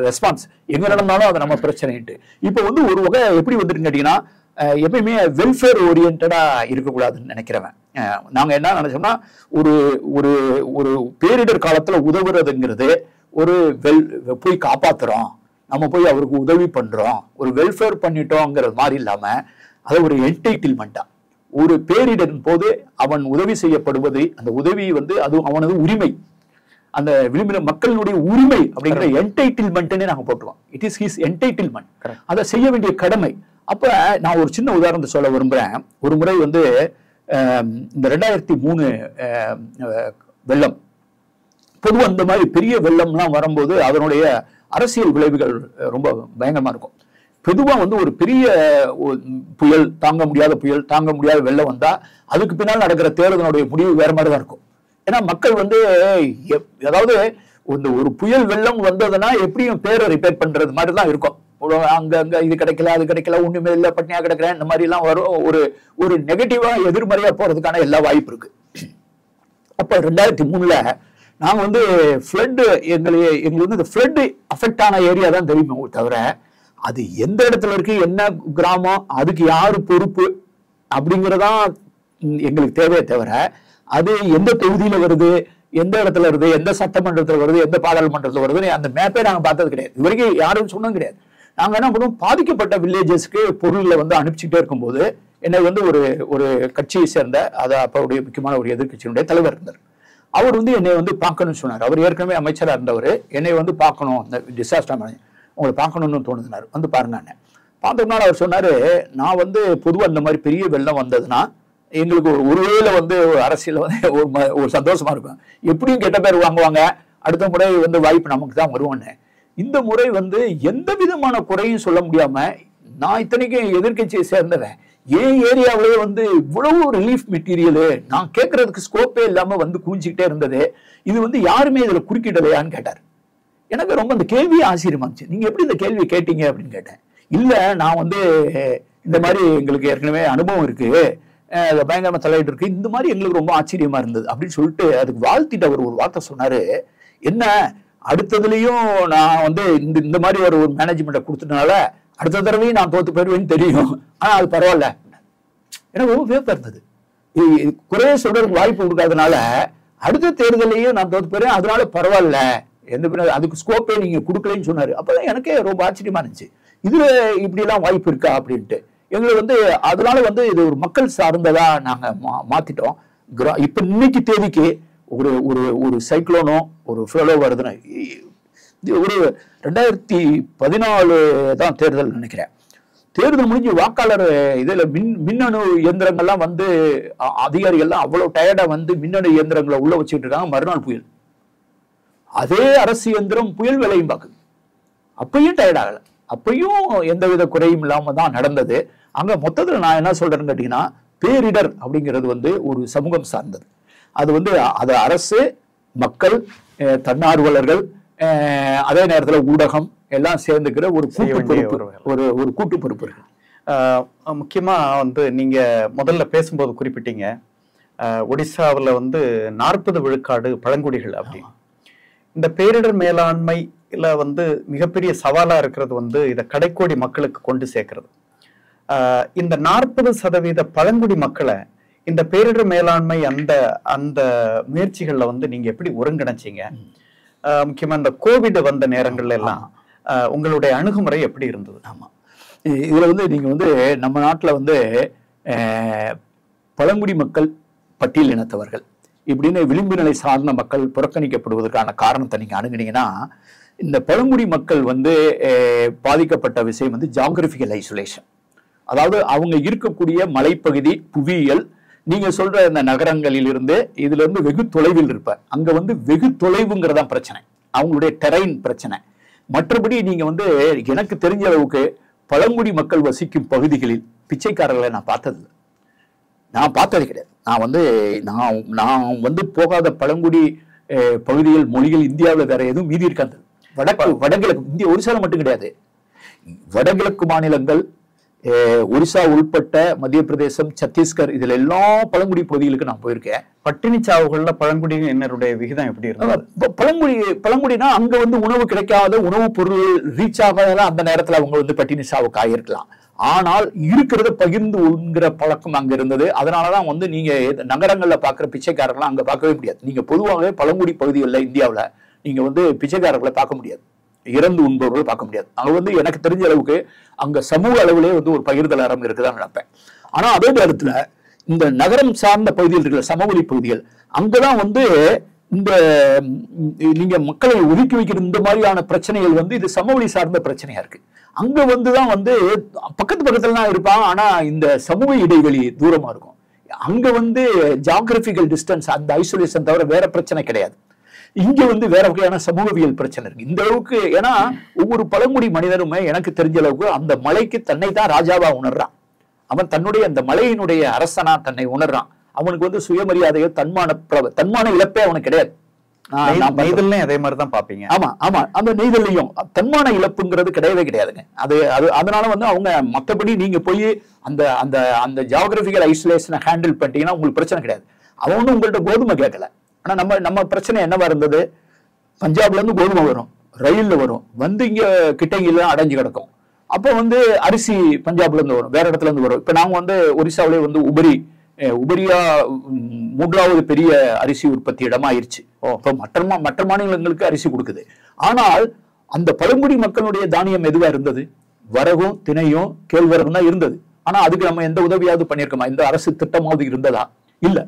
ரெஸ்பான்ஸ் எங்க நடந்தாலும் அது நம்ம பிரச்சனைட்டு. இப்போ வந்து ஒரு வகை எப்படி வந்துட்டு கேட்டீங்கன்னா, எப்பயுமே வெல்ஃபேர் ஓரியன்டா இருக்கக்கூடாதுன்னு நினைக்கிறவன். நாங்க என்ன நினைச்சோம்னா, ஒரு ஒரு ஒரு பேரிடர் காலத்துல உதவுறதுங்கிறது ஒரு போய் காப்பாத்துறோம், நம்ம போய் அவருக்கு உதவி பண்றோம், ஒரு வெல்ஃபேர் பண்ணிட்டோங்கிறது மாதிரி இல்லாம அதை ஒரு என்டைட்டில்மெண்டா, ஒரு பேரிடரின் போது அவன் உதவி செய்யப்படுவது, அந்த உதவி வந்து அது அவனது உரிமை, அந்த விளிம்பின மக்களுடைய உரிமை அப்படிங்கிற என்டைட்டில்மெண்ட்னே நாங்க போட்டுருவோம். இட் இஸ் ஹிஸ் என்டைட்டில்மெண்ட், அதை செய்ய வேண்டிய கடமை. அப்ப நான் ஒரு சின்ன உதாரணத்தை சொல்ல விரும்புறேன். ஒரு முறை வந்து இந்த 2003 வெள்ளம், பொதுவாக இந்த மாதிரி பெரிய வெள்ளம்லாம் வரும்போது அதனுடைய அரசியல் விளைவுகள் ரொம்ப பயங்கரமா இருக்கும். பொதுவா வந்து ஒரு பெரிய புயல், தாங்க முடியாத வெள்ளம் வந்தா அதுக்கு பின்னால் நடக்கிற தேர்தலுடைய முடிவு வேற மாதிரி தான் இருக்கும். ஏன்னா மக்கள் வந்து அதாவது ஒரு புயல் வெள்ளம் வந்ததுன்னா எப்படியும் பேரை ரிப்பேர் பண்றது மாதிரி தான் இருக்கும். அங்க இது கிடைக்கல, அது கிடைக்கல, ஒண்ணுமே இல்லை, பட்னியா கிடக்கிறேன், இந்த மாதிரி எல்லாம் வரும். ஒரு நெகட்டிவா எதிர்மறையா போறதுக்கான எல்லா வாய்ப்பு இருக்கு. அப்ப 2003 நாங்க வந்து ஃப்ளட், எங்களுக்கு வந்து இந்த ஃப்ளட் அஃபெக்ட் ஆன ஏரியா தான் தெரியுமே தவிர அது எந்த இடத்துல இருக்கு, என்ன கிராமம், அதுக்கு யாரு பொறுப்பு அப்படிங்கறதான் எங்களுக்கு தேவையே தவிர அது எந்த தொகுதியில வருது, எந்த இடத்துல வருது, எந்த சட்டமன்றத்தில் வருது, எந்த பாராளுமன்றத்தில் வருதுன்னு அந்த மேப்பே நாங்க பார்த்தது கிடையாது. இது வரைக்கும் யாரும் சொன்னது கிடையாது. நாங்க என்ன பண்ணுவோம், பாதிக்கப்பட்ட வில்லேஜஸ்க்கு பொருள்களை வந்து அனுப்பிச்சுட்டே இருக்கும்போது என்னை வந்து ஒரு கட்சியை சேர்ந்த, அது அப்போடைய முக்கியமான ஒரு எதிர்கட்சியினுடைய தலைவர் இருந்தார். அவர் வந்து என்னை வந்து பார்க்கணும்னு சொன்னார். அவர் ஏற்கனவே அமைச்சராக இருந்தவர். என்னை வந்து பார்க்கணும், இந்த டிசாஸ்டர் உங்களை பார்க்கணும்னு தோணுதுனாரு. வந்து பாருங்க என்ன பார்த்தோம்னால அவர் சொன்னாரு, நான் வந்து பொதுவாக இந்த மாதிரி பெரிய வெள்ளம் வந்ததுன்னா எங்களுக்கு ஒருவேளை வந்து அரசியல் வந்து ஒரு சந்தோஷமா இருக்கும், எப்படியும் கெட்ட பேர் வாங்குவாங்க, அடுத்த முறை வந்து வாய்ப்பு நமக்கு தான் வருவோன்னு. இந்த முறை வந்து எந்த விதமான குறையும் சொல்ல முடியாம, நான் இத்தனைக்கும் எதிர்கட்சியை சேர்ந்தவன், ஏன் ஏரியாவிலே வந்து இவ்வளவு ரிலீஃப் மெட்டீரியல் நான் கேட்கறதுக்கு ஸ்கோப்பே இல்லாம வந்து குவிஞ்சுக்கிட்டே இருந்தது, இது வந்து யாருமே இதுல குறுக்கிடலையான்னு கேட்டார். எனக்கு ரொம்ப அந்த கேள்வி ஆச்சரியமா இருந்துச்சு. நீங்க எப்படி இந்த கேள்வி கேட்டீங்க அப்படின்னு கேட்டேன். இல்ல, நான் வந்து இந்த மாதிரி எங்களுக்கு ஏற்கனவே அனுபவம் இருக்கு, பயங்கரமா தலையிட்டு இருக்கு, இந்த மாதிரி எங்களுக்கு ரொம்ப ஆச்சரியமா இருந்தது அப்படின்னு சொல்லிட்டு அதுக்கு வாழ்த்திட்டு அவர் ஒரு வார்த்தை சொன்னாரு. என்ன, அடுத்ததுலயும் நான் வந்து இந்த மாதிரி ஒரு மேனேஜ்மெண்ட்டை கொடுத்ததுனால அடுத்த தடவையும் நான் தோத்து போயிருவேன்னு தெரியும், ஆனா அது பரவாயில்ல. எனக்கு ரொம்ப வியப்பா இருந்தது. குறைய சொல்றதுக்கு வாய்ப்பு கொடுக்காதனால அடுத்த தேர்தலையும் நான் தோத்து போயிருவேன், அதனால பரவாயில்ல, அதுக்கு ஸ்கோப்பே நீங்க கொடுக்கலன்னு சொன்னாரு. அப்பதான் எனக்கே ரொம்ப ஆச்சரியமா இருந்துச்சு, இதுல இப்படி எல்லாம் வாய்ப்பு இருக்கா அப்படின்ட்டு. எங்களுக்கு வந்து அதனால வந்து இது ஒரு மக்கள் சார்ந்ததா நாங்க மாத்திட்டோம். இப்ப இன்னைக்கு தேதிக்கு ஒரு சைக்ளோனோ ஒரு ஃப்ளோ வருதுன்னு, ஒரு 2014 தான் தேர்தல் நினைக்கிறேன். தேர்தல் முடிஞ்சு வாக்காளர் இதுல மின்னணு இயந்திரங்கள்லாம் வந்து அதிகாரிகள்லாம் அவ்வளவு டயர்டா வந்து மின்னணு இயந்திரங்களை உள்ள வச்சுட்டு இருக்காங்க. மறுநாள் புயல், அதே அரசு இயந்திரம் புயல் வேலையும் பார்க்குது. அப்பயும் டயர்ட் ஆகல, அப்பயும் எந்தவித குறையும் இல்லாம தான் நடந்தது. அங்க மொத்தத்துல நான் என்ன சொல்றேன்னு கேட்டீங்கன்னா, பேரிடர் அப்படிங்கிறது வந்து ஒரு சமூகம் சார்ந்தது. அது வந்து அது அரசு, மக்கள், தன்னார்வலர்கள், அதே நேரத்தில் ஊடகம் எல்லாம் சேர்ந்துக்கிற ஒரு கூட்டு பொறுப்பு இருக்கு. முக்கியமா வந்து நீங்க முதல்ல பேசும்போது குறிப்பிட்டீங்க, ஒடிசாவில் வந்து 40 விழுக்காடு பழங்குடிகள் அப்படி. இந்த பேரிடர் மேலாண்மையில வந்து மிகப்பெரிய சவாலா இருக்கிறது வந்து இதை கடைக்கோடி மக்களுக்கு கொண்டு சேர்க்கிறது. இந்த 40% பழங்குடி மக்களை இந்த பேரிடர் மேலாண்மை அந்த முயற்சிகள்ல வந்து நீங்க எப்படி ஒருங்கிணைச்சீங்க? முக்கியமா இந்த கோவிட் வந்த நேரங்கள்ல எல்லாம் உங்களுடைய அணுகுமுறை எப்படி இருந்தது? ஆமா, இதுல வந்து நீங்க வந்து நம்ம நாட்டுல வந்து பழங்குடி மக்கள், பட்டியல் இனத்தவர்கள் இப்படின்னு விளிம்பு நிலை சார்ந்த மக்கள் புறக்கணிக்கப்படுவதற்கான காரணத்தை நீங்க அணுகுனீங்கன்னா, இந்த பழங்குடி மக்கள் வந்து பாதிக்கப்பட்ட விஷயம் வந்து ஜியோகிராபிக்கல் ஐசோலேஷன். அதாவது அவங்க இருக்கக்கூடிய மலைப்பகுதி, புவியியல், நீங்க சொல்ற இந்த நகரங்களில் இருந்து இதுல இருந்து வெகு தொலைவில் இருப்ப, அங்க வந்து வெகு தொலைவுங்கிறதா பிரச்சனை, அவங்களுடைய டெரைன் பிரச்சனை. மற்றபடி நீங்க வந்து எனக்கு தெரிஞ்ச அளவுக்கு பழங்குடி மக்கள் வசிக்கும் பகுதிகளில் பிச்சைக்காரர்களை நான் பார்த்தது கிடையாது. நான் வந்து போகாத பழங்குடி பகுதிகள், மொழிகள் இந்தியாவில் வேற எதுவும் மீதி இருக்காது. வடகிழக்கு இந்திய ஒரிசால மட்டும் கிடையாது, வடகிழக்கு மாநிலங்கள், ஒரிசா உள்பட்ட மத்திய பிரதேசம், சத்தீஸ்கர், இதுல எல்லா பழங்குடி பகுதிகளுக்கு நான் போயிருக்கேன். பட்டினி சாவுகள்ல பழங்குடியினருடைய விகிதம் எப்படி இருந்தது? பழங்குடினா அங்க வந்து உணவு கிடைக்காத, உணவுப் பொருள் ரீச் ஆகாத அந்த நேரத்துல அவங்க வந்து பட்டினி சாவுக்கு ஆயிருக்கலாம். ஆனால் இருக்கிறத பகிர்ந்து உண்கிற பழக்கம் அங்க இருந்தது. அதனாலதான் வந்து நீங்க நகரங்கள்ல பாக்குற பிச்சைக்காரர்லாம் அங்க பார்க்கவே முடியாது. நீங்க பொதுவாகவே பழங்குடி பகுதிகளில் இந்தியாவில் நீங்க வந்து பிச்சைக்காரர்களை பார்க்க முடியாது. இறந்து உண்பவர்கள் பார்க்க முடியாது. அங்க வந்து எனக்கு தெரிஞ்ச அளவுக்கு அங்க சமூக அளவிலே வந்து ஒரு பகிர்தல் அறம் இருக்குதான் நினைப்பேன். ஆனா அதே நேரத்துல இந்த நகரம் சார்ந்த பகுதிகள் இருக்கிற சமவெளி பகுதிகள் அங்கதான் வந்து இந்த நீங்க மக்களை ஒதுக்கி வைக்கிற இந்த மாதிரியான பிரச்சனைகள் வந்து இது சமவெளி சார்ந்த பிரச்சனையா இருக்கு. அங்க வந்துதான் வந்து பக்கத்து பக்கத்துல தான் இருப்பான், ஆனா இந்த சமூக இடைவெளி தூரமா இருக்கும். அங்க வந்து ஜியோகிராபிக்கல் டிஸ்டன்ஸ் அந்த ஐசோலேஷன் தவிர வேற பிரச்சனை கிடையாது. இங்க வந்து வேற வகையான சமூகவியல் பிரச்சனை இருக்கு. இந்த அளவுக்கு ஏன்னா ஒவ்வொரு பழங்குடி மனிதனுமே எனக்கு தெரிஞ்ச அளவுக்கு அந்த மலைக்கு தன்னை தான் ராஜாவா உணர்றான். அவன் தன்னுடைய அந்த மலையினுடைய அரசனா தன்னை உணர்றான். அவனுக்கு வந்து சுயமரியாதையோ தன்மான இழப்பே அவனுக்கு கிடையாது. நெய்தல்லையும் அதே மாதிரிதான் பாப்பீங்க. ஆமா ஆமா, அந்த நெய்தல்லையும் தன்மான இழப்புங்கிறது கிடையவே கிடையாதுங்க. அதனால வந்து அவங்க மற்றபடி நீங்க போய் அந்த அந்த அந்த ஜியோகிராபிக்கல் ஐசோலேஷனை ஹேண்டில் பண்ணிட்டீங்கன்னா உங்களுக்கு பிரச்சனை கிடையாது. அவன் வந்து உங்கள்கிட்ட கோதுமை கேட்கல. ஆனா நம்ம பிரச்சனை என்னவா இருந்தது, பஞ்சாப்ல இருந்து கோதுமை வரும், ரயில்ல வரும், வந்து இங்க கிட்டங்கில அடைஞ்சு கிடக்கும். அப்போ வந்து அரிசி பஞ்சாப்ல இருந்து வரும், வேற இடத்துல இருந்து வரும். இப்ப நாங்க வந்து ஒரிசாவிலே வந்து உபரியா 3வது பெரிய அரிசி உற்பத்தி இடமா ஆயிருச்சு. இப்போ மற்ற மாநிலங்களுக்கு அரிசி கொடுக்குது. ஆனால் அந்த பழங்குடி மக்களுடைய தானியம் எதுவா இருந்தது, வரகும் திணையும் கேழ்வரகும் தான் இருந்தது. ஆனா அதுக்கு நம்ம எந்த உதவியாவது பண்ணியிருக்கோமா, இந்த அரசு திட்டமாவது இருந்ததா? இல்ல.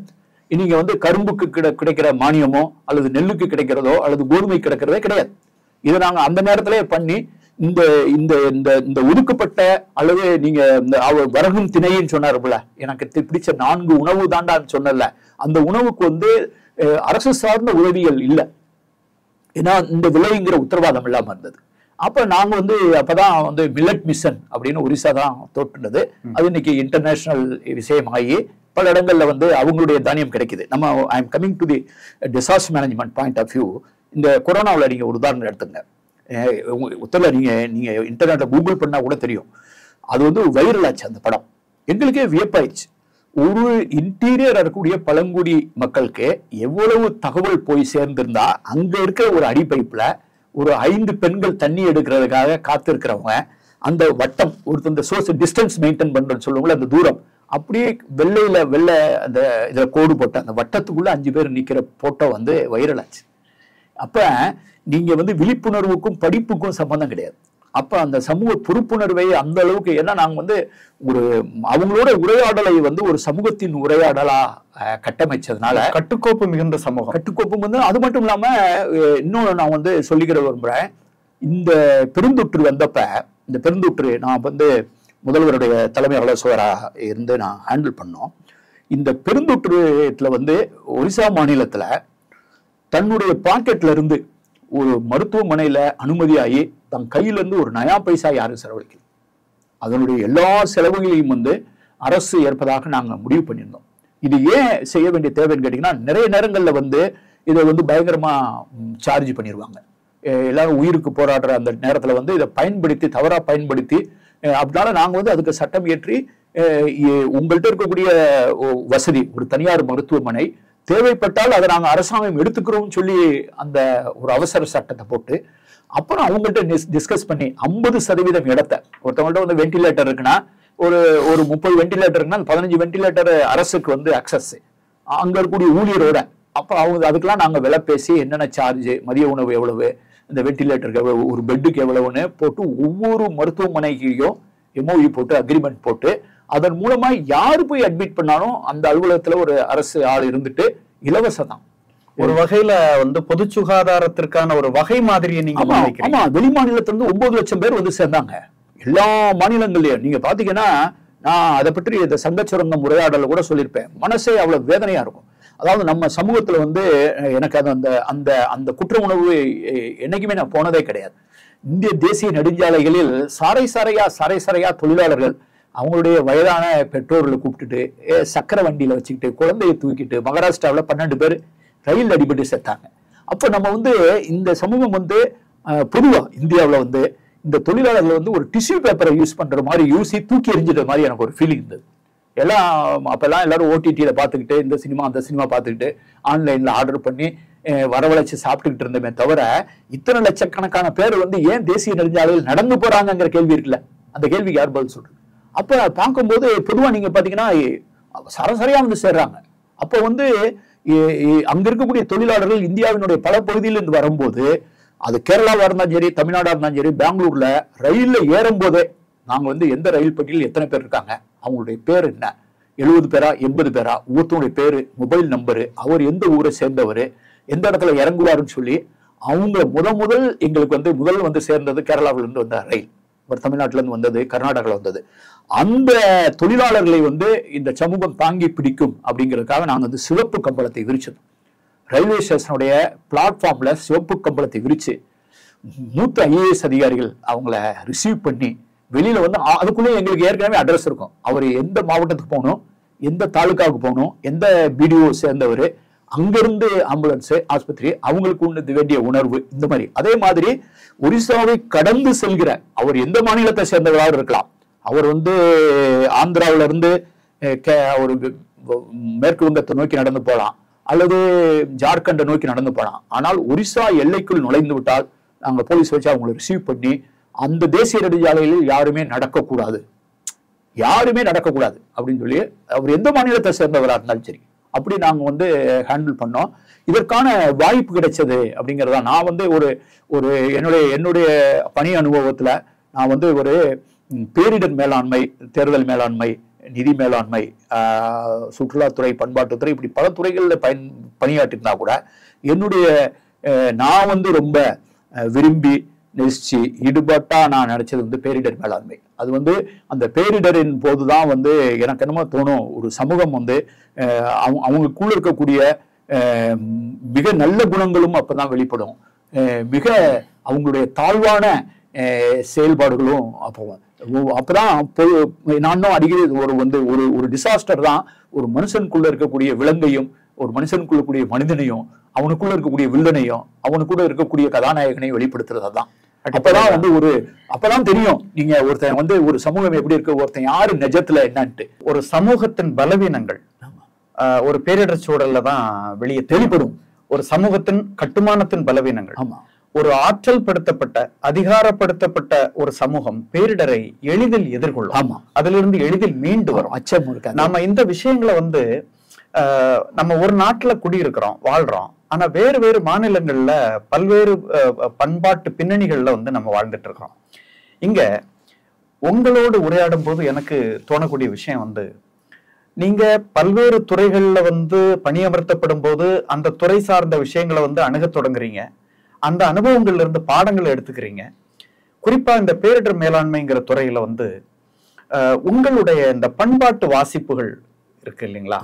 நீங்க வந்து கரும்புக்கு கிடைக்கிற மானியமோ அல்லது நெல்லுக்கு கிடைக்கிறதோ அல்லது கோதுமை கிடைக்கிறதே கிடையாது. இதை நாங்க அந்த நேரத்திலே பண்ணி இந்த இந்த இந்த இந்த ஒதுக்கப்பட்ட அல்லது நீங்க இந்த வரகும் திணைன்னு சொன்னாருல, எனக்கு பிடிச்ச 4 உணவு தாண்டான்னு சொன்னல, அந்த உணவுக்கு வந்து அரசு சார்ந்த உதவிகள் இல்லை. ஏன்னா இந்த விலைங்கிற உத்தரவாதம் இல்லாம இருந்தது. அப்ப நாங்க வந்து அப்பதான் வந்து மில்லட் மிஷன் அப்படின்னு ஒரிசா தான் தோற்றுனது. அது இன்னைக்கு இன்டர்நேஷனல் விஷயமாகி பல இடங்கள்ல வந்து அவங்களுடைய தானியம் கிடைக்குது. நம்ம I am coming to the disaster management point of view. இந்த கொரோனாவில் நீங்க ஒரு உதாரணம் எடுத்துங்க. உத்தரல நீங்க இன்டர்நெட்ல கூகுள் பண்ணா கூட தெரியும். அது வந்து வைரல் ஆச்சு அந்த படம். எங்களுக்கே வியப்பாயிடுச்சு. ஒரு இன்டீரியர் இருக்கக்கூடிய பழங்குடி மக்களுக்கு எவ்வளவு தகவல் போய் சேர்ந்திருந்தா அங்க இருக்கிற ஒரு அடிப்பைப்புல ஒரு 5 பெண்கள் தண்ணி எடுக்கிறதுக்காக காத்திருக்கிறவங்க அந்த வட்டம் ஒரு சோசியல் டிஸ்டன்ஸ் மெயின்டைன் பண்றேன்னு சொல்லுவாங்களே, அந்த தூரம் அப்படியே வெள்ளை அந்த இதுல கோடு போட்ட அந்த வட்டத்துக்குள்ள 5 பேர் நிக்கிற போட்டோ வந்து வைரல் ஆச்சு. அப்ப நீங்க வந்து விழிப்புணர்வுக்கும் படிப்புக்கும் சம்பந்தம் கிடையாது. அப்ப அந்த சமூக பொறுப்புணர்வை அந்த அளவுக்கு, ஏன்னா நாங்க வந்து ஒரு அவங்களோட உரையாடலை வந்து ஒரு சமூகத்தின் உரையாடலா கட்டமைச்சதுனால கட்டுக்கோப்பு மிகுந்த சமூகம். கட்டுக்கோப்பு வந்து அது மட்டும் இல்லாம இன்னொன்னு நான் வந்து சொல்லிக்கிற விரும்புறேன். இந்த பெருந்தொற்று வந்தப்ப, இந்த பெருந்தொற்று நான் வந்து முதல்வருடைய தலைமை ஆலோசகரா இருந்து நான் ஹேண்டில் பண்ணோம். இந்த பெருந்தொற்றுல வந்து ஒரிசா மாநிலத்துல தன்னுடைய பாக்கெட்ல இருந்து ஒரு மருத்துவமனையில அனுமதியாகி தன் கையில இருந்து ஒரு நயா பைசா யாரும் செலவழிக்கல. அதனுடைய எல்லா செலவுகளையும் வந்து அரசு ஏற்பதாக நாங்க முடிவு பண்ணியிருந்தோம். இது ஏன் செய்ய வேண்டிய தேவைன்னு கேட்டீங்கன்னா, நிறைய நேரங்கள்ல வந்து இதை வந்து பயங்கரமா சார்ஜ் பண்ணிடுவாங்க. எல்லாரும் உயிருக்கு போராடுற அந்த நேரத்துல வந்து இதை தவறா பயன்படுத்தி அதனால நாங்க வந்து அதுக்கு சட்டம் இயற்றி உங்கள்கிட்ட இருக்கக்கூடிய வசதி ஒரு தனியார் மருத்துவமனை தேவைப்பட்டால் அதை நாங்க அரசாங்கம் எடுத்துக்கிறோம்னு சொல்லி அந்த ஒரு அவசர சட்டத்தை போட்டு அப்புறம் அவங்கள்ட்ட டிஸ்கஸ் பண்ணி 50% இடத்தை ஒருத்தவங்கள்ட்ட வந்து வெண்டிலேட்டர் இருக்குன்னா ஒரு 30 வெண்டிலேட்டர் இருக்குன்னா 15 வெண்டிலேட்டர் அரசுக்கு வந்து அக்சஸ் அங்க இருக்கக்கூடிய ஊழியரோட. அப்போ அவங்க அதுக்கெல்லாம் நாங்க விலை பேசி என்னென்ன சார்ஜ், மதிய உணவு எவ்வளவு, இந்த வெண்டிலேட்டருக்கு எவ்வளவு, ஒரு பெட்டுக்கு எவ்வளவுன்னு போட்டு ஒவ்வொரு மருத்துவமனைக்கையும் எம்ஓஇ போட்டு அக்ரிமெண்ட் போட்டு அதன் மூலமா யாரு போய் அட்மிட் பண்ணாலும் அந்த அலுவலகத்துல ஒரு அரசு ஆள் இருந்துட்டு இலவசம் தான். ஒரு வகையில வந்து பொது சுகாதாரத்திற்கான ஒரு வகை மாதிரியை நீங்க ஆமா, வெளி மாநிலத்திலிருந்து 9 லட்சம் பேர் வந்து சேர்ந்தாங்க. எல்லா மாநிலங்கள்லயும் நீங்க பாத்தீங்கன்னா, நான் அதை பற்றி இந்த சங்க சுரங்கம் உரையாடல கூட சொல்லியிருப்பேன். மனசே அவ்வளவு வேதனையா இருக்கும். அதாவது நம்ம சமூகத்துல வந்து எனக்கு அது அந்த அந்த அந்த குற்ற உணர்வு என்னைக்குமே நான் போனதே கிடையாது. இந்திய தேசிய நெடுஞ்சாலைகளில் சாரை சாரையா தொழிலாளர்கள் அவங்களுடைய வயதான பெற்றோர்களை கூப்பிட்டுட்டு சக்கரை வண்டியில வச்சுக்கிட்டு குழந்தையை தூக்கிட்டு மகாராஷ்டிராவில் 12 பேர் ரயில் அடிபட்டு செத்தாங்க. அப்போ நம்ம வந்து இந்த சமூகம் வந்து பொதுவா இந்தியாவில் வந்து இந்த தொழிலாளர்கள் வந்து ஒரு டிஷ்யூ பேப்பரை யூஸ் பண்ற மாதிரி தூக்கி எறிஞ்சிட்ட மாதிரி எனக்கு ஒரு ஃபீலிங் இருந்தது. அப்பெல்லாம் எல்லாரும் ஓடிடியில பார்த்துக்கிட்டு இந்த சினிமா அந்த சினிமா பார்த்துக்கிட்டு ஆன்லைன்ல ஆர்டர் பண்ணி வரவழைச்சு சாப்பிட்டுக்கிட்டு இருந்தமே தவிர இத்தனை லட்சக்கணக்கான பேர் வந்து ஏன் தேசிய நெடுஞ்சாலையில் நடந்து போறாங்கிற கேள்வி இருக்குல்ல, அந்த கேள்விக்கு யார் பதில் சொல்றது? அப்ப பார்க்கும்போது பொதுவா நீங்க பாத்தீங்கன்னா சரசரியா வந்து சேர்றாங்க. அப்போ வந்து அங்க இருக்கக்கூடிய தொழிலாளர்கள் இந்தியாவினுடைய பல பகுதியிலிருந்து வரும்போது அது கேரளாவா இருந்தாலும் சரி, தமிழ்நாடா இருந்தாலும் சரி, பெங்களூர்ல ரயில்ல ஏறும் போதே நாங்க வந்து எந்த ரயில் பெட்டியில் எத்தனை பேர் இருக்காங்க, அவங்களுடைய பேர் என்ன, 70 பேரா 80 பேரா, ஒவ்வொருத்தருடைய பேரு, மொபைல் நம்பரு, அவர் எந்த ஊரை சேர்ந்தவர், எந்த இடத்துல இறங்குவாருன்னு சொல்லி அவங்க முதல் எங்களுக்கு வந்து முதல் வந்து சேர்ந்தது கேரளாவில இருந்து வந்த ரயில், தமிழ்நாட்டில இருந்து வந்தது, கர்நாடகாவில் வந்தது. அந்த தொழிலாளர்களை வந்து இந்த சமூகம் தாங்கி பிடிக்கும் அப்படிங்கிறதுக்காக நாங்கள் வந்து சிவப்பு கம்பளத்தை விரிச்சோம். ரயில்வே ஸ்டேஷனுடைய பிளாட்ஃபார்ம்ல சிவப்பு கம்பளத்தை விரிச்சு மூத்த ஐஏஎஸ் அதிகாரிகள் அவங்கள ரிசீவ் பண்ணி வெளியில வந்து அதுக்குள்ளே எங்களுக்கு ஏற்கனவே அட்ரஸ் இருக்கும். அவர் எந்த மாவட்டத்துக்கு போகணும், எந்த தாலுக்காவுக்கு போகணும், எந்த பிடிஓ சேர்ந்தவர், அங்கிருந்து ஆம்புலன்ஸ், ஆஸ்பத்திரி, அவங்களுக்கு உண்டு வேண்டிய உணர்வு, இந்த மாதிரி. அதே மாதிரி ஒரிசாவை கடந்து செல்கிற அவர் எந்த மாநிலத்தை சேர்ந்தவராக இருக்கலாம், அவர் வந்து ஆந்திராவில இருந்து ஒரு மேற்கு வங்கத்தை நோக்கி நடந்து போகலாம், அல்லது ஜார்க்கண்டை நோக்கி நடந்து போகலாம். ஆனால் ஒரிசா எல்லைக்குள் நுழைந்து விட்டால் நாங்கள் போலீஸ் வச்சு அவங்களை ரிசீவ் பண்ணி அந்த தேசிய நெடுஞ்சாலைகளில் யாருமே நடக்கக்கூடாது அப்படின்னு சொல்லி அவர் எந்த மாநிலத்தை சேர்ந்தவராக இருந்தாலும் சரி அப்படி நாங்கள் வந்து ஹேண்டில் பண்ணோம். இதற்கான வாய்ப்பு கிடைச்சது அப்படிங்கிறதா நான் வந்து ஒரு என்னுடைய பணி அனுபவத்தில் நான் வந்து ஒரு பேரிடர் மேலாண்மை, தேர்தல் மேலாண்மை, நிதி மேலாண்மை, சுற்றுலாத்துறை, பண்பாட்டுத்துறை, இப்படி பல துறைகளில் பணியாற்றிருந்தா கூட நான் வந்து ரொம்ப விரும்பி நெசிச்சு ஈடுபாட்டா நான் நினைச்சது வந்து பேரிடர் மேலாண்மை. அது வந்து அந்த பேரிடரின் போதுதான் வந்து எனக்கு என்னமோ தோணும், ஒரு சமூகம் வந்து அவங்களுக்குள்ள இருக்கக்கூடிய மிக நல்ல குணங்களும் அப்பதான் வெளிப்படும், மிக அவங்களுடைய தாழ்வான செயல்பாடுகளும் அப்பதான் நானும் அடிக்கடி ஒரு டிசாஸ்டர் தான் ஒரு மனுஷனுக்குள்ள இருக்கக்கூடிய விலங்கையும், ஒரு மனுஷனுக்குள்ள கூடிய மனிதனையும், அவனுக்குள்ள இருக்கக்கூடிய வில்லனையும், அவனுக்குள்ள இருக்கக்கூடிய கதாநாயகனையும் வெளிப்படுத்துறது தான். அப்பதான் வந்து அப்பதான் தெரியும் நீங்க ஒருத்தன் வந்து ஒரு சமூகம் எப்படி இருக்கு, ஒருத்தன் யாரு நிஜத்துல என்னன்ட்டு. ஒரு சமூகத்தின் பலவீனங்கள் ஒரு பேரிடர் சூழல்ல தான் வெளியே தெளிப்படும். ஒரு சமூகத்தின் கட்டுமானத்தின் பலவீனங்கள். ஆமா, ஒரு ஆற்றல் படுத்தப்பட்ட, அதிகாரப்படுத்தப்பட்ட ஒரு சமூகம் பேரிடரை எளிதில் எதிர்கொள்ளும். ஆமா, அதிலிருந்து எளிதில் மீண்டு வரும். அச்சம் இருக்காது. நாம இந்த விஷயங்களை வந்து நம்ம ஒரு நாட்டுல குடியிருக்கிறோம், வாழ்றோம். ஆனா வேறு வேறு மாநிலங்கள்ல பல்வேறு பண்பாட்டு பின்னணிகள்ல வந்து நம்ம வாழ்ந்துட்டு இருக்கிறோம். இங்க உங்களோடு உரையாடும் போது எனக்கு தோணக்கூடிய விஷயம் வந்து, நீங்க பல்வேறு துறைகள்ல வந்து பணியமர்த்தப்படும் போது அந்த துறை சார்ந்த விஷயங்களை வந்து அணுக தொடங்குறீங்க, அந்த அனுபவங்கள்ல இருந்து பாடங்களை எடுத்துக்கிறீங்க. குறிப்பா இந்த பேரிடர் மேலாண்மைங்கிற துறையில வந்து உங்களுடைய இந்த பண்பாட்டு வாசிப்புகள் இருக்கு இல்லைங்களா,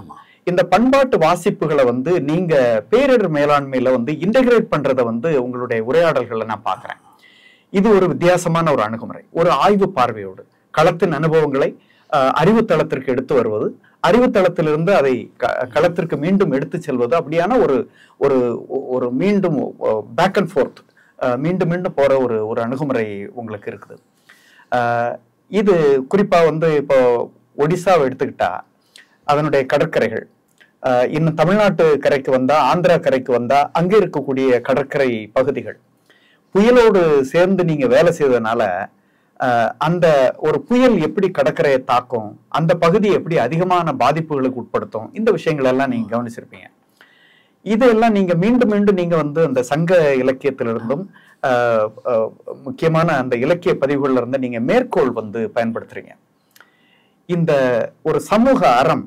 இந்த பண்பாட்டு வாசிப்புகளை வந்து நீங்க பேரிடர் மேலாண்மையில வந்து இன்டகிரேட் பண்றதை வந்து உங்களுடைய உரையாடல்களை நான் பாக்குறேன். இது ஒரு வித்தியாசமான ஒரு அணுகுமுறை. ஒரு ஆய்வு பார்வையோடு களத்தின் அனுபவங்களை அறிவுத்தளத்திற்கு எடுத்து வருவது, அறிவுத்தளத்திலிருந்து அதை களத்திற்கு மீண்டும் எடுத்து செல்வது, அப்படியான ஒரு மீண்டும் பேக் அண்ட் ஃபோர்த் மீண்டும் மீண்டும் போற ஒரு அணுகுமுறை உங்களுக்கு இருக்குது. இது குறிப்பா வந்து இப்போ ஒடிசாவை எடுத்துக்கிட்டா அதனுடைய கடற்கரைகள், இன்னும் தமிழ்நாட்டு கரைக்கு வந்தா, ஆந்திரா கரைக்கு வந்தா அங்கே இருக்கக்கூடிய கடற்கரை பகுதிகள், புயலோடு சேர்ந்து நீங்க வேலை செய்ததுனால அந்த ஒரு புயல் எப்படி கடற்கரையை தாக்கும், அந்த பகுதி எப்படி அதிகமான பாதிப்புகளுக்கு உட்படுத்தும், இந்த விஷயங்கள் எல்லாம் நீங்க கவனிச்சிருப்பீங்க. இதெல்லாம் நீங்க மீண்டும் மீண்டும் நீங்க வந்து அந்த சங்க இலக்கியத்திலிருந்தும் முக்கியமான அந்த இலக்கிய பதிவுகள்ல இருந்து நீங்க மேற்கோள் வந்து பயன்படுத்துறீங்க. இந்த ஒரு சமூக அறம்,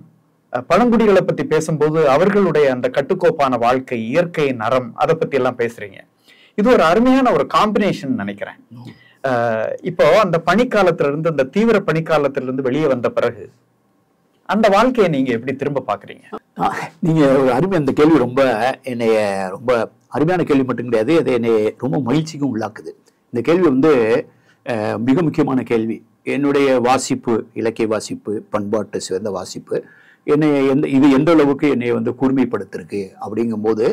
பழங்குடிகளை பத்தி பேசும்போது அவர்களுடைய அந்த கட்டுக்கோப்பான வாழ்க்கை, இயற்கையின் அறம், அதை பத்தி எல்லாம் பேசுறீங்க. இது ஒரு அருமையான ஒரு காம்பினேஷன் நினைக்கிறேன். இப்போ அந்த பனிக்காலத்திலிருந்து, அந்த தீவிர பனிக்காலத்திலிருந்து வெளியே வந்த பிறகு அந்த வாழ்க்கையை நீங்க எப்படி திரும்ப பாக்குறீங்க? நீங்க அருமை, அந்த கேள்வி ரொம்ப என்னைய ரொம்ப அருமையான கேள்வி மட்டும் கிடையாது, அது என்னை ரொம்ப மகிழ்ச்சிக்கும் உள்ளாக்குது. இந்த கேள்வி வந்து மிக முக்கியமான கேள்வி. என்னுடைய வாசிப்பு, இலக்கிய வாசிப்பு, பண்பாட்டு சிறந்த வாசிப்பு என்னை இது எந்த அளவுக்கு என்னை வந்து கூர்மைப்படுத்திருக்கு அப்படிங்கும்போது,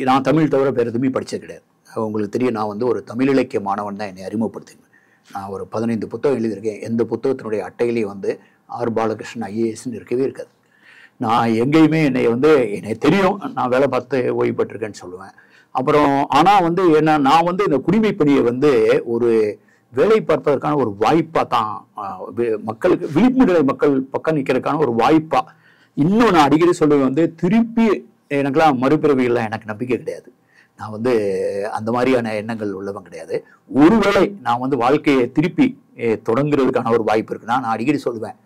நான் தமிழ் தவிர வேறு எதுவுமே படித்தது கிடையாது. உங்களுக்கு தெரியும், நான் வந்து ஒரு தமிழ் இலக்கிய மாணவன் தான் என்னை அறிமுகப்படுத்துங்க. நான் ஒரு 15 புத்தகம் எழுதியிருக்கேன். எந்த புத்தகத்தினுடைய அட்டையிலேயே வந்து ஆர் பாலகிருஷ்ணன் ஐஏஎஸ்ன்னு இருக்கவே இருக்காது. நான் எங்கேயுமே என்னை தெரியும், நான் வேலை பார்த்து ஓய்வு பெற்றிருக்கேன்னு சொல்லுவேன். அப்புறம் ஆனால் வந்து நான் வந்து இந்த குடிமை பணியை வந்து ஒரு வேலை பார்ப்பதற்கான ஒரு வாய்ப்பாக தான், மக்களுக்கு விழிப்பு நிலை மக்கள் பக்கம் நிற்கிறதுக்கான ஒரு வாய்ப்பாக. இன்னும் நான் அடிக்கடி சொல்லுவேன் வந்து, திருப்பி எனக்கெல்லாம் மறுபிறவிகள்லாம் எனக்கு நம்பிக்கை கிடையாது. நான் வந்து அந்த மாதிரியான எண்ணங்கள் உள்ளவன் கிடையாது. ஒருவேளை நான் வந்து வாழ்க்கையை திருப்பி தொடங்குறதுக்கான ஒரு வாய்ப்பு இருக்குன்னா, நான் அடிக்கடி சொல்லுவேன்,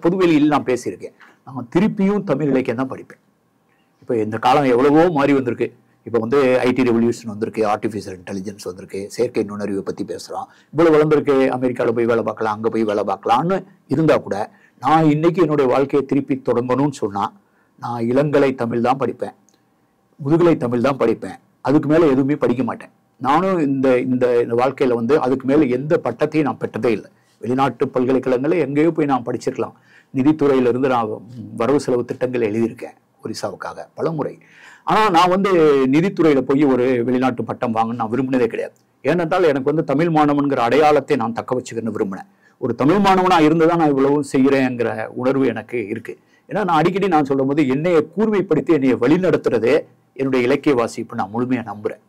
பொதுவெளியில் நான் பேசியிருக்கேன், நான் திருப்பியும் தமிழ் இலக்கியம் தான் படிப்பேன். இப்போ இந்த காலம் எவ்வளவோ மாறி வந்திருக்கு. இப்போ வந்து ஐடி ரெவல்யூஷன் வந்திருக்கு, ஆர்டிஃபிஷியல் இன்டெலிஜென்ஸ் வந்திருக்கு, செயற்கை நுண்ணறிவை பற்றி பேசுகிறோம், இவ்வளோ வளர்ந்துருக்கு, அமெரிக்காவில் போய் வேலை பார்க்கலாம், அங்கே போய் வேலை பார்க்கலான்னு இருந்தால் கூட நான் இன்னைக்கு என்னுடைய வாழ்க்கையை திருப்பி தொடங்கணும்னு சொன்னால் நான் இளங்கலை தமிழ் தான் படிப்பேன், முதுகலை தமிழ் தான் படிப்பேன். அதுக்கு மேலே எதுவுமே படிக்க மாட்டேன். நானும் இந்த இந்த வாழ்க்கையில் வந்து அதுக்கு மேலே எந்த பட்டத்தையும் நான் பெற்றதே இல்லை. வெளிநாட்டு பல்கலைக்கழகங்களில் எங்கேயோ போய் நான் படிச்சிருக்கலாம். நிதித்துறையிலிருந்து நான் வரவு செலவு திட்டங்கள் எழுதியிருக்கேன் ஒரிசாவுக்காக பல முறை. ஆனால் நான் வந்து நிதித்துறையில் போய் ஒரு வெளிநாட்டு பட்டம் வாங்கன்னு நான் விரும்பினதே கிடையாது. ஏனென்றால் எனக்கு வந்து தமிழ் மாணவன்கிற அடையாளத்தை நான் தக்க வச்சுக்கணும்னு விரும்பினேன். ஒரு தமிழ் மாணவனாக இருந்து தான் நான் இவ்வளவு செய்கிறேங்கிற உணர்வு எனக்கு இருக்குது. ஏன்னா நான் அடிக்கடி நான் சொல்லும் போது என்னையை கூர்மைப்படுத்தி என்னையை வழிநடத்துறதே என்னுடைய இலக்கிய வாசிப்பு நான் முழுமையாக நம்புகிறேன்.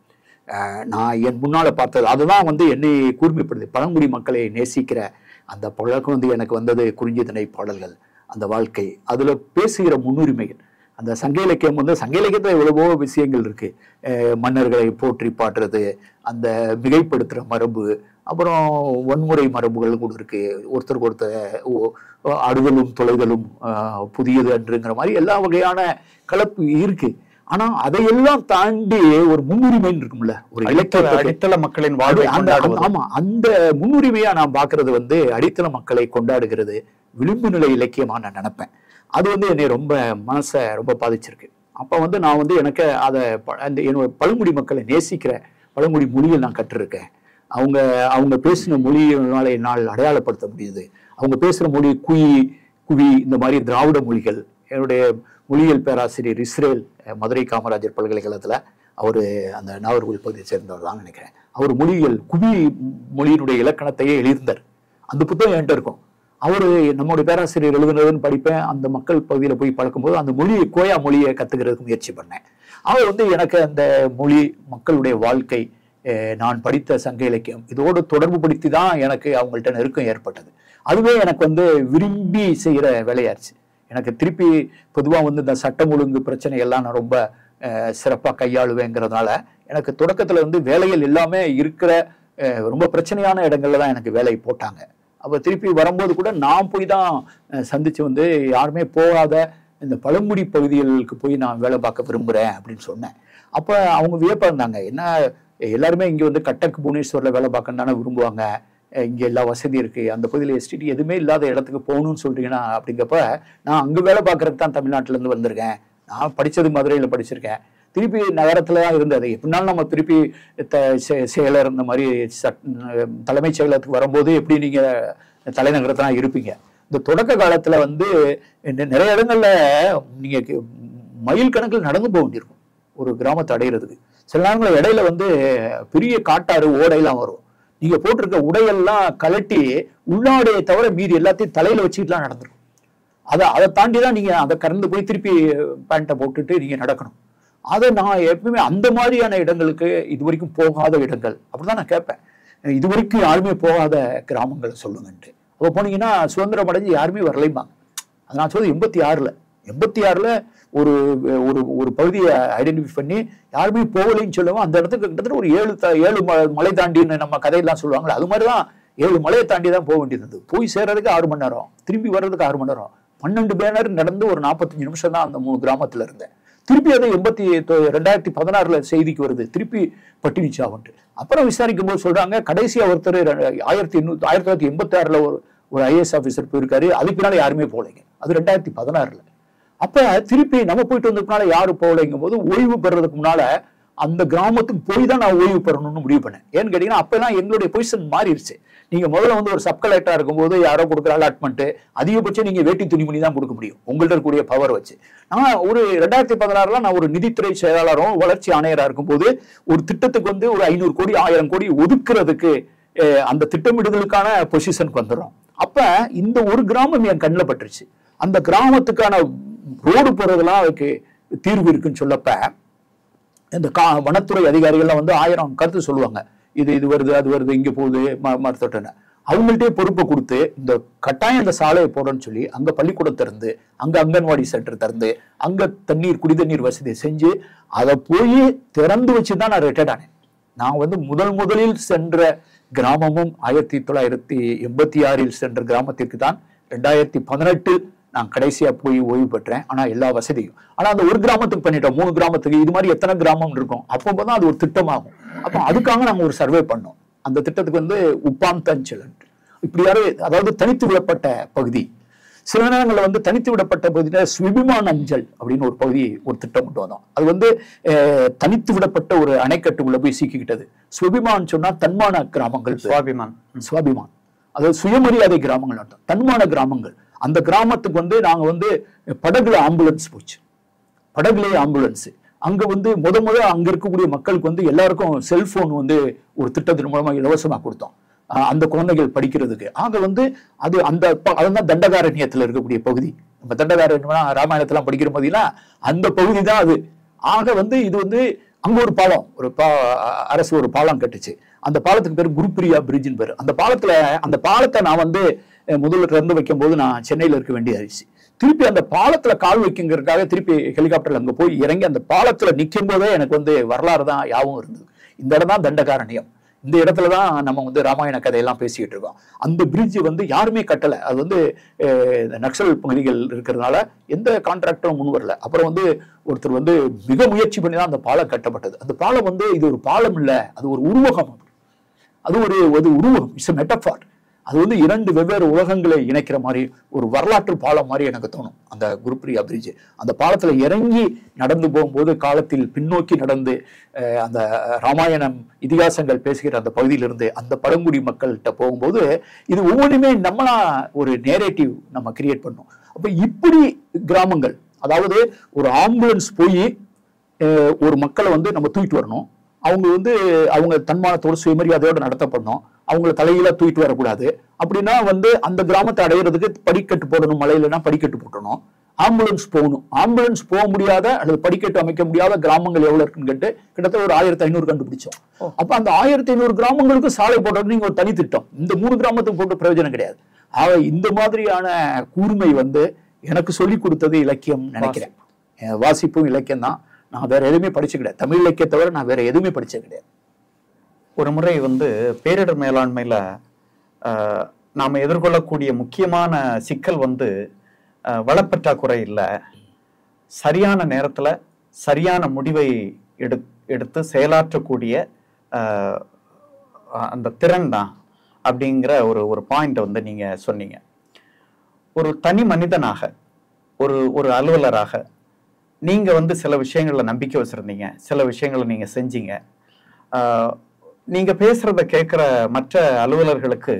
நான் என் முன்னால் பார்த்தது அதுதான் வந்து என்னை கூர்மைப்படுத்தி பழங்குடி மக்களை நேசிக்கிற அந்த பழக்கம் வந்து எனக்கு வந்தது. குறிஞ்சித்திணை பாடல்கள், அந்த வாழ்க்கை, அதில் பேசுகிற முன்னுரிமைகள், அந்த சங்க இலக்கியம் வந்து சங்க இலக்கியத்தில் எவ்வளவோ விஷயங்கள் இருக்கு. மன்னர்களை போற்றி பாடுறது, அந்த மிகைப்படுத்துகிற மரபு, அப்புறம் வன்முறை மரபுகள் கூட இருக்கு. ஒருத்தருக்கு ஒருத்தர் அடுதலும் தொலைதலும் புதியது அன்றுங்கிற மாதிரி எல்லா வகையான கலப்பு இருக்கு. ஆனா அதையெல்லாம் தாண்டி ஒரு முன்னுரிமை இருக்கும்ல, ஒரு அடித்தள மக்களின் வாழ்வை. ஆமா, அந்த முன்னுரிமையா நான் பாக்குறது வந்து அடித்தள மக்களை கொண்டாடுகிறது விளிம்பு நிலை இலக்கியமா நான் நினைப்பேன். அது வந்து என்னை ரொம்ப மனசை ரொம்ப பாதிச்சிருக்கு. அப்போ வந்து நான் வந்து எனக்கு அதை அந்த என்னோட பழங்குடி மக்களை நேசிக்கிற பழங்குடி மொழியை நான் கற்றுருக்கேன். அவங்க பேசின மொழியினால என்னால் அடையாளப்படுத்த முடியுது. அவங்க பேசுகிற மொழி குவி இந்த மாதிரி திராவிட மொழிகள். என்னுடைய மொழியியல் பேராசிரியர் இஸ்ரேல் மதுரை காமராஜர் பல்கலைக்கழகத்தில் அவர் அந்த நாகர்கோவில் பகுதியை சேர்ந்தவர் தான் நினைக்கிறேன். அவர் மொழியியல் குவி மொழியினுடைய இலக்கணத்தையே எழுதியிருந்தார். அந்த புத்தகம் என்கிட்ட இருக்கும். அவர் நம்முடைய பேராசிரியர் எழுதுனதுன்னு படிப்பேன். அந்த மக்கள் பகுதியில் போய் பழக்கும்போது அந்த மொழியை கோயா மொழியை கற்றுக்கிறதுக்கு முயற்சி பண்ணேன். அவர் வந்து எனக்கு அந்த மொழி, மக்களுடைய வாழ்க்கை, நான் படித்த சங்க இலக்கியம் இதோடு தொடர்பு படுத்தி தான் எனக்கு அவங்கள்ட்ட நெருக்கம் ஏற்பட்டது. அதுவே எனக்கு வந்து விரும்பி செய்கிற வேலையாச்சு. எனக்கு திருப்பி பொதுவாக வந்து இந்த சட்டம் ஒழுங்கு பிரச்சனை எல்லாம் நான் ரொம்ப சிறப்பாக கையாளுவேங்கிறதுனால எனக்கு தொடக்கத்தில் வந்து வேலைகள் எல்லாமே இருக்கிற ரொம்ப பிரச்சனையான இடங்கள்ல தான் எனக்கு வேலை போட்டாங்க. அப்போ திருப்பி வரும்போது கூட நான் போய் தான் சந்திச்சு வந்து யாருமே போகாத இந்த பழங்குடி பகுதிகளுக்கு போய் நான் வேலை பார்க்க விரும்புகிறேன் அப்படின்னு சொன்னேன். அப்போ அவங்க வியப்பாக இருந்தாங்க, என்ன எல்லாருமே இங்கே வந்து கட்டக் புவனேஸ்வரில் வேலை பார்க்கணும் தானே விரும்புவாங்க, இங்கே எல்லா வசதி இருக்குது, அந்த பகுதியில் எஸ்டிடி எதுவுமே இல்லாத இடத்துக்கு போகணும்னு சொல்கிறீங்கன்னா அப்படிங்கப்ப நான் அங்கே வேலை பார்க்குறதுக்கு தான் தமிழ்நாட்டிலேருந்து வந்திருக்கேன். நான் படித்தது மதுரையில் படிச்சிருக்கேன். திருப்பி நகரத்தில் தான் இருந்தது. எப்படினாலும் நம்ம திருப்பி செயலர் இந்த மாதிரி தலைமைச் செயலகத்துக்கு வரும்போது எப்படி நீங்கள் தலைநகரத்தில் தான் இருப்பீங்க. இந்த தொடக்க காலத்தில் வந்து நிறைய இடங்கள்ல நீங்கள் மைல் கணக்கில் நடந்து போக வேண்டியிருக்கும் ஒரு கிராமத்தை அடைகிறதுக்கு. சில நேரங்களில் இடையில வந்து பெரிய காட்டாறு ஓடையெல்லாம் வரும். நீங்கள் போட்டிருக்க உடையெல்லாம் கலட்டி உள்ளாடையை தவிர மீதி எல்லாத்தையும் தலையில் வச்சுக்கிட்டுலாம் நடந்துருக்கும். அதை தாண்டி தான் நீங்கள் அதை கறந்து போய் திருப்பி பேண்ட்டை போட்டுட்டு நீங்கள் நடக்கணும். அதை நான் எப்பவுமே அந்த மாதிரியான இடங்களுக்கு இது வரைக்கும் போகாத இடங்கள் அப்படிதான் நான் கேட்பேன். இது வரைக்கும் யாருமே போகாத கிராமங்களை சொல்லுங்கன்ட்டு. அப்போ போனீங்கன்னா சுதந்திரம் அடைஞ்சு யாருமே வரலைம்பாங்க. அது நான் சொல்றது 86ல் ஒரு ஒரு ஒரு பகுதியை ஐடென்டிஃபை பண்ணி யாருமே போகலைன்னு சொல்லுவோம். அந்த இடத்துக்கு கிட்டத்தட்ட ஒரு 7 மலை தாண்டின்னு நம்ம கதையெல்லாம் சொல்லுவாங்களே, அது மாதிரி தான் 7 மலையை தாண்டி தான் போக வேண்டியது. போய் சேர்றதுக்கு 6 மணி நேரம், திரும்பி வர்றதுக்கு 6 மணி நேரம், 12 பேனர் நடந்து ஒரு 45 நிமிஷம் தான் அந்த 3 கிராமத்தில் இருந்தேன். திருப்பி அது 2016 செய்திக்கு வருது, திருப்பி பட்டினிச்சாவன்ட்டு. அப்புறம் விசாரிக்கும் போது சொல்றாங்க, கடைசியா ஒருத்தர் 1986 ஒரு IAS ஆஃபீஸர் போயிருக்காரு, அதுக்கு பின்னால யாருமே போகலைங்க. அது 2016. அப்ப திருப்பி நம்ம போயிட்டு வந்ததுனால யாரு போகலைங்கும் போது ஓய்வு பெறதுக்கு முன்னால அந்த கிராமத்துக்கு போய் தான் நான் ஓய்வு பெறணும்னு முடிவு பண்ணேன். ஏன்னு கேட்டீங்கன்னா அப்பெல்லாம் எங்களுடைய பொசிஷன் மாறிடுச்சு. நீங்க முதல்ல வந்து ஒரு சப் கலெக்டரா இருக்கும்போது யாரோ கொடுக்குற அலாட்மெண்ட் அதிகபட்சம் நீங்க வேட்டி துணிமணி தான் கொடுக்க முடியும் உங்கள்ட்ட இருக்கக்கூடிய பவர் வச்சு. நான் ஒரு 2016 நான் ஒரு நிதித்துறை செயலாளரும் வளர்ச்சி ஆணையராக இருக்கும்போது ஒரு திட்டத்துக்கு வந்து ஒரு 500 கோடி 1000 கோடி ஒதுக்குறதுக்கு அந்த திட்டமிடுதலுக்கான பொசிஷனுக்கு வந்துடும். அப்ப இந்த ஒரு கிராமம் என் கண்ணில் பட்டுருச்சு. அந்த கிராமத்துக்கான ரோடு போறதெல்லாம் அதுக்கு தீர்வு இருக்குன்னு சொல்லப்ப இந்த வனத்துறை அதிகாரிகள்லாம் வந்து 1000 கருத்து சொல்லுவாங்க. இது வருது, அது வருது, இங்க போகுது, மரத்தொட்டன. அவங்கள்ட்டே பொறுப்பை கொடுத்து இந்த கட்டாயம் இந்த சாலையை போடணும்னு சொல்லி அங்க பள்ளிக்கூடம் திறந்து, அங்க அங்கன்வாடி சென்டர் திறந்து, அங்க தண்ணீர் குடி தண்ணீர் வசதியை செஞ்சு அதை போய் திறந்து வச்சுதான் நான் ரிட்டையர்ட் ஆனேன். நான் வந்து முதலில் சென்ற கிராமமும் 1986 சென்ற கிராமத்திற்கு தான் 2018 நான் கடைசியா போய் ஓய்வு பெற்றேன். ஆனா எல்லா வசதியும், ஆனா அந்த ஒரு கிராமத்துக்கு பண்ணிட்டோம், 3 கிராமத்துக்கு. இது மாதிரி எத்தனை கிராமம் இருக்கும்? அப்பதான் அது ஒரு திட்டமாகும். அப்ப அதுக்காக நாங்க ஒரு சர்வே பண்ணோம். அந்த திட்டத்துக்கு வந்து உப்பாந்தஞ்சல் இப்படியாரு, அதாவது தனித்து விடப்பட்ட பகுதி. சில நேரங்களில் வந்து தனித்து விடப்பட்ட பகுதியில ஸ்விபிமான் அஞ்சல் அப்படின்னு ஒரு பகுதி, ஒரு திட்டம் கொண்டு வந்தோம். அது வந்து தனித்து விடப்பட்ட ஒரு அணைக்கட்டுக்குள்ள போய் சிக்கிக்கிட்டது. ஸ்விபிமான் சொன்னா தன்மான கிராமங்கள், சுவாபிமான் அதாவது சுயமரியாதை கிராமங்கள் அர்த்தம். தன்மான கிராமங்கள். அந்த கிராமத்துக்கு வந்து நாங்க வந்து படகுல ஆம்புலன்ஸ் போச்சு, படகுலேயே ஆம்புலன்ஸ். அங்க வந்து முத அங்க இருக்கக்கூடிய மக்களுக்கு வந்து எல்லாருக்கும் செல்போன் வந்து ஒரு திட்டத்தின் மூலமா இலவசமா கொடுத்தோம், அந்த குழந்தைகள் படிக்கிறதுக்கு. ஆக வந்து அது அதுதான் தண்டகாரண்யத்துல இருக்கக்கூடிய பகுதி. நம்ம தண்டகாரண்யம் ராமாயணத்தெல்லாம் படிக்கிற போதெல்லாம் அந்த பகுதி தான் அது. ஆக வந்து இது வந்து அங்க ஒரு பாலம், அரசு ஒரு பாலம் கட்டுச்சு. அந்த பாலத்துக்கு பேர் குருப்பிரியா பிரிட்ஜின் பேர். அந்த பாலத்தை நான் வந்து முதல்ல திறந்து வைக்கும் போது நான் சென்னையில இருக்க வேண்டியதாச்சு. திருப்பி அந்த பாலத்துல கால் வைக்குங்கிறதுக்காக திருப்பி ஹெலிகாப்டர்ல அங்க போய் இறங்கி அந்த பாலத்துல நிற்கும் போதே எனக்கு வந்து வரலாறு தான் யாவும் இருந்தது. இந்த இடம் தான் தண்டகாரண்யம். இந்த இடத்துலதான் நம்ம வந்து ராமாயண கதையெல்லாம் பேசிக்கிட்டு இருக்கோம். அந்த பிரிட்ஜ் வந்து யாருமே கட்டல. அது வந்து நக்சல் பகுதிகள் இருக்கிறதுனால எந்த கான்ட்ராக்டரும் முன் வரல. அப்புறம் வந்து ஒருத்தர் வந்து மிக முயற்சி பண்ணி தான் அந்த பாலம் கட்டப்பட்டது. அந்த பாலம் வந்து இது ஒரு பாலம் இல்ல, அது ஒரு உருவகம். அது ஒரு உருவகம், இட்ஸ் எ மெட்டஃபார். அது வந்து 2 வெவ்வேறு உலகங்களை இணைக்கிற மாதிரி ஒரு வரலாற்று பாலம் மாதிரி எனக்கு தோணும் அந்த குருப்பிரியா பிரிட்ஜ். அந்த பாலத்துல இறங்கி நடந்து போகும்போது, காலத்தில் பின்னோக்கி நடந்து அந்த ராமாயணம் இதிகாசங்கள் பேசுகிற அந்த பகுதியிலிருந்து அந்த பழங்குடி மக்கள்கிட்ட போகும்போது இது ஒவ்வொன்றுமே நம்மளா ஒரு நேரேட்டிவ் நம்ம கிரியேட் பண்ணோம். அப்ப இப்படி கிராமங்கள், அதாவது ஒரு ஆம்புலன்ஸ் போய் ஒரு மக்களை வந்து நம்ம தூக்கிட்டு வரணும். அவங்க வந்து அவங்க தன்மானத்தோடு சுயமரியாதையோடு நடத்தப்படணும். அவங்கள தலையில தூக்கிட்டு வரக்கூடாது. அப்படின்னா வந்து அந்த கிராமத்தை அடையிறதுக்கு படிக்கட்டு போடணும், மலையிலனா படிக்கட்டு போட்டணும். ஆம்புலன்ஸ் போகணும். ஆம்புலன்ஸ் போக முடியாத அல்லது படிக்கட்டு அமைக்க முடியாத கிராமங்கள் எவ்வளவு இருக்குன்னு கேட்டு கிட்டத்தட்ட ஒரு 1500 கண்டுபிடிச்சோம். அப்ப அந்த 1500 கிராமங்களுக்கு சாலை போடுறது நீங்க ஒரு தனி திட்டம். இந்த 3 கிராமத்துக்கு போட்டு பிரயோஜனம் கிடையாது. ஆக இந்த மாதிரியான கூர்மை வந்து எனக்கு சொல்லி கொடுத்தது இலக்கியம் நினைக்கிறேன். வாசிப்பும் இலக்கியம் தான். நான் வேற எதுவுமே படிச்சு கிடையாது. தமிழ் இலக்கியத்தை தவிர நான் வேற எதுவுமே படிச்சது கிடையாது. ஒரு முறை வந்து பேரிடர் மேலாண்மையில நாம எதிர்கொள்ளக்கூடிய முக்கியமான சிக்கல் வந்து வளப்பற்றாக்குறை இல்லை, சரியான நேரத்துல சரியான முடிவை எடுத்து செயலாற்றக்கூடிய அந்த திறன் தான் அப்படிங்கிற ஒரு பாயிண்ட் வந்து நீங்க சொன்னீங்க. ஒரு தனி மனிதனாக, ஒரு அலுவலராக நீங்க வந்து சில விஷயங்கள்ல நம்பிக்கை வச்சிருந்தீங்க, சில விஷயங்களை நீங்க செஞ்சீங்க. நீங்க பேசுறத கேட்கிற மற்ற அலுவலர்களுக்கு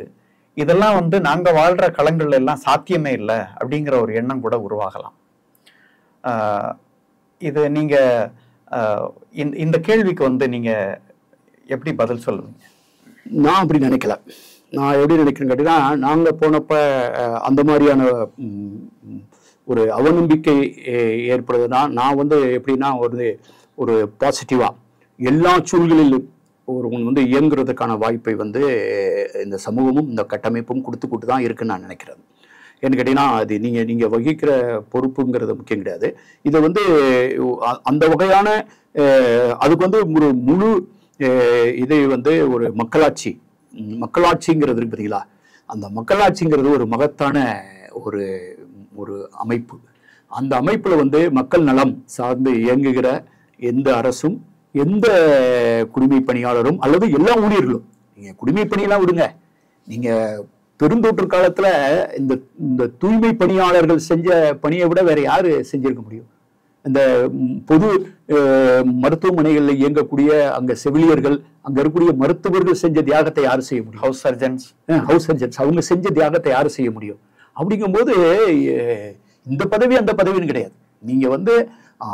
இதெல்லாம் வந்து நாங்க வாழ்ற களங்கள்ல எல்லாம் சாத்தியமே இல்லை அப்படிங்கிற ஒரு எண்ணம் கூட உருவாகலாம். இது நீங்க இந்த கேள்விக்கு வந்து நீங்க எப்படி பதில் சொல்லுவீங்க? நான் அப்படி நினைக்கல. நான் எப்படி நினைக்கிறேன்னு கேட்டீங்கன்னா, நாங்க போனப்ப அந்த மாதிரியான ஒரு அவநம்பிக்கை ஏற்படுதுன்னா, நான் வந்து எப்படின்னா ஒரு பாசிட்டிவா எல்லா சூழ்நிலையிலும் வந்து இயங்குறதுக்கான வாய்ப்பை வந்து இந்த சமூகமும் இந்த கட்டமைப்பும் கொடுத்துக்கிட்டு தான் இருக்குன்னு நான் நினைக்கிறேன். ஏன்னு கேட்டீங்கன்னா, அது நீங்க வகிக்கிற பொறுப்புங்கிறது முக்கியம் கிடையாது. இதை வந்து அந்த வகையான அதுக்கு வந்து ஒரு முழு இதை வந்து ஒரு மக்களாட்சிங்கிறது இருக்கு பார்த்தீங்களா? அந்த மக்களாட்சிங்கிறது ஒரு மகத்தான ஒரு அமைப்பு. அந்த அமைப்புல வந்து மக்கள் நலம் சார்ந்து இயங்குகிற எந்த அரசும், எந்த குடிமை பணியாளரும் அல்லது எல்லா ஊழியர்களும், நீங்க குடிமை பணியெல்லாம் விடுங்க, நீங்க பெருந்தொற்று காலத்துல இந்த தூய்மை பணியாளர்கள் செஞ்ச பணியை விட வேற யாரு செஞ்சிருக்க முடியும்? இந்த பொது மருத்துவமனைகளில் இயங்கக்கூடிய அங்க செவிலியர்கள், அங்க இருக்கக்கூடிய மருத்துவர்கள் செஞ்ச தியாகத்தை யாரு செய்ய முடியும்? ஹவுஸ் சர்ஜன்ஸ் அவங்க செஞ்ச தியாகத்தை யாரு செய்ய முடியும்? அப்படிங்கும்போது இந்த பதவி அந்த பதவின்னு கிடையாது. நீங்க வந்து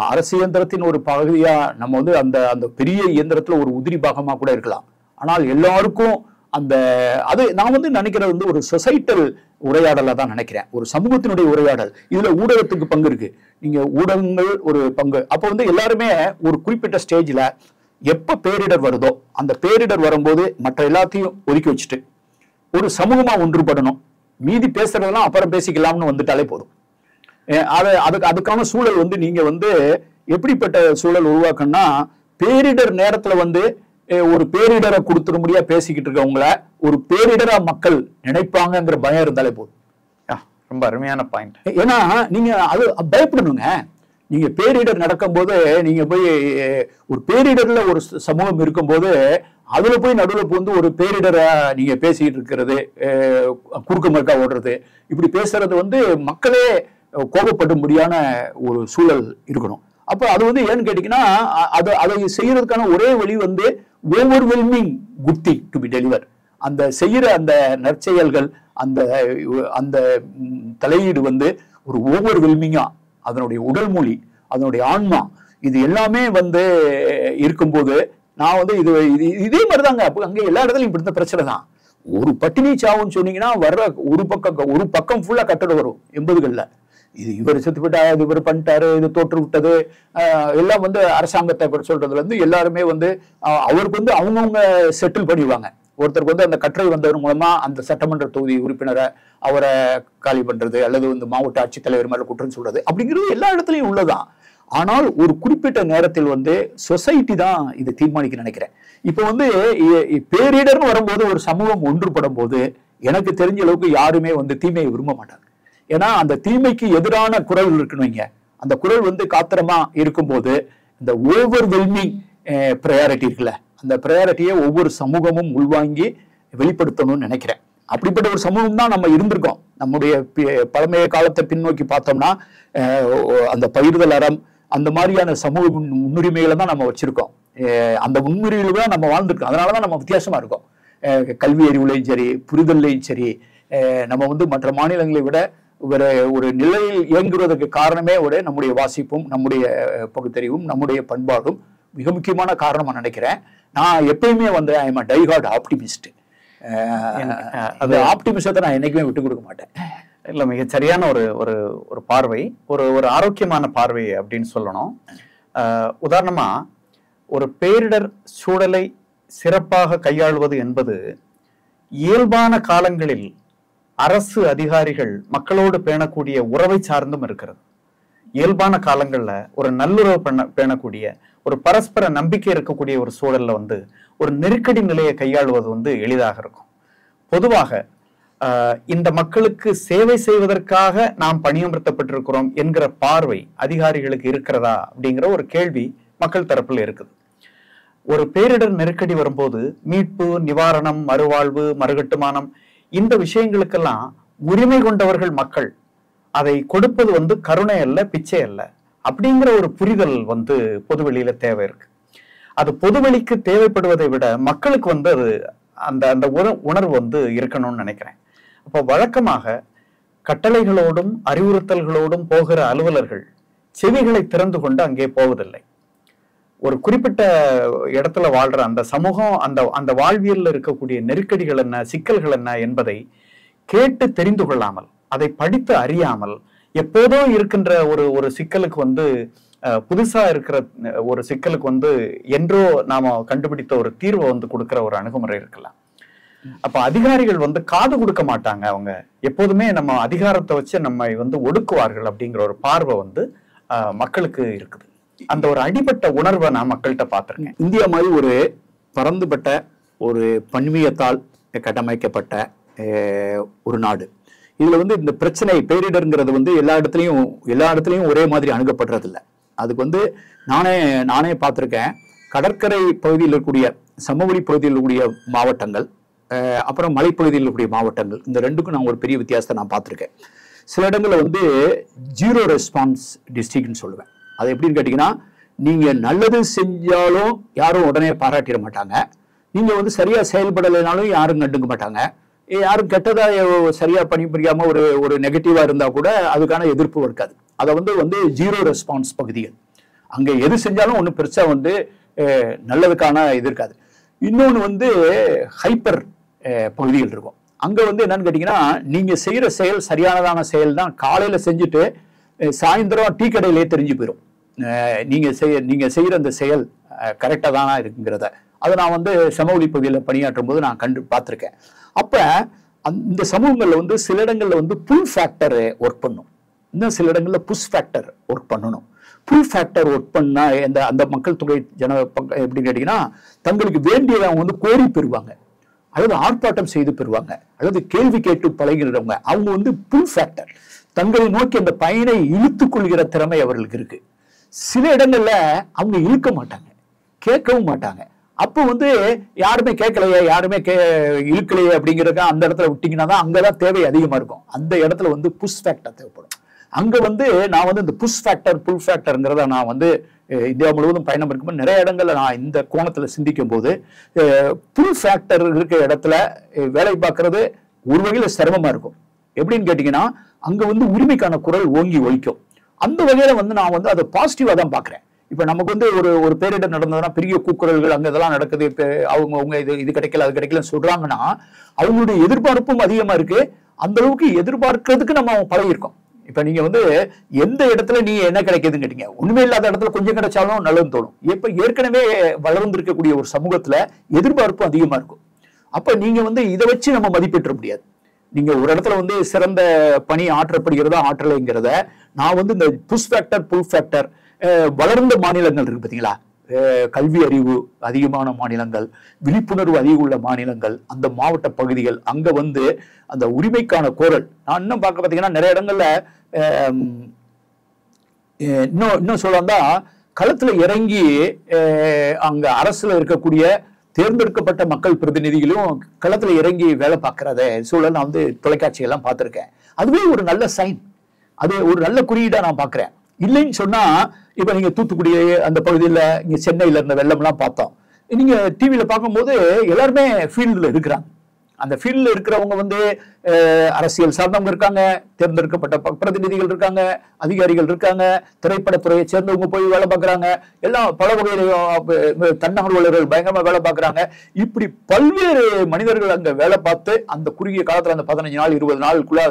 அரசு இயந்திரத்தின் ஒரு பகுதியா நம்ம வந்து அந்த பெரிய இயந்திரத்துல ஒரு உதிரி பாகமா கூட இருக்கலாம். ஆனால் எல்லாருக்கும் அது நான் வந்து நினைக்கிறது வந்து ஒரு சொசைட்டல் உரையாடலை தான் நினைக்கிறேன். ஒரு சமூகத்தினுடைய உரையாடல். இதுல ஊடகத்துக்கு பங்கு இருக்கு. நீங்க ஊடகங்கள் ஒரு பங்கு. அப்ப வந்து எல்லாருமே ஒரு குறிப்பிட்ட ஸ்டேஜ்ல எப்ப பேரிடர் வருதோ, அந்த பேரிடர் வரும்போது மற்ற எல்லாத்தையும் ஒதுக்கி வச்சுட்டு ஒரு சமூகமா ஒன்றுபடணும், மீதி பேசுறதெல்லாம் அப்புறம் பேசிக்கலாம்னு வந்துட்டாலே போதும். அதுக்கான சூழல் வந்து நீங்க வந்து எப்படிப்பட்ட சூழல் உருவாக்கணும்னா, பேரிடர் நேரத்துல வந்து ஒரு பேரிடரை கொடுத்துரும்படியா பேசிக்கிட்டு இருக்கவங்கள ஒரு பேரிடரா மக்கள் நினைப்பாங்கிற பயம் இருந்தாலே போதும். ரொம்ப அருமையான பாயிண்ட். ஏன்னா நீங்க அது பயப்படணுங்க. நீங்க பேரிடர் நடக்கும் போது நீங்க போய் ஒரு பேரிடர்ல ஒரு சமூகம் இருக்கும்போது அதுல போய் நடுவில் வந்து ஒரு பேரிடரை நீங்க பேசிக்கிட்டு இருக்கிறது, குறுக்க மறுக்கா ஓடுறது, இப்படி பேசுறது வந்து மக்களே கோபப்படும்படியான ஒரு சூழல் இருக்கணும். அப்ப அது வந்து ஏன்னு கேட்டீங்கன்னா, அதை செய்யறதுக்கான ஒரே வழி வந்து overwhelming good thing to be deliver. அந்த செய்யற அந்த நற்செயல்கள், அந்த அந்த தலையீடு வந்து ஒரு ஓவர்வெல்மிங்கா அதனுடைய உடல் மொழி, அதனுடைய ஆன்மா, இது எல்லாமே வந்து இருக்கும்போது நான் வந்து இதே மாதிரிதாங்க. அங்க எல்லா இடத்துலையும் இப்படி பிரச்சனை தான். ஒரு பட்டினி சாவுன்னு சொன்னீங்கன்னா வர்ற ஒரு பக்கம் ஃபுல்லா கட்டடம் வரும் 80களில். இது இவர் செத்து விட்டா, இவர் பண்ணிட்டாரு, இது தோற்று விட்டது, எல்லாம் வந்து அரசாங்கத்தை சொல்றதுல இருந்து எல்லாருமே வந்து அவருக்கு வந்து அவங்கவுங்க செட்டில் பண்ணிடுவாங்க. ஒருத்தருக்கு வந்து அந்த கட்டுரை வந்தவர் மூலமா அந்த சட்டமன்ற தொகுதி உறுப்பினரை அவரை காலி பண்றது, அல்லது வந்து மாவட்ட ஆட்சித்தலைவர் மேல குற்றம் சொல்றது, அப்படிங்கிறது எல்லா இடத்துலையும் உள்ளதான். ஆனால் ஒரு குறிப்பிட்ட நேரத்தில் வந்து சொசைட்டி தான் இதை தீர்மானிக்க நினைக்கிறேன். இப்போ வந்து பேரிடர்னு வரும்போது ஒரு சமூகம் ஒன்றுபடும் போது எனக்கு தெரிஞ்ச அளவுக்கு யாருமே வந்து தீமையை விரும்ப மாட்டாங்க. ஏன்னா அந்த தீமைக்கு எதிரான குரல் இருக்கணுங்க. அந்த குரல் வந்து காத்திரமா இருக்கும்போது இந்த ஓவர்வெல்மிங் ப்ரையாரிட்டி இருக்குல்ல, அந்த ப்ரையாரிட்டியை ஒவ்வொரு சமூகமும் உள்வாங்கி வெளிப்படுத்தணும்னு நினைக்கிறேன். அப்படிப்பட்ட ஒரு சமூகம் தான் நம்ம இருந்திருக்கோம். நம்முடைய பழமைய காலத்தை பின்னோக்கி பார்த்தோம்னா அந்த பகிர்தல் அறம், அந்த மாதிரியான சமூக முன்னுரிமைகளை தான் நம்ம வச்சிருக்கோம். அந்த முன்னுரிமையில தான் நம்ம வாழ்ந்துருக்கோம். அதனாலதான் நம்ம வித்தியாசமா இருக்கோம். கல்வி அறிவுலையும் சரி, புரிதல்லையும் சரி, நம்ம வந்து மற்ற மாநிலங்களை விட ஒரு நிலையில் இயங்குவதற்கு காரணமே நம்முடைய வாசிப்பும், நம்முடைய பகுத்தறிவும், நம்முடைய பண்பாடும் மிக முக்கியமான காரணமா நினைக்கிறேன். நான் எப்பயுமே வந்து I am a diehard optimist. அந்த ஆப்டிமிசத்தை நான் என்னைக்குமே விட்டு கொடுக்க மாட்டேன். இல்ல, மிக சரியான ஒரு பார்வை, ஒரு ஆரோக்கியமான பார்வை அப்படின்னு சொல்லணும். உதாரணமா ஒரு பேரிடர் சூழலை சிறப்பாக கையாள்வது என்பது இயல்பான காலங்களில் அரசு அதிகாரிகள் மக்களோடு பேணக்கூடிய உறவை சார்ந்தும் இருக்கிறது. இயல்பான காலங்கள்ல ஒரு நல்லுறவு பேணக்கூடிய, ஒரு பரஸ்பர நம்பிக்கை இருக்கக்கூடிய ஒரு சூழல்ல வந்து ஒரு நெருக்கடி நிலையை கையாளுவது வந்து எளிதாக இருக்கும். பொதுவாக இந்த மக்களுக்கு சேவை செய்வதற்காக நாம் பணியமர்த்தப்பட்டிருக்கிறோம் என்கிற பார்வை அதிகாரிகளுக்கு இருக்கிறதா அப்படிங்கிற ஒரு கேள்வி மக்கள் தரப்புல இருக்குது. ஒரு பேரிடர் நெருக்கடி வரும்போது மீட்பு, நிவாரணம், மறுவாழ்வு, மறுகட்டுமானம், இந்த விஷயங்களுக்கெல்லாம் உரிமை கொண்டவர்கள் மக்கள். அதை கொடுப்பது வந்து கருணை அல்ல, பிச்சை அல்ல அப்படிங்கிற ஒரு புரிதல் வந்து பொதுவெளியில தேவை இருக்கு. அது பொதுவெளிக்கு தேவைப்படுவதை விட மக்களுக்கு வந்து அது அந்த உணர்வு வந்து இருக்கணும்னு நினைக்கிறேன். அப்போ வழக்கமாக கட்டளைகளோடும் அறிவுறுத்தல்களோடும் போகிற அலுவலர்கள் செவிகளை திறந்து கொண்டு அங்கே போவதில்லை. ஒரு குறிப்பிட்ட இடத்துல வாழ்ற அந்த சமூகம், அந்த வாழ்வியல்ல இருக்கக்கூடிய நெருக்கடிகள் என்ன, சிக்கல்கள் என்ன என்பதை கேட்டு தெரிந்து கொள்ளாமல், அதை படித்து அறியாமல், எப்போதோ இருக்கின்ற ஒரு சிக்கலுக்கு வந்து புதுசா இருக்கிற ஒரு சிக்கலுக்கு வந்து என்றோ நாம கண்டுபிடித்த ஒரு தீர்வை வந்து கொடுக்கிற ஒரு அணுகுமுறை இருக்கலாம். அப்ப அதிகாரிகள் வந்து காது கொடுக்க மாட்டாங்க. அவங்க எப்போதுமே நம்ம அதிகாரத்தை வச்சு நம்ம வந்து ஒடுக்குவார்கள் அப்படிங்கிற ஒரு பார்வை வந்து மக்களுக்கு இருக்குது. அந்த ஒரு அடிப்பட்ட உணர்வை நான் மக்கள்கிட்ட பார்த்திருக்கேன். இந்தியா மாதிரி ஒரு பரந்துபட்ட ஒரு பன்மியத்தால் கட்டமைக்கப்பட்ட ஒரு நாடு. இதுல வந்து இந்த பிரச்சனை பேரிடர்ங்கிறது வந்து எல்லா இடத்துலையும் ஒரே மாதிரி அணுகப்படுறது இல்லை. அதுக்கு வந்து நானே பார்த்துருக்கேன். கடற்கரை பகுதியில் இருக்கக்கூடிய, சமவெளி பகுதியில் இருக்கக்கூடிய மாவட்டங்கள், அப்புறம் மலைப்பகுதியில் இருக்கக்கூடிய மாவட்டங்கள், இந்த ரெண்டுக்கும் நான் ஒரு பெரிய வித்தியாசத்தை நான் பார்த்துருக்கேன். சில இடங்களில் வந்து ஜீரோ ரெஸ்பான்ஸ் டிஸ்ட்ரிக்ட்னு சொல்லுவேன். அது எப்படின்னு கேட்டிங்கன்னா, நீங்கள் நல்லது செஞ்சாலும் யாரும் உடனே பாராட்டிட மாட்டாங்க. நீங்கள் வந்து சரியாக செயல்படலைனாலும் யாரும் கண்டுக்க மாட்டாங்க. யாரும் கெட்டதாக சரியாக பணிபுரியாமல் ஒரு நெகட்டிவாக இருந்தால் கூட அதுக்கான எதிர்ப்பு இருக்காது. அதை வந்து ஜீரோ ரெஸ்பான்ஸ் பகுதிகள். அங்கே எது செஞ்சாலும் ஒன்றும் பெருசாக வந்து நல்லதுக்கான இது இருக்காது. இன்னொன்று வந்து ஹைப்பர் பகுதிகள் இருக்கும். அங்கே வந்து என்னன்னு கேட்டிங்கன்னா, நீங்கள் செய்கிற செயல் சரியானதான செயல் தான் காலையில் செஞ்சுட்டு சாயந்தரம் டீ கடையிலே தெரிஞ்சு போயிடும் நீங்கள் செய்கிற அந்த செயல் கரெக்டாக தானா இருக்குங்கிறத. அதை நான் வந்து சமவெளி பகுதியில் பணியாற்றும் போது நான் பார்த்துருக்கேன். அப்ப இந்த சமூகங்கள்ல வந்து சில இடங்கள்ல வந்து புல் ஃபேக்டர் ஒர்க் பண்ணும், இன்னும் சில இடங்கள்ல புஷ் ஃபேக்டர் ஒர்க் பண்ணணும். புல் ஃபேக்டர் ஒர்க் பண்ணா அந்த மக்கள் தொகை எப்படின்னு கேட்டீங்கன்னா, தங்களுக்கு வேண்டியதை அவங்க வந்து கோரி பெறுவாங்க, அதாவது ஆர்ப்பாட்டம் செய்து பெறுவாங்க, அதாவது கேள்வி கேட்டு பழகிறவங்க. அவங்க வந்து புல் ஃபேக்டர், தங்களை நோக்கி அந்த பயனை இழுத்துக் கொள்கிற திறமை அவர்களுக்கு இருக்கு. சில இடங்கள்ல அவங்க இழுக்க மாட்டாங்க, கேட்கவும் மாட்டாங்க. அப்போ வந்து யாருமே கேட்கலையே, யாருமே இழுக்கலையே அப்படிங்கிறத அந்த இடத்துல விட்டீங்கன்னா தான் அங்கதான் தேவை அதிகமா இருக்கும். அந்த இடத்துல வந்து புஷ் ஃபேக்டர் தேவைப்படும். அங்க வந்து நான் வந்து இந்த புஷ் ஃபேக்டர் புல் ஃபேக்டர்ங்கிறத நான் வந்து இந்தியா முழுவதும் பயணம் இருக்கும்போது நிறைய இடங்கள்ல நான் இந்த கோணத்துல சிந்திக்கும் போது, புல் ஃபேக்டர் இருக்கிற இடத்துல வேலை பார்க்கறது ஒரு வகையில சிரமமா இருக்கும். எப்படின்னு கேட்டீங்கன்னா, அங்க வந்து உரிமைக்கான குரல் ஓங்கி ஒலிக்கும். அந்த வகையில வந்து நான் வந்து அதை பாசிட்டிவா தான் பாக்குறேன். இப்ப நமக்கு வந்து ஒரு பேரிடர் நடந்ததுன்னா பெரிய கூக்குரல்கள் அங்க இதெல்லாம் நடக்குது, இப்ப அவங்க இது கிடைக்கல அது கிடைக்கல சொல்றாங்கன்னா அவங்களுடைய எதிர்பார்ப்பும் அதிகமா இருக்கு. அந்த அளவுக்கு எதிர்பார்க்கிறதுக்கு நம்ம பழகிருக்கோம். இப்ப நீங்க வந்து எந்த இடத்துல நீ என்ன கிடைக்குதுன்னு கேட்டீங்க, ஒண்ணுமே இல்லாத இடத்துல கொஞ்சம் கிடைச்சாலும் நல்லதுன்னு தோணும். இப்ப ஏற்கனவே வளர்ந்திருக்கக்கூடிய ஒரு சமூகத்துல எதிர்பார்ப்பு அதிகமா இருக்கும். அப்ப நீங்க வந்து இதை வச்சு நம்ம மதிப்பிட முடியாது. நீங்க ஒரு இடத்துல வந்து சிறந்த பணி ஆற்றப்படுகிறதா ஆற்றலைங்கிறத நான் வந்து இந்த புஷ் ஃபேக்டர் புல் ஃபேக்டர், வளர்ந்த மாநிலங்கள் இருக்கு பாத்தீங்களா, கல்வி அறிவு அதிகமான மாநிலங்கள், விழிப்புணர்வு அதிகம் உள்ள மாநிலங்கள், அந்த மாவட்ட பகுதிகள், அங்க வந்து அந்த உரிமைக்கான கோரல் நான் இன்னும் பார்க்க பார்த்தீங்கன்னா நிறைய இடங்கள்ல இன்னும் சொல்லா களத்துல இறங்கி அங்க அரசுல இருக்கக்கூடிய தேர்ந்தெடுக்கப்பட்ட மக்கள் பிரதிநிதிகளும் களத்துல இறங்கி வேலை பார்க்கறத சூழல் நான் வந்து தொலைக்காட்சியெல்லாம் பார்த்திருக்கேன். அதுவே ஒரு நல்ல சைன், அது ஒரு நல்ல குறியீடா நான் பார்க்கிறேன். இல்லைன்னு சொன்னா இப்ப நீங்க தூத்துக்குடி அந்த பகுதியில் இங்க சென்னையில இருந்த வெள்ளம்லாம் பார்த்தோம். நீங்க டிவியில பார்க்கும்போது எல்லாருமே ஃபீல்டுல இருக்கிறாங்க. அந்த ஃபீல்டில் இருக்கிறவங்க வந்து அரசியல் சார்ந்தவங்க இருக்காங்க, தேர்ந்தெடுக்கப்பட்ட பிரதிநிதிகள் இருக்காங்க, அதிகாரிகள் இருக்காங்க, திரைப்படத்துறையை சேர்ந்தவங்க போய் வேலை பார்க்குறாங்க, எல்லாம் பல வகையிலையும் தன்னார்வலர்கள் பயங்கரமா வேலை பார்க்குறாங்க. இப்படி பல்வேறு மனிதர்கள் அங்க வேலை பார்த்து அந்த குறுகிய காலத்துல அந்த 15 நாள் 20 நாளுக்குள்ள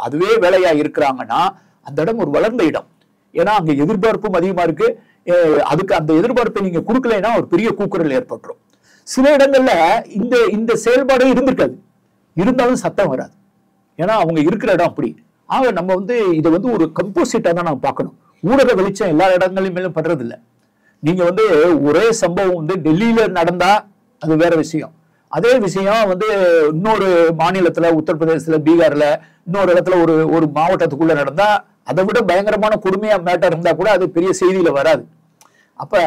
அதுவே வேலையா இருக்கிறாங்கன்னா அந்த இடம் ஒரு வளர்ந்த இடம். ஏன்னா அங்க எதிர்பார்ப்பும் அதிகமா இருக்கு. அதுக்கு அந்த எதிர்பார்ப்பை நீங்க கொடுக்கலைன்னா ஒரு பெரிய கூக்குரல் ஏற்பட்டுரும். சில இடங்கள்ல இந்த செயல்பாடு இருந்திருக்காது, இருந்தாலும் சத்தம் வராது. ஏன்னா அவங்க இருக்கிற இடம் அப்படி. ஆக நம்ம வந்து இதை வந்து ஒரு கம்போசிட்டா தான் நம்ம பார்க்கணும். ஊடக வெளிச்சம் எல்லா இடங்களிலும் மேலும் படுறது இல்லை. நீங்க வந்து ஒரே சம்பவம் வந்து டெல்லியில நடந்தா அது வேற விஷயம். அதே விஷயம் வந்து இன்னொரு மாநிலத்துல, உத்தரப்பிரதேசத்துல, பீகார்ல, இன்னொரு இடத்துல ஒரு மாவட்டத்துக்குள்ள நடந்தா அதை விட பயங்கரமான கொடுமையா மேட்டர் இருந்தா கூட அது பெரிய செய்தியில வராது. அப்ப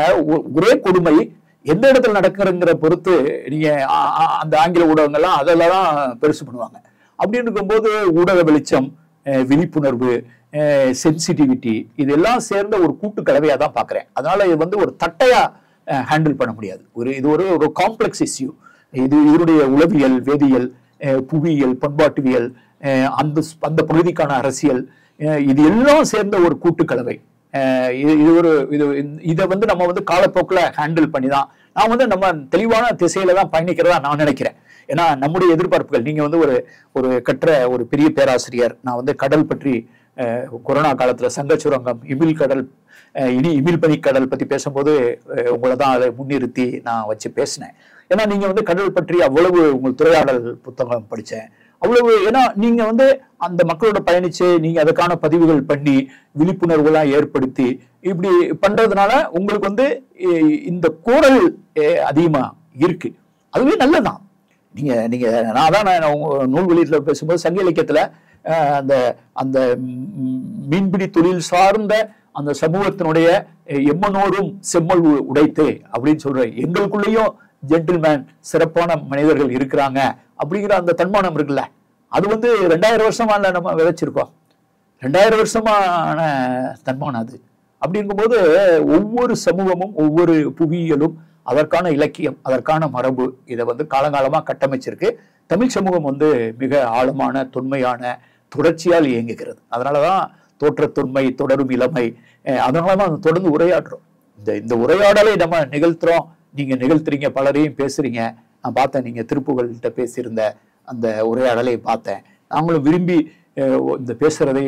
ஒரே கொடுமை எந்த இடத்துல நடக்கிறங்கிற பொறுத்து நீங்க அந்த ஆங்கில ஊடகங்கள்லாம் அதெல்லாம் பெருசு பண்ணுவாங்க. அப்படின்னு இருக்கும்போது ஊடக வெளிச்சம், விழிப்புணர்வு, சென்சிட்டிவிட்டி இதெல்லாம் சேர்ந்த ஒரு கூட்டு கலவையா தான் பாக்குறேன். அதனால இது வந்து ஒரு தட்டையா ஹேண்டில் பண்ண முடியாது. இது ஒரு காம்ப்ளெக்ஸ் இஷ்யூ. இதனுடைய உளவியல், வேதியியல், புவியியல், பண்பாட்டுவியல், அந்த பகுதிக்கான அரசியல், இது எல்லாம் சேர்ந்த ஒரு கூட்டுக்கலவை. இதை வந்து நம்ம வந்து காலப்போக்கில் ஹேண்டில் பண்ணி தான் நான் வந்து நம்ம தெளிவான திசையில தான் பயணிக்கிறதா நான் நினைக்கிறேன். ஏன்னா நம்முடைய எதிர்பார்ப்புகள், நீங்க வந்து ஒரு கற்ற ஒரு பெரிய பேராசிரியர், நான் வந்து கடல் பற்றி கொரோனா காலத்துல சங்க சுரங்கம், இமில் கடல், இமில் பனிக்கடல் பத்தி பேசும்போது உங்களை தான் அதை முன்னிறுத்தி நான் வச்சு பேசினேன். ஏன்னா நீங்க வந்து கடல் பற்றி அவ்வளவு உங்கள் துறையாடல் புத்தகம் படிச்சேன் அவ்வளவு. ஏன்னா நீங்க வந்து அந்த மக்களோட பயணிச்சு நீங்க அதுக்கான பதிவுகள் பண்ணி விழிப்புணர்வுலாம் ஏற்படுத்தி இப்படி பண்றதுனால உங்களுக்கு வந்து இந்த குரல் அதிகமா இருக்கு. அதுவே நல்லதான். நீங்க நான் தான் நூல் வெளியீட்டுல பேசும்போது சங்க இலக்கியத்துல அந்த மீன்பிடி தொழில் சார்ந்த அந்த சமூகத்தினுடைய எம்மனோரும் செம்மல் உடைத்தே அப்படின்னு சொல்றேன். எங்களுக்குள்ளேயும் ஜென்டில்மேன், சிறப்பான மனிதர்கள் இருக்கிறாங்க அப்படிங்கிற அந்த தன்மானம் இருக்குல்ல, அது வந்து 2000 வருஷமா நம்ம விதைச்சிருக்கோம். 2000 வருஷமான தன்மானம் அது. அப்படி இருக்கும்போது ஒவ்வொரு சமூகமும் ஒவ்வொரு புவியியலும் அதற்கான இலக்கியம், அதற்கான மரபு இதை வந்து காலங்காலமா கட்டமைச்சிருக்கு. தமிழ் சமூகம் வந்து மிக ஆழமான தொன்மையான தொடர்ச்சியால் இயங்குகிறது. அதனாலதான் தோற்ற தொன்மை தொடரும் இளமை, அதனாலதான் தொடர்ந்து உரையாடுறோம். இந்த உரையாடலை நம்ம நிகழ்த்துறோம். நீங்க நிகழ்த்துறீங்க, பலரையும் பேசுறீங்க. நான் பார்த்தேன், நீங்க திருப்புகள்கிட்ட பேசியிருந்த அந்த உரையாடலை பார்த்தேன். நாங்களும் விரும்பி இந்த பேசுறதை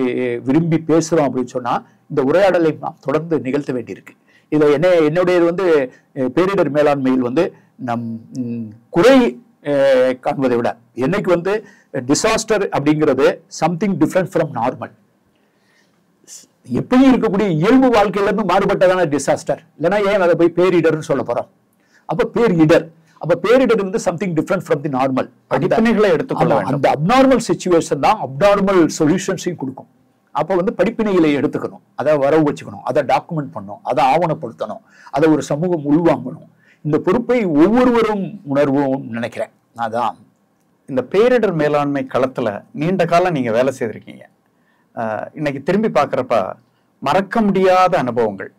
விரும்பி பேசுறோம் அப்படின்னு சொன்னா இந்த உரையாடலை நாம் தொடர்ந்து நிகழ்த்த வேண்டியிருக்கு. இதை என்னுடைய வந்து பேரிடர் மேலாண்மையில் வந்து நம் குறை காண்பதை விட என்னைக்கு வந்து டிசாஸ்டர் அப்படிங்கிறது சம்திங் டிஃப்ரெண்ட் ஃப்ரம் நார்மல். எப்பயும் இருக்கக்கூடிய இயல்பு வாழ்க்கையில இருந்து மாறுபட்டதான டிசாஸ்டர். இல்லைன்னா ஏன் அதை போய் பேரிடர்னு சொல்ல போறோம்? அப்ப பேரிடர், அப்ப பேரிடர் வந்து something different from the normal. படிப்பினைகளை எடுத்துக்கொள்ள அந்த அப்நார்மல் சிச்சுவேஷன் தான் அப்நார்மல் சொல்யூஷன்ஸையும் கொடுக்கும். அப்போ வந்து படிப்பினைகளை எடுத்துக்கணும், அதை வரவு வச்சுக்கணும், அதை டாக்குமெண்ட் பண்ணணும், அதை ஆவணப்படுத்தணும், அதை ஒரு சமூகம் உள்வாங்கணும். இந்த பொறுப்பை ஒவ்வொருவரும் உணர்வோம் நினைக்கிறேன். அதான் இந்த பேரிடர் மேலாண்மை களத்துல நீண்ட காலம் நீங்க வேலை செய்திருக்கீங்க. இன்னைக்கு திரும்பி பார்க்குறப்ப மறக்க முடியாத அனுபவங்கள்.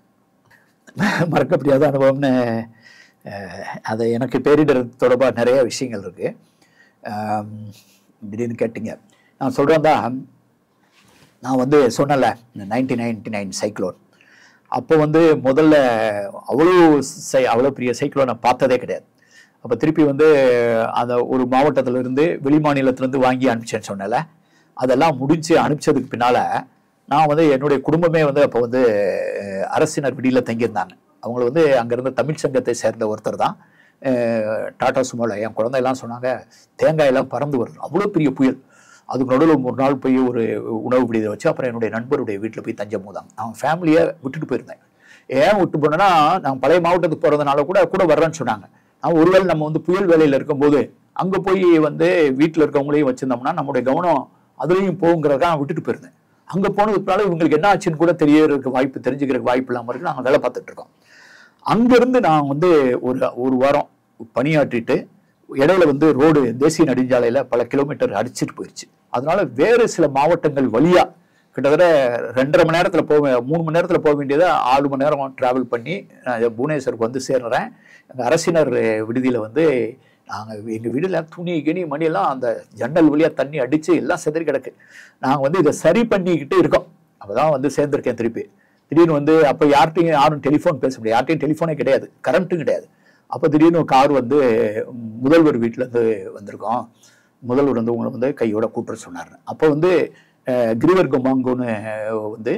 மறக்க முடியாத அனுபவம்னு அது எனக்கு பேரிடர் தொடர்பாக நிறைய விஷயங்கள் இருக்கு. திடீர்னு கேட்டீங்க, நான் சொல்கிறேன் தான். நான் வந்து சொன்னல 1999 சைக்ளோன், அப்போ வந்து முதல்ல அவ்வளோ பெரிய சைக்ளோன் நான் பார்த்ததே கிடையாது. அப்போ திருப்பி வந்து அந்த ஒரு மாவட்டத்திலிருந்து வெளி மாநிலத்திலேருந்து வாங்கி அனுப்பிச்சேன்னு சொன்னல, அதெல்லாம் முடிஞ்சு அனுப்பிச்சதுக்கு பின்னால் நான் வந்து என்னுடைய குடும்பமே வந்து அப்போ வந்து அரசினர் விடியில் தங்கியிருந்தாங்க. அவங்கள வந்து அங்கேருந்து தமிழ் சங்கத்தை சேர்ந்த ஒருத்தர் தான். டாடா சுமோல என் குழந்தையெல்லாம் சொன்னாங்க, தேங்காயெல்லாம் பறந்து வருது, அவ்வளோ பெரிய புயல். அதுக்கு நடுவில் ஒரு நாள் போய் ஒரு உணவு விடுதியை வச்சு அப்புறம் என்னுடைய நண்பருடைய வீட்டில் போய் தஞ்சம் போதாங்க. நான் ஃபேமிலியை விட்டுட்டு போயிருந்தேன். ஏன் விட்டு போனேன்னா, நான் பழைய மாவட்டத்துக்கு போகிறதுனால கூட வர்றேன்னு சொன்னாங்க. நான் ஒருவேளை நம்ம வந்து புயல் வேலையில் இருக்கும்போது அங்கே போய் வந்து வீட்டில் இருக்கவங்களையும் வச்சுருந்தோம்னா நம்மளுடைய கவனம் அதுலேயும் போகுங்கிறதுக்காக நான் விட்டுட்டு போயிருந்தேன். அங்கே போனதுக்குனால இவங்களுக்கு என்ன ஆச்சுன்னு கூட தெரியறதுக்கு வாய்ப்பு, தெரிஞ்சுக்கிறதுக்கு வாய்ப்பு இல்லாமல் இருக்கு. நாங்கள் வேலை பார்த்துட்டு இருக்கோம். அங்கேருந்து நான் வந்து ஒரு வாரம் பணியாற்றிட்டு இடையில வந்து ரோடு தேசிய நெடுஞ்சாலையில் பல கிலோமீட்டர் அடிச்சுட்டு போயிடுச்சு. அதனால வேறு சில மாவட்டங்கள் வழியா கிட்டத்தட்ட 2.5 மணி நேரத்தில் 3 மணி நேரத்தில் போக வேண்டியதை 6 மணி நேரம் டிராவல் பண்ணி நான் புவனேஸ்வருக்கு வந்து சேர்றேன். எங்கள் அரசினர் விடுதியில் வந்து நாங்கள் எங்கள் வீடில் துணி கிணி மணியெல்லாம் அந்த ஜன்னல் வழியாக தண்ணி அடித்து எல்லாம் செதறி கிடக்கு. நாங்கள் வந்து இதை சரி பண்ணிக்கிட்டு இருக்கோம். அப்போ தான் வந்து சேர்ந்துருக்கேன் திருப்பி. திடீர்னு வந்து அப்போ யாரும் டெலிஃபோன் பேச முடியாது, யார்ட்டையும் டெலிஃபோனே கிடையாது, கரண்ட்டும் கிடையாது. அப்போ திடீர்னு ஒரு கார் வந்து முதல்வர் வீட்டிலேருந்து வந்திருக்கோம், முதல்வர் வந்து உங்களை வந்து கையோட கூட்டுற சொன்னார். அப்போ வந்து கிரிவர் கொமாங்கோன்னு வந்து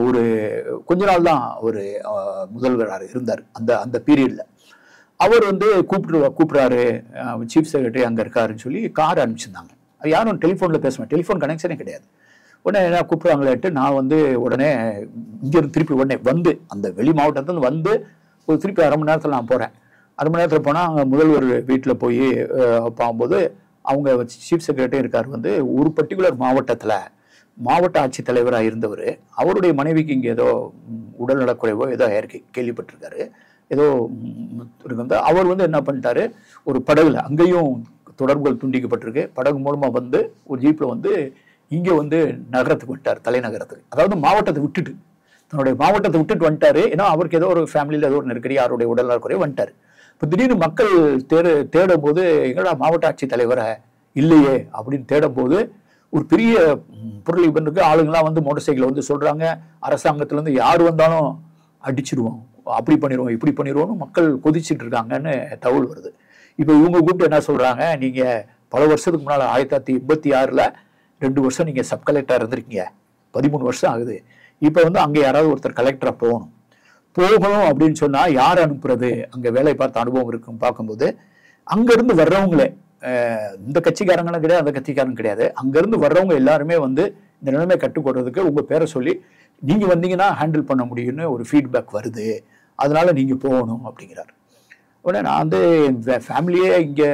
ஒரு கொஞ்ச நாள் தான் ஒரு முதல்வராக இருந்தார் அந்த பீரியடில். அவர் வந்து கூப்பிட்றாரு, சீஃப் செக்ரட்டரி அங்கே இருக்காருன்னு சொல்லி கார் அனுப்பிச்சிருந்தாங்க. அது யாரும் டெலிஃபோனில் பேசுவேன், டெலிஃபோன் கனெக்ஷனே கிடையாது. உடனே என்ன கூப்பிட்றாங்களேட்டு நான் வந்து உடனே இங்கேருந்து திருப்பி உடனே வந்து அந்த வெளி மாவட்டத்துலேருந்து வந்து ஒரு திருப்பி 1/2 மணி நேரத்தில் நான் போகிறேன். 1/2 மணி நேரத்தில் போனால் அங்கே முதல்வர் வீட்டில் போய் பார்க்கும்போது அவங்க சீஃப் செக்ரட்டரி இருக்கார். வந்து ஒரு பர்டிகுலர் மாவட்டத்தில் மாவட்ட ஆட்சித்தலைவராக இருந்தவர், அவருடைய மனைவிக்கு இங்கே ஏதோ உடல்நலக்குறைவோ ஏதோ கேள்விப்பட்டிருக்காரு, ஏதோ வந்து அவர் வந்து என்ன பண்ணிட்டாரு, ஒரு படகுல அங்கேயும் தொடர்புகள் துண்டிக்கப்பட்டிருக்கு, படகு மூலமாக வந்து ஒரு ஜீப்பில் வந்து இங்கே வந்து நகரத்துக்கு வந்துட்டார், தலைநகரத்துக்கு. அதாவது மாவட்டத்தை விட்டுட்டு, தன்னுடைய மாவட்டத்தை விட்டுட்டு வந்துட்டாரு. ஏன்னா அவருக்கு ஏதோ ஒரு ஃபேமிலியில் ஏதோ ஒரு நெருக்கடி, யாருடைய உடல்நலக்குறைவோ வந்துட்டார். இப்போ திடீர்னு மக்கள் தேடும் போது எங்கடா மாவட்ட ஆட்சித்தலைவரை இல்லையே அப்படின்னு தேடும் போது ஒரு பெரிய பொருள் இருக்கு. ஆளுங்களாம் வந்து மோட்டார் சைக்கிள் வந்து சொல்றாங்க, அரசாங்கத்திலேருந்து யார் வந்தாலும் அடிச்சிடுவோம், அப்படி பண்ணிடுவோம், இப்படி பண்ணிடுவோம்னு மக்கள் கொதிச்சுட்டு இருக்காங்கன்னு தகவல் வருது. இப்போ இவங்க கூப்பிட்டு என்ன சொல்றாங்க, நீங்க பல வருஷத்துக்கு முன்னால் 1986ல் 2 வருஷம் நீங்க சப் கலெக்டரா இருந்திருக்கீங்க, 13 வருஷம் ஆகுது. இப்போ வந்து அங்கே யாராவது ஒருத்தர் கலெக்டரா போகணும் அப்படின்னு சொன்னா யார் அனுப்புறது? அங்கே வேலை பார்த்த அனுபவம் இருக்குன்னு பார்க்கும்போது அங்கிருந்து வர்றவங்களே, இந்த கட்சிக்காரங்களும் கிடையாது, அந்த கட்சிக்காரங்க கிடையாது, அங்கிருந்து வர்றவங்க எல்லாருமே வந்து இந்த நிலைமை கட்டுக்கொடுறதுக்கு உங்க பேரை சொல்லி நீங்க வந்தீங்கன்னா ஹேண்டில் பண்ண முடியும்னு ஒரு ஃபீட்பேக் வருது, அதனால நீங்க போகணும் அப்படிங்கிறார். உடனே நான் வந்து ஃபேமிலியே இங்கே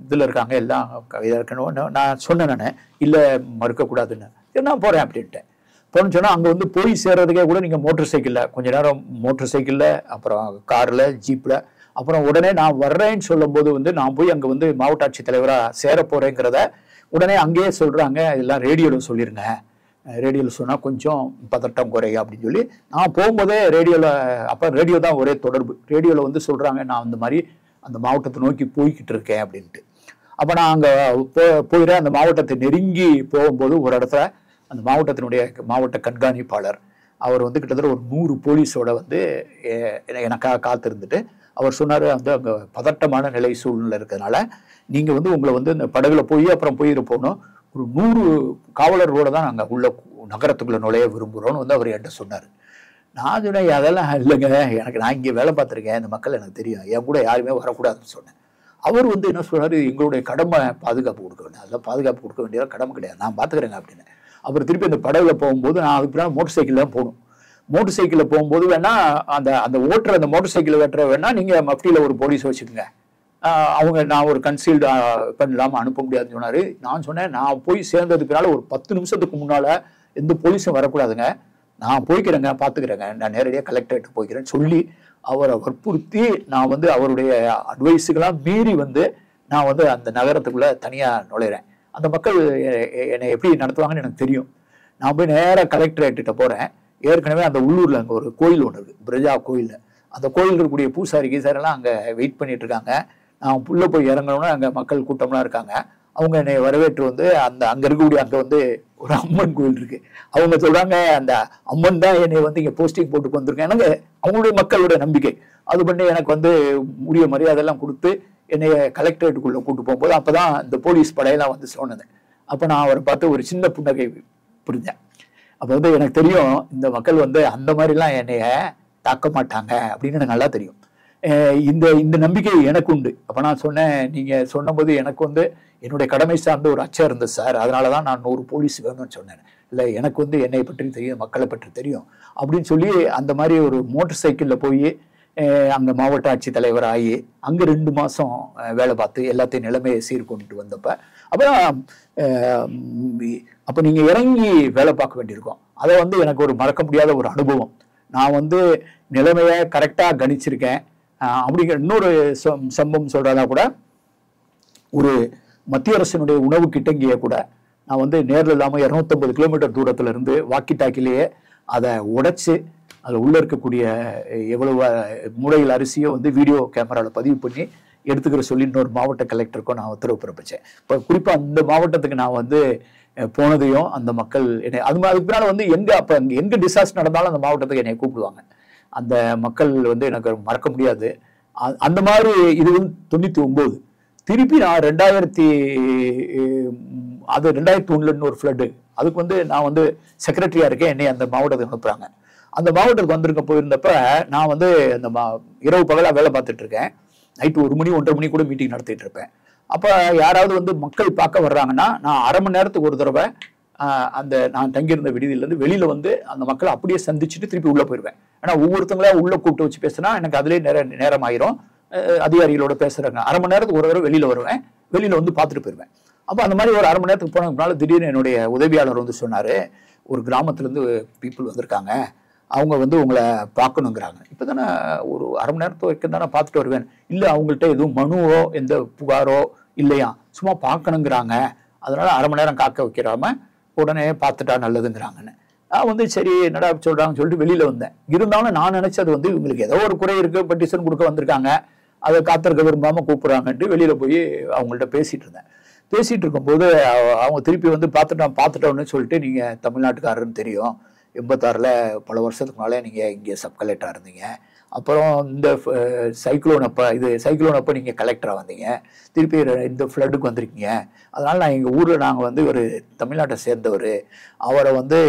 இதில் இருக்காங்க, எல்லாம் இதாக இருக்கணும். நான் சொன்னேன், நான் இல்லை மறுக்கக்கூடாதுன்னு, நான் போகிறேன் அப்படின்ட்டேன். போகணுன்னு சொன்னால் அங்கே வந்து போய் சேர்றதுக்கே கூட நீங்கள் மோட்டர் சைக்கிளில் கொஞ்ச நேரம், மோட்டர் சைக்கிளில், அப்புறம் காரில், ஜீப்பில், அப்புறம் உடனே நான் வர்றேன்னு சொல்லும்போது வந்து நான் போய் அங்கே வந்து மாவட்ட ஆட்சித்தலைவராக சேர போகிறேங்கிறத உடனே அங்கேயே சொல்கிறாங்க, எல்லாம் ரேடியோவில் சொல்லிடுங்க, ரேடியோவில் சொன்னால் கொஞ்சம் பதட்டம் குறையும் அப்படின்னு சொல்லி நான் போகும்போதே ரேடியோவில், அப்போ ரேடியோ தான் ஒரே தொடர்பு, ரேடியோவில் வந்து சொல்கிறாங்க நான் அந்த மாதிரி அந்த மாவட்டத்தை நோக்கி போய்கிட்டு இருக்கேன் அப்படின்ட்டு. அப்போ நான் அங்கே போயிடுறேன். அந்த மாவட்டத்தை நெருங்கி போகும்போது ஒரு இடத்துல அந்த மாவட்டத்தினுடைய மாவட்ட கண்காணிப்பாளர் அவர் வந்து கிட்டத்தட்ட ஒரு 100 போலீஸோட வந்து எனக்காக காத்திருந்துட்டு அவர் சொன்னார், வந்து அங்கே பதட்டமான நிலை சூழ்நிலை இருக்கிறதுனால நீங்கள் வந்து உங்களை வந்து இந்த படகுல போய் அப்புறம் போகணும், ஒரு 100 காவலர்களோட தான் நாங்கள் உள்ள நகரத்துக்குள்ள நுழைய விரும்புகிறோன்னு வந்து அவர் என்கிட்ட சொன்னார். நான் சொன்னேன், அதெல்லாம் இல்லைங்க, எனக்கு நான் இங்கே வேலை பார்த்துருக்கேன், இந்த மக்கள் எனக்கு தெரியும், என் கூட யாருமே வரக்கூடாதுன்னு சொன்னேன். அவர் வந்து என்ன சொல்றாரு, எங்களுடைய கடமை பாதுகாப்பு கொடுக்க வேண்டியது, அதெல்லாம் பாதுகாப்பு கொடுக்க வேண்டியது கடமை கிடையாது, நான் பார்த்துக்கிறேங்க அப்படின்னு. அப்புறம் திருப்பி அந்த படகுல போகும்போது நான் அதுக்கு பின்னாடி மோட்டர் சைக்கிள் தான் போகணும். மோட்டர் சைக்கிளில் போகும்போது வேணா அந்த அந்த ஓட்டுற அந்த மோட்டர் சைக்கிள் வெட்டுற வேணா நீங்கள் மஃப்டியில் ஒரு போலீஸ் வச்சுக்கோங்க, அவங்க நான் ஒரு கன்சீல்டு பண்ணலாமல் அனுப்ப முடியாதுன்னு சொன்னார். நான் சொன்னேன், நான் போய் சேர்ந்ததுக்கு பின்னால் ஒரு 10 நிமிஷத்துக்கு முன்னால் எந்த போலீஸும் வரக்கூடாதுங்க, நான் போய்க்கிறேங்க, பார்த்துக்கிறேங்க, நான் நேரடியாக கலெக்டரேட் போய்க்கிறேன்னு சொல்லி அவரை வற்புறுத்தி நான் வந்து அவருடைய அட்வைஸுக்கெல்லாம் மீறி வந்து நான் வந்து அந்த நகரத்துக்குள்ளே தனியாக நுழையிறேன். அந்த மக்கள் என்னை எப்படி நடத்துவாங்கன்னு எனக்கு தெரியும். நான் போய் நேராக கலெக்டரேட்ட போகிறேன். ஏற்கனவே அந்த உள்ளூரில் அங்கே ஒரு கோயில் ஒன்று இருக்குது, பிரஜா கோயில். அந்த கோயில் இருக்கக்கூடிய பூசாரி கீசாரெல்லாம் அங்கே வெயிட் பண்ணிட்டு இருக்காங்க. நான் உள்ளே போய் இறங்கணும்னா அங்கே மக்கள் கூட்டம்லாம் இருக்காங்க. அவங்க என்னை வரவேற்று வந்து அங்கே இருக்கக்கூடிய அங்கே வந்து ஒரு அம்மன் கோயில் இருக்கு. அவங்க சொல்றாங்க, அந்த அம்மன் தான் என்னை வந்து இங்கே போஸ்டிங் போட்டு வந்திருக்கேன். எனக்கு அவங்களுடைய மக்களுடைய நம்பிக்கை அது பண்ணி எனக்கு வந்து உரிய மரியாதையெல்லாம் கொடுத்து என்னைய கலெக்டரேட்டுக்குள்ளே கூட்டு போகும்போது அப்போதான் இந்த போலீஸ் படையெல்லாம் வந்து சொன்னது. அப்போ நான் அவரை பார்த்து ஒரு சின்ன புன்னகை புரிஞ்சேன். அப்போ வந்து எனக்கு தெரியும், இந்த மக்கள் வந்து அந்த மாதிரிலாம் என்னைய தாக்க மாட்டாங்க அப்படின்னு எனக்கு நல்லா தெரியும். இந்த இந்த நம்பிக்கை எனக்கு உண்டு. அப்போ நான் சொன்னேன், நீங்கள் சொன்னபோது எனக்கு வந்து என்னுடைய கடமை சார்ந்த ஒரு அச்சம் இருந்தது சார், அதனால தான் நான் 100 போலீஸ் வேணும்னு சொன்னேன். இல்லை, எனக்கு வந்து என்னை பற்றி தெரியும், மக்களை பற்றி தெரியும் அப்படின்னு சொல்லி அந்த மாதிரி ஒரு மோட்டர் சைக்கிளில் போய் அங்கே மாவட்ட ஆட்சித்தலைவர் ஆகி அங்கே 2 மாதம் வேலை பார்த்து எல்லாத்தையும் நிலைமையை சீர்கொண்டு வந்தப்போ அப்போ நீங்கள் இறங்கி வேலை பார்க்க வேண்டியிருக்கோம். அதை வந்து எனக்கு ஒரு மறக்க முடியாத ஒரு அனுபவம். நான் வந்து நிலைமையை கரெக்டாக கணிச்சிருக்கேன். அப்படிங்கிற இன்னொரு சம்பவம் சொல்கிறதா கூட, ஒரு மத்திய அரசினுடைய உணவு கிட்டங்கிய கூட நான் வந்து நேரில் இல்லாமல் 250 கிலோமீட்டர் தூரத்தில் இருந்து வாக்கி டாக்கிலேயே அதை உடைச்சு அதில் உள்ளே இருக்கக்கூடிய எவ்வளவு மூடைகள் அரிசியோ வந்து வீடியோ கேமராவில் பதிவு பண்ணி எடுத்துக்கிற சொல்லி இன்னொரு மாவட்ட கலெக்டருக்கும் நான் உத்தரவு பிறப்பிச்சேன். இப்போ குறிப்பாக அந்த மாவட்டத்துக்கு நான் வந்து போனதையும் அந்த மக்கள் என்னை அதுக்கு பின்னால் வந்து அப்போ அங்கே எங்கே டிசாஸ்டர் நடந்தாலும் அந்த மாவட்டத்துக்கு என்னை கூப்பிடுவாங்க. அந்த மக்கள் வந்து எனக்கு மறக்க முடியாது. அந்த மாதிரி இது வந்து 99. திருப்பி நான் 2001 ஒரு ஃப்ளட்டு, அதுக்கு வந்து நான் வந்து செக்ரட்டரியாக இருக்கேன், என்னை அந்த மாவட்டத்துக்கு அனுப்புகிறாங்க. அந்த மாவட்டத்துக்கு வந்திருக்க போயிருந்தப்ப நான் வந்து அந்த இரவு பகலாக வேலை பார்த்துட்டு இருக்கேன். நைட்டு 1 மணி 1:30 மணி கூட மீட்டிங் நடத்திட்டு இருப்பேன். அப்போ யாராவது வந்து மக்கள் பார்க்க வர்றாங்கன்னா நான் அரை மணி நேரத்துக்கு ஒரு தடவை அந்த நான் தங்கியிருந்த விடுதியிலேருந்து வெளியில் வந்து அந்த மக்களை அப்படியே சந்திச்சுட்டு திருப்பி உள்ளே போயிடுவேன். ஏன்னா ஒவ்வொருத்தங்களா உள்ளே கூப்பிட்டு வச்சு பேசினா எனக்கு அதிலே நேரம் ஆயிரும். அதிகாரிகளோட பேசுகிறாங்க, அரை மணி நேரத்துக்கு ஒரு தடவை வெளியில் வருவேன், வெளியில் வந்து பார்த்துட்டு போயிடுவேன். அப்போ அந்த மாதிரி ஒரு அரை மணி நேரத்துக்கு போனதுனால திடீர்னு என்னுடைய உதவியாளர் வந்து சொன்னார், ஒரு கிராமத்துலேருந்து பீப்புள் வந்திருக்காங்க, அவங்க வந்து உங்களை பார்க்கணுங்கிறாங்க. இப்போ தானே ஒரு அரை மணி நேரத்து வரைக்கும் தானே பார்த்துட்டு வருவேன். இல்லை, அவங்கள்ட்ட எதுவும் மனுவோ எந்த புகாரோ இல்லையா, சும்மா பார்க்கணுங்கிறாங்க, அதனால அரை மணி நேரம் காக்க வைக்கிறாம உடனே பார்த்துட்டா நல்லதுங்கிறாங்கன்னு. நான் வந்து சரி என்னடா சொல்கிறாங்கன்னு சொல்லிட்டு வெளியில் வந்தேன். இருந்தாலும் நான் நினச்சது வந்து இவங்களுக்கு ஏதோ ஒரு குறை இருக்குது, பெட்டிஷன் கொடுக்க வந்திருக்காங்க, அதை காத்திருக்க விரும்பாமல் கூப்பிட்றாங்கன்ட்டு வெளியில் போய் அவங்கள்ட்ட பேசிகிட்டு இருந்தேன். பேசிகிட்டு இருக்கும்போது அவங்க திருப்பி வந்து பார்த்துட்டோன்னு சொல்லிட்டு, நீங்கள் தமிழ்நாட்டுக்காரருன்னு தெரியும், 86ல் பல வருஷத்துக்கு முன்னாலே நீங்கள் இங்கே சப் கலெக்டராக இருந்தீங்க, அப்புறம் இந்த சைக்ளோன் அப்போ நீங்கள் கலெக்டராக வந்தீங்க, திருப்பி இந்த ஃப்ளட்டுக்கு வந்திருக்கீங்க, அதனால் நான் எங்கள் ஊரில் நாங்கள் வந்து ஒரு தமிழ்நாட்டை சேர்ந்தவர், அவரை வந்து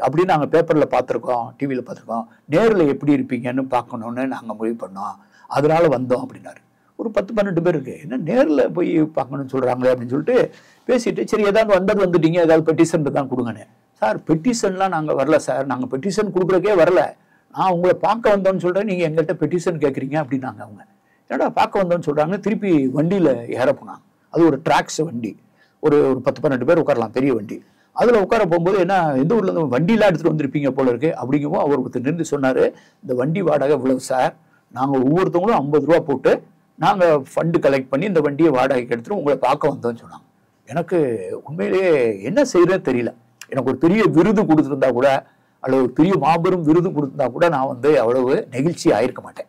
அப்படின்னு நாங்கள் பேப்பரில் பார்த்துருக்கோம், டிவியில் பார்த்துருக்கோம், நேரில் எப்படி இருப்பீங்கன்னு பார்க்கணுன்னு நாங்கள் முடிவு பண்ணோம், அதனால வந்தோம் அப்படின்னாரு. ஒரு 10-12 பேர் இருக்கு, என்ன நேரில் போய் பார்க்கணும்னு சொல்கிறாங்களே அப்படின்னு சொல்லிட்டு பேசிட்டு, சரி ஏதாவது வந்துட்டீங்க, ஏதாவது பெட்டிஷன் தான் கொடுங்கன்னு. சார், பெட்டிஷன்லாம் நாங்கள் வரல சார், நாங்கள் பெட்டிஷன் கொடுக்குறக்கே வரல, நான் உங்களை பார்க்க வந்தோன்னு சொல்கிறேன், நீங்கள் எங்கள்கிட்ட பெட்டிஷன் கேட்குறீங்க அப்படின்னாங்க. அவங்க என்னடா பார்க்க வந்தோன்னு சொல்கிறாங்க. திருப்பி வண்டியில் ஏற போனாங்க. அது ஒரு டிராக்ஸ் வண்டி, ஒரு 10-12 பேர் உட்காரலாம், பெரிய வண்டி. அதில் உட்கார போகும்போது என்ன, எந்த ஊர்லேருந்து வண்டியெலாம் எடுத்துகிட்டு வந்திருப்பீங்க போல இருக்கு அப்படிங்கவும் அவர் ஒருத்தர் நின்று சொன்னார், இந்த வண்டி வாடகை இவ்வளவு சார், நாங்கள் ஒவ்வொருத்தவங்களும் 50 ரூபா போட்டு நாங்கள் ஃபண்டு கலெக்ட் பண்ணி இந்த வண்டியை வாடகைக்கு எடுத்துகிட்டு உங்களை பார்க்க வந்தோன்னு சொன்னாங்க. எனக்கு உண்மையிலேயே என்ன செய்யறதுன்னு தெரியல. எனக்கு ஒரு பெரிய விருது கொடுத்துருந்தா கூட, அல்லது ஒரு பெரிய மாபெரும் விருது கொடுத்துருந்தா கூட நான் வந்து அவ்வளவு நெகிழ்ச்சி ஆயிருக்க மாட்டேன்.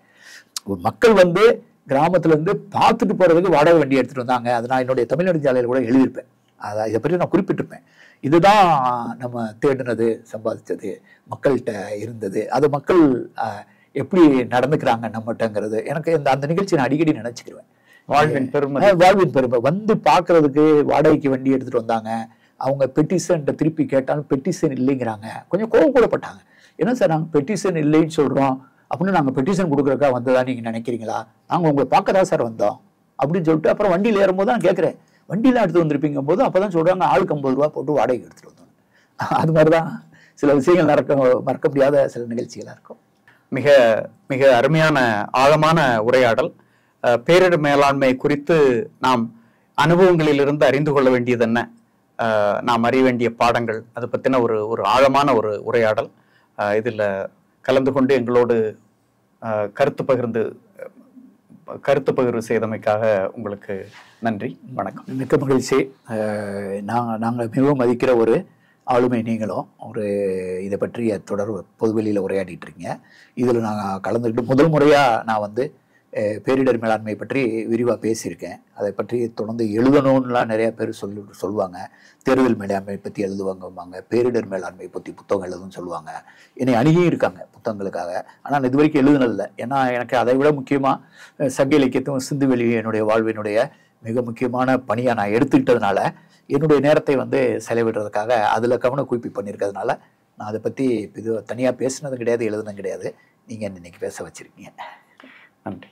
ஒரு மக்கள் வந்து கிராமத்துலேருந்து பார்த்துட்டு போகிறதுக்கு வாடகை வண்டி எடுத்துகிட்டு வந்தாங்க. அதை நான் என்னுடைய தமிழ்நாடு சாலையில் கூட எழுதியிருப்பேன், அதை இதை பற்றி நான் குறிப்பிட்டிருப்பேன். இதுதான் நம்ம தேடினது, சம்பாதிச்சது, மக்கள்கிட்ட இருந்தது, அது மக்கள் எப்படி நடந்துக்கிறாங்க நம்மகிட்டங்கிறது எனக்கு அந்த நிகழ்ச்சி நான் அடிக்கடி நினைச்சுக்கிடுவேன். வாழ்வின் பெருமை வந்து பார்க்கறதுக்கு வாடகைக்கு வண்டி எடுத்துட்டு வந்தாங்க. அவங்க பெட்டிஷன் திருப்பி கேட்டாலும் பெட்டிஷன் இல்லைங்கிறாங்க. கொஞ்சம் கோவப்படப்பட்டாங்க. என்ன சார் நாங்கள் பெட்டிஷன் இல்லைன்னு சொல்கிறோம் அப்படின்னு நாங்கள் பெட்டிஷன் கொடுக்குறக்கா வந்ததா நீங்கள் நினைக்கிறீங்களா? நாங்கள் உங்களை பார்க்க தான் சார் வந்தோம் அப்படின்னு சொல்லிட்டு அப்புறம் வண்டியில் ஏறும்போது நான் கேட்குறேன், வண்டியில் எடுத்து வந்திருப்பீங்க போது அப்போ தான் சொல்கிறாங்க ஆளுக்கு 50 ரூபா போட்டு வாடகை எடுத்துகிட்டு வந்தோம். அது மாதிரி தான் சில விஷயங்கள் மறக்க முடியாத சில நிகழ்ச்சிகளாக இருக்கும். மிக மிக அருமையான ஆழமான உரையாடல். பேரிடர் மேலாண்மை குறித்து நாம் அனுபவங்களிலிருந்து அறிந்து கொள்ள வேண்டியது என்ன, நாம் அறிய வேண்டிய பாடங்கள், அதை பற்றின ஒரு ஆழமான ஒரு உரையாடல். இதில் கலந்து கொண்டு எங்களோடு கருத்து பகிர்வு செய்தமைக்காக உங்களுக்கு நன்றி, வணக்கம். மிக்க மகிழ்ச்சி. நாங்கள் மிகவும் மதிக்கிற ஒரு ஆளுமை நீங்களும் இதை பற்றிய தொடர் பொதுவெளியில் உரையாடிட்டு இருக்கீங்க. இதில் நான் கலந்துக்கிட்டு முதல் முறையாக நான் பேரிடர் மேலாண்மை பற்றி விரிவாக பேசியிருக்கேன். அதை பற்றி தொடர்ந்து எழுதணும்லாம் நிறையா பேர் சொல்லுவாங்க. தேர்தல் மேலாண்மை பற்றி எழுதுவாங்க, பேரிடர் மேலாண்மை பற்றி புத்தகம் எழுதுன்னு சொல்லுவாங்க. என்னை அணுகியும் இருக்காங்க புத்தகங்களுக்காக. ஆனால் நான் இது வரைக்கும் எழுதுனதில்லை. ஏன்னா எனக்கு அதை விட முக்கியமாக சங்க இலக்கியத்தும் சிந்து வெளியும் என்னுடைய வாழ்வினுடைய மிக முக்கியமான பணியாக நான் எடுத்துக்கிட்டதுனால என்னுடைய நேரத்தை செலவிடுறதுக்காக அதில் கவனம் குவிப்பி பண்ணியிருக்கிறதுனால நான் அதை பற்றி இது தனியாக பேசுனதும் கிடையாது, எழுதுனதும் கிடையாது. நீங்கள் இன்னைக்கு பேச வச்சுருக்கீங்க. நன்றி.